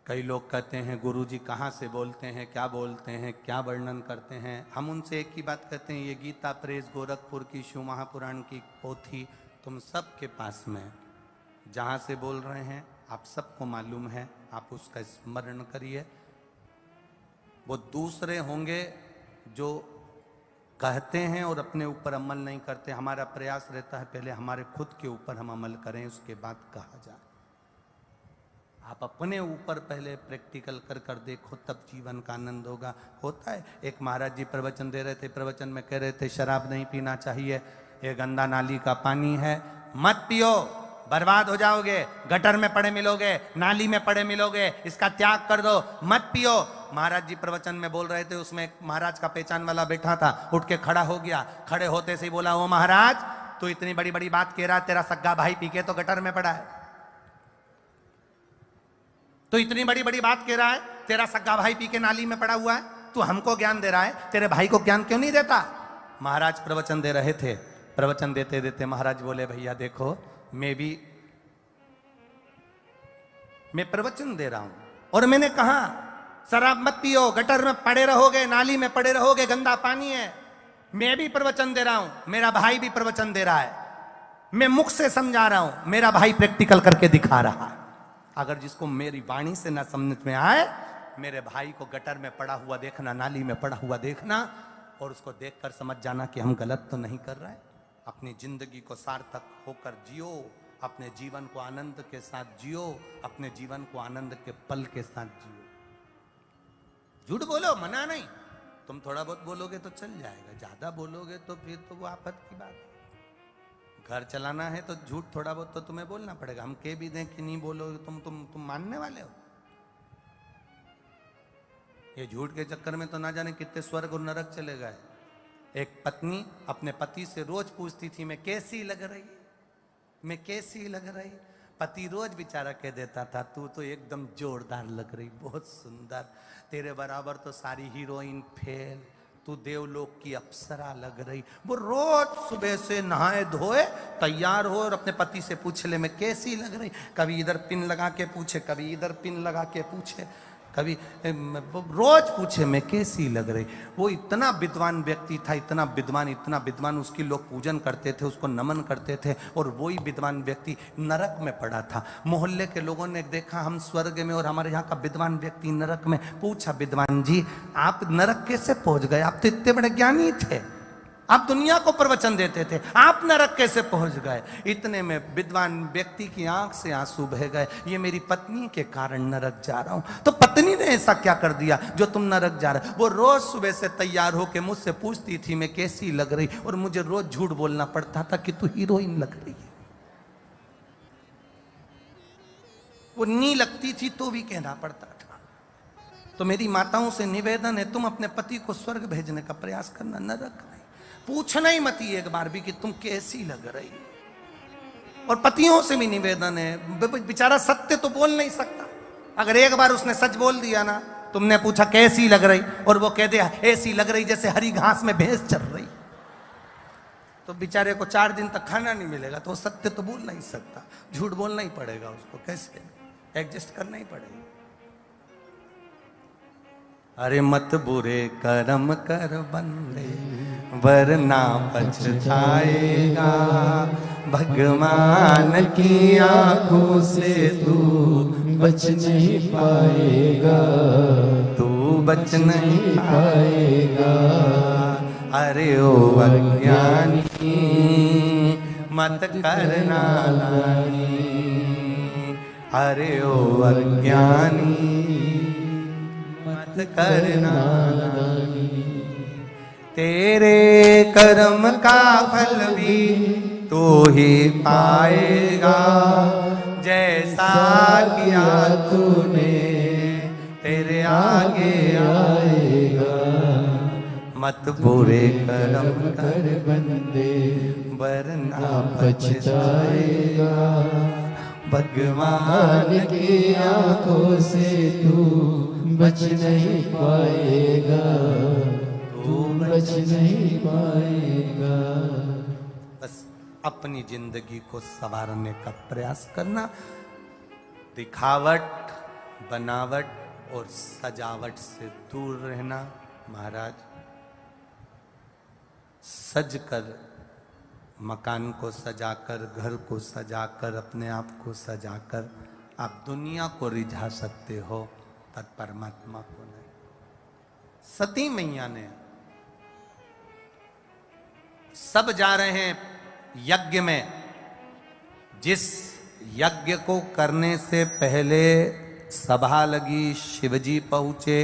कई लोग कहते हैं गुरुजी कहाँ से बोलते हैं, क्या बोलते हैं, क्या वर्णन करते हैं। हम उनसे एक ही बात कहते हैं, ये गीता प्रेस गोरखपुर की शिव महापुराण की पोथी तुम सबके पास में, जहाँ से बोल रहे हैं आप सबको मालूम है, आप उसका स्मरण करिए। वो दूसरे होंगे जो कहते हैं और अपने ऊपर अमल नहीं करते। हमारा प्रयास रहता है पहले हमारे खुद के ऊपर हम अमल करें, उसके बाद कहा जाए। आप अपने ऊपर पहले प्रैक्टिकल कर कर देखो, तब जीवन का आनंद होगा। होता है, एक महाराज जी प्रवचन दे रहे थे, प्रवचन में कह रहे थे शराब नहीं पीना चाहिए, ये गंदा नाली का पानी है, मत पियो, बर्बाद हो जाओगे, गटर में पड़े मिलोगे, नाली में पड़े मिलोगे, इसका त्याग कर दो, मत पियो। महाराज जी प्रवचन में बोल रहे थे, उसमें एक महाराज का पहचान वाला बैठा था, उठ के खड़ा हो गया, खड़े होते से ही बोला, ओ महाराज तू इतनी बड़ी बड़ी बात कह रहा है, तेरा सग्गा भाई पी के तो गटर में पड़ा है। तो इतनी बड़ी बड़ी बात कह रहा है, तेरा सग्गा भाई पी के नाली में पड़ा हुआ है, तू हमको ज्ञान दे रहा है, तेरे भाई को ज्ञान क्यों नहीं देता? महाराज प्रवचन दे रहे थे, प्रवचन देते देते महाराज बोले, भैया देखो मैं प्रवचन दे रहा हूं और मैंने कहा शराब मत पियो, गटर में पड़े रहोगे, नाली में पड़े रहोगे, गंदा पानी है। मैं भी प्रवचन दे रहा हूं, मेरा भाई भी प्रवचन दे रहा है, मैं मुख से समझा रहा हूं, मेरा भाई प्रैक्टिकल करके दिखा रहा है। अगर जिसको मेरी वाणी से ना समझ में आए, मेरे भाई को गटर में पड़ा हुआ देखना, नाली में पड़ा हुआ देखना, और उसको देखकर समझ जाना कि हम गलत तो नहीं कर रहे हैं। अपनी जिंदगी को सार्थक होकर जियो, अपने जीवन को आनंद के साथ जियो, अपने जीवन को आनंद के पल के साथ जियो। झूठ बोलो, मना नहीं, तुम थोड़ा बहुत बोलोगे तो चल जाएगा, ज्यादा बोलोगे तो फिर तो वो आफत की बात है। घर चलाना है तो झूठ थोड़ा बहुत तो तुम्हें बोलना पड़ेगा। हम कह भी दें कि नहीं बोलोगे, तुम मानने वाले हो? ये झूठ के चक्कर में तो ना जाने कितने स्वर्ग और नरक चले गए। एक पत्नी अपने पति से रोज पूछती थी, मैं कैसी लग रही, मैं कैसी लग रही। पति रोज बेचारा कह देता था, तू तो एकदम जोरदार लग रही, बहुत सुंदर, तेरे बराबर तो सारी हीरोइन फेल, तू देवलोक की अप्सरा लग रही। वो रोज सुबह से नहाए धोए तैयार हो और अपने पति से पूछ ले, मैं कैसी लग रही। कभी इधर पिन लगा के पूछे, कभी इधर पिन लगा के पूछे, कभी रोज पूछे मैं कैसी लग रही। वो इतना विद्वान व्यक्ति था, इतना विद्वान, उसकी लोग पूजन करते थे, उसको नमन करते थे, और वही विद्वान व्यक्ति नरक में पड़ा था। मोहल्ले के लोगों ने देखा हम स्वर्ग में और हमारे यहाँ का विद्वान व्यक्ति नरक में। पूछा, विद्वान जी आप नरक कैसे पहुंच गए? आप तो इतने बड़े ज्ञानी थे, आप दुनिया को प्रवचन देते थे, आप नरक कैसे पहुंच गए? इतने में विद्वान व्यक्ति की आंख से आंसू बह गए, ये मेरी पत्नी के कारण नरक जा रहा हूं। तो पत्नी ने ऐसा क्या कर दिया जो तुम नरक जा रहे? वो रोज सुबह से तैयार होके मुझसे पूछती थी मैं कैसी लग रही, और मुझे रोज झूठ बोलना पड़ता था कि तू हीरोइन लग रही है। वो नहीं लगती थी तो भी कहना पड़ता था। तो मेरी माताओं से निवेदन है, तुम अपने पति को स्वर्ग भेजने का प्रयास करना, नरक नहीं। पूछना ही मत एक बार भी कि तुम कैसी लग रही। और पतियों से भी निवेदन है, बेचारा सत्य तो बोल नहीं सकता। अगर एक बार उसने सच बोल दिया ना, तुमने पूछा कैसी लग रही और वो कह दिया ऐसी लग रही जैसे हरी घास में भैंस चल रही, तो बेचारे को 4 दिन तक खाना नहीं मिलेगा। तो वो सत्य तो बोल नहीं सकता, झूठ बोलना ही पड़ेगा उसको, कैसे एडजस्ट करना ही पड़ेगा। अरे मत बुरे कर्म कर बंदे वरना पछताएगा, भगवान की आंखों से तू बच नहीं पाएगा, तू बच नहीं पाएगा। अरे ओ अज्ञानी मत करना नानी, अरे ओ अज्ञानी मत करना नानी। तेरे कर्म का फल भी तू ही पाएगा, जैसा किया तूने तेरे आगे आएगा। मत बुरे कर्म कर बंदे वरना पछताएगा, भगवान की आंखों से तू बच नहीं पाएगा, तू बच नहीं पाएगा। बस अपनी जिंदगी को संवारने का प्रयास करना। दिखावट, बनावट और सजावट से दूर रहना। महाराज सज कर, मकान को सजाकर, घर को सजाकर, अपने आप को सजाकर आप दुनिया को रिझा सकते हो, पर परमात्मा को नहीं। सती मैया ने, सब जा रहे हैं यज्ञ में, जिस यज्ञ को करने से पहले सभा लगी, शिवजी पहुंचे,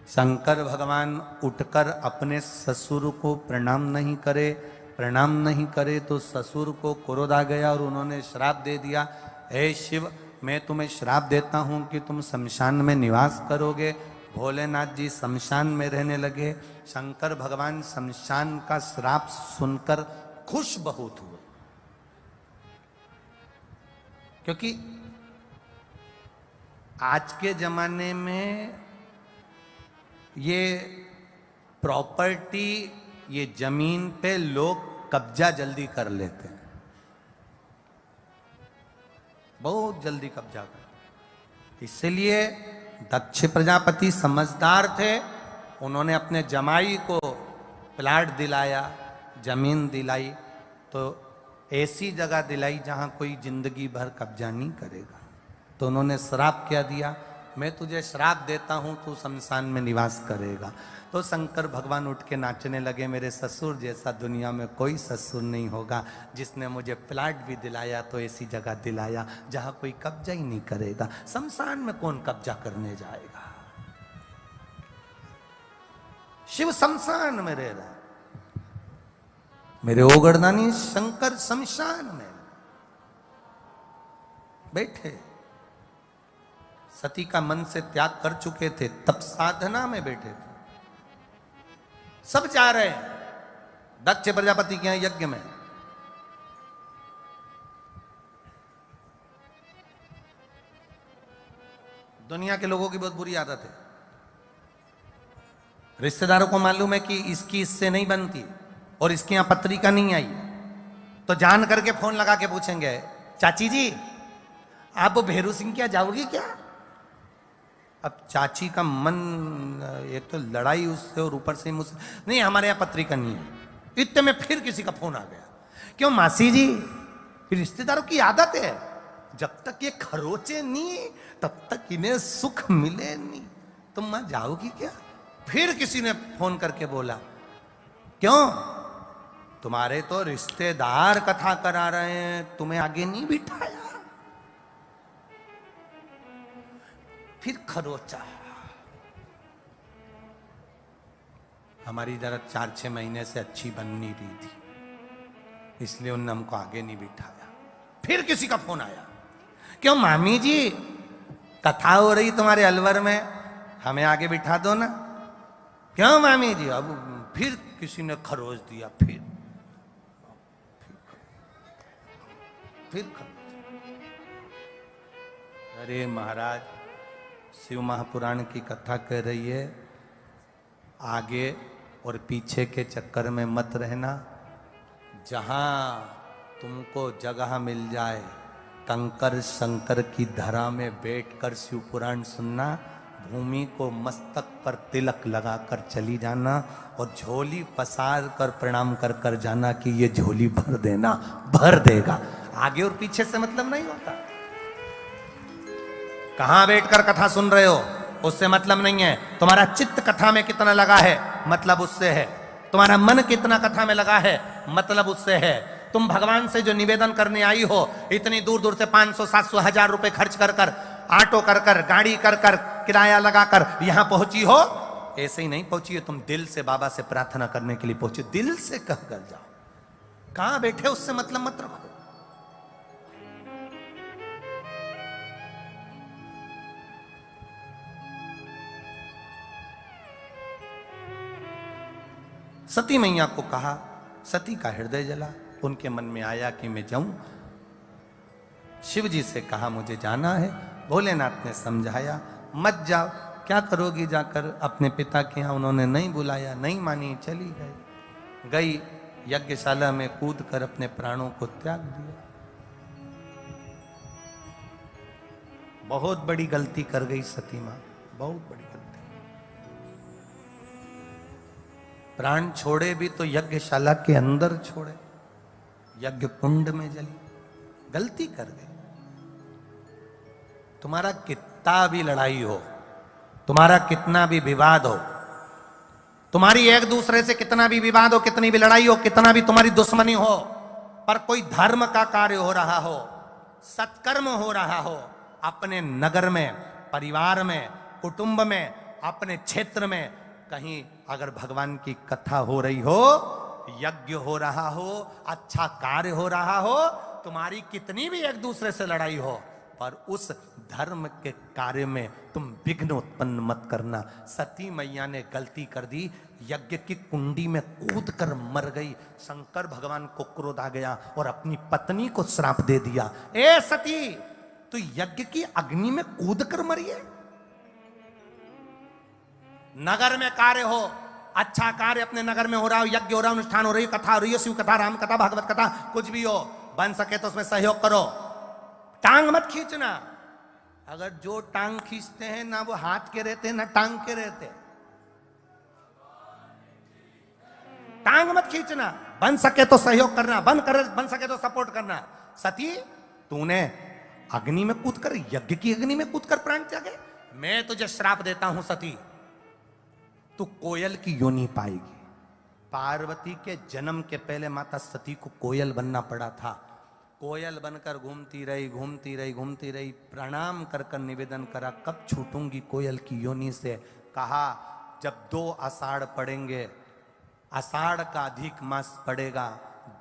शंकर भगवान उठकर अपने ससुर को प्रणाम नहीं करे, प्रणाम नहीं करे तो ससुर को क्रोध आ गया और उन्होंने श्राप दे दिया, हे शिव मैं तुम्हें श्राप देता हूं कि तुम शमशान में निवास करोगे। भोलेनाथ जी शमशान में रहने लगे। शंकर भगवान शमशान का श्राप सुनकर खुश बहुत हुए, क्योंकि आज के जमाने में ये प्रॉपर्टी, ये जमीन पे लोग कब्जा जल्दी कर लेते हैं, बहुत जल्दी कब्जा कर। इसलिए दक्ष प्रजापति समझदार थे, उन्होंने अपने जमाई को प्लाट दिलाया, जमीन दिलाई, तो ऐसी जगह दिलाई जहां कोई जिंदगी भर कब्जा नहीं करेगा। तो उन्होंने श्राप क्या दिया, मैं तुझे श्राप देता हूं, तू शमशान में निवास करेगा। तो शंकर भगवान उठ के नाचने लगे, मेरे ससुर जैसा दुनिया में कोई ससुर नहीं होगा, जिसने मुझे प्लाट भी दिलाया तो ऐसी जगह दिलाया जहां कोई कब्जा ही नहीं करेगा। शमशान में कौन कब्जा करने जाएगा? शिव शमशान में रह रहा, मेरे ओगरदानी शंकर शमशान में बैठे, सती का मन से त्याग कर चुके थे, तब साधना में बैठे थे। सब जा रहे हैं दक्ष प्रजापति के यहां यज्ञ में। दुनिया के लोगों की बहुत बुरी आदत है, रिश्तेदारों को मालूम है कि इसकी इससे नहीं बनती और इसके यहां पत्रिका नहीं आई, तो जान करके फोन लगा के पूछेंगे, चाची जी आप भैरू सिंह क्या जाओगी क्या? अब चाची का मन, एक तो लड़ाई उससे और ऊपर से मुझसे, नहीं हमारे यहाँ पत्रिका नहीं है। इतने में फिर किसी का फोन आ गया, क्यों मासी जी, रिश्तेदारों की आदत है, जब तक ये खरोचे नहीं तब तक इन्हें सुख मिले नहीं। तुम मां जाओगी क्या? फिर किसी ने फोन करके बोला, क्यों तुम्हारे तो रिश्तेदार कथा करा रहे हैं, तुम्हें आगे नहीं बिठाया। फिर खरोचा, हमारी जरा 4-6 महीने से अच्छी बन नहीं रही थी, इसलिए उन्होंने हमको आगे नहीं बिठाया। फिर किसी का फोन आया, क्यों मामी जी कथा हो रही तुम्हारे अलवर में, हमें आगे बिठा दो ना। क्यों मामी जी? अब फिर किसी ने खरोच दिया, फिर अरे महाराज, शिव महापुराण की कथा कह रही है, आगे और पीछे के चक्कर में मत रहना। जहां तुमको जगह मिल जाए, कंकर शंकर की धरा में बैठकर शिव पुराण सुनना, भूमि को मस्तक पर तिलक लगाकर चली जाना और झोली पसार कर प्रणाम कर कर जाना कि ये झोली भर देना, भर देगा। आगे और पीछे से मतलब नहीं होता। कहां बैठकर कथा सुन रहे हो उससे मतलब नहीं है, तुम्हारा चित्त कथा में कितना लगा है मतलब उससे है, तुम्हारा मन कितना कथा में लगा है मतलब उससे है। तुम भगवान से जो निवेदन करने आई हो, इतनी दूर दूर से 500-700 हजार रुपए खर्च कर कर, ऑटो कर कर, गाड़ी कर कर, किराया लगाकर यहां पहुंची हो, ऐसे ही नहीं पहुंची हो, तुम दिल से बाबा से प्रार्थना करने के लिए पहुंचे, दिल से कह कर जाओ। कहां बैठे उससे मतलब मत रखो। सती मैया को कहा, सती का हृदय जला, उनके मन में आया कि मैं जाऊं। शिव जी से कहा मुझे जाना है, भोलेनाथ ने समझाया मत जाओ, क्या करोगी जाकर अपने पिता के यहाँ। उन्होंने नहीं बुलाया, नहीं मानी, चली गई यज्ञशाला में कूद कर अपने प्राणों को त्याग दिया। बहुत बड़ी गलती कर गई सती मां, बहुत बड़ी गलती। प्राण छोड़े भी तो यज्ञशाला के अंदर छोड़े, यज्ञ कुंड में जली, गलती कर गई। तुम्हारा कितना भी लड़ाई हो, तुम्हारा कितना भी विवाद हो, तुम्हारी एक दूसरे से कितना भी विवाद हो, कितनी भी लड़ाई हो, कितना भी तुम्हारी दुश्मनी हो, पर कोई धर्म का कार्य हो रहा हो, सत्कर्म हो रहा हो, अपने नगर में, परिवार में, कुटुंब में, अपने क्षेत्र में, कहीं अगर भगवान की कथा हो रही हो, यज्ञ हो रहा हो, अच्छा कार्य हो रहा हो, तुम्हारी कितनी भी एक दूसरे से लड़ाई हो, पर उस धर्म के कार्य में तुम विघ्न उत्पन्न मत करना। सती मैया ने गलती कर दी, यज्ञ की कुंडी में कूद कर मर गई। शंकर भगवान को क्रोध आ गया और अपनी पत्नी को श्राप दे दिया, ए सती, तू यज्ञ की अग्नि में कूद कर मरी है। नगर में कार्य हो, अच्छा कार्य अपने नगर में हो रहा हो, यज्ञ हो रहा हो, अनुष्ठान हो रही है, कथा हो रही है, शिव कथा, राम कथा, भागवत कथा, कुछ भी हो, बन सके तो उसमें सहयोग करो, टांग मत खींचना। अगर जो टांग खींचते हैं ना वो हाथ के रहते ना टांग के रहते, टांग मत खींचना, बन सके तो सहयोग करना, बन सके तो सपोर्ट करना। सती, तूने अग्नि में कूदकर, यज्ञ की अग्नि में कूदकर प्राण त्यागे, मैं तुझे श्राप देता हूं सती, तू कोयल की योनि पाएगी। पार्वती के जन्म के पहले माता सती को कोयल बनना पड़ा था। कोयल बनकर घूमती रही, घूमती रही, घूमती रही, प्रणाम कर कर निवेदन करा, कब छूटूंगी कोयल की योनि से। कहा जब 2 आषाढ़ पड़ेंगे, आषाढ़ का अधिक मास पड़ेगा,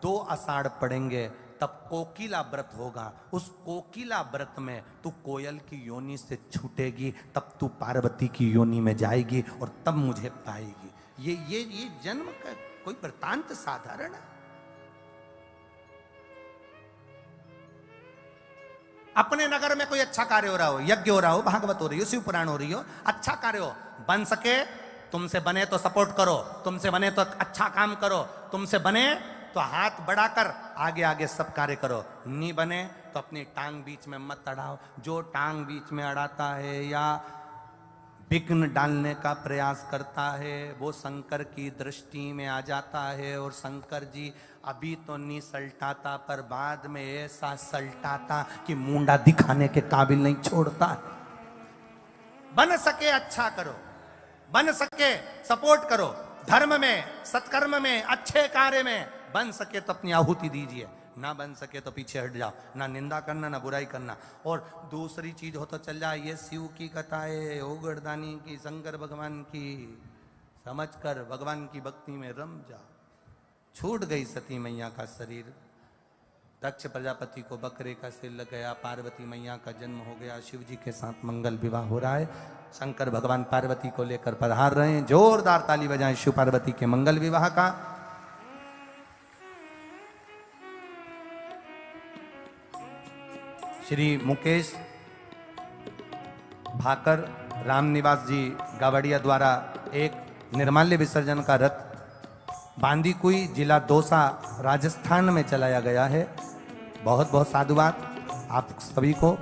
2 आषाढ़ पड़ेंगे, तब कोकिला व्रत होगा, उस कोकिला व्रत में तू कोयल की योनि से छूटेगी, तब तू पार्वती की योनि में जाएगी और तब मुझे पाएगी। ये जन्म का कोई वृतांत साधारण है? अपने नगर में कोई अच्छा कार्य हो रहा हो, यज्ञ हो रहा हो, भागवत हो रही हो, शिव पुराण हो रही हो, अच्छा कार्य हो, बन सके तुमसे बने तो सपोर्ट करो, तुमसे बने तो अच्छा काम करो, तुमसे बने तो हाथ बढ़ाकर आगे आगे सब कार्य करो, नहीं बने तो अपनी टांग बीच में मत अड़ाओ। जो टांग बीच में अड़ाता है या विघ्न डालने का प्रयास करता है वो शंकर की दृष्टि में आ जाता है, और शंकर जी अभी तो नहीं सल्टाता पर बाद में ऐसा सल्टाता कि मुंडा दिखाने के काबिल नहीं छोड़ता। बन सके अच्छा करो, बन सके सपोर्ट करो, धर्म में, सत्कर्म में, अच्छे कार्य में, बन सके तो अपनी आहुति दीजिए, ना बन सके तो पीछे हट जाओ, ना निंदा करना ना बुराई करना। और दूसरी चीज हो तो चल जाए, ये शिव की कथा है, ओगरदानी की, शंकर भगवान की, समझकर भगवान की भक्ति में रम जाओ। छूट गई सती मैया का शरीर, दक्ष प्रजापति को बकरे का सिर लग गया, पार्वती मैया का जन्म हो गया, शिव जी के साथ मंगल विवाह हो रहा है, शंकर भगवान पार्वती को लेकर पधार रहे हैं। जोरदार ताली बजाएं शिव पार्वती के मंगल विवाह का। श्री मुकेश भाकर रामनिवास जी गावड़िया द्वारा एक निर्माल्य विसर्जन का रथ बांदीकुई जिला दौसा राजस्थान में चलाया गया है। बहुत बहुत साधुवाद आप सभी को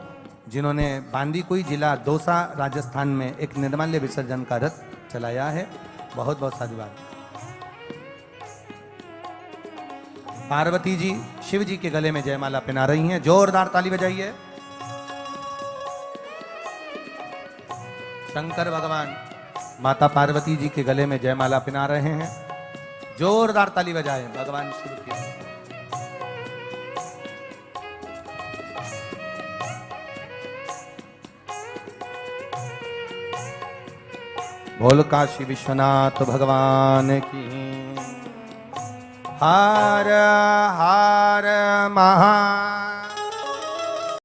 जिन्होंने बांदीकुई जिला दौसा राजस्थान में एक निर्माल्य विसर्जन का रथ चलाया है, बहुत बहुत साधुवाद। पार्वती जी शिव जी के गले में जयमाला पहना रही हैं, जोरदार ताली बजाइए। शंकर भगवान माता पार्वती जी के गले में जयमाला पहना रहे हैं, जोरदार ताली बजाएं भगवान शिव की। बोल काशी विश्वनाथ भगवान की। हर हर महा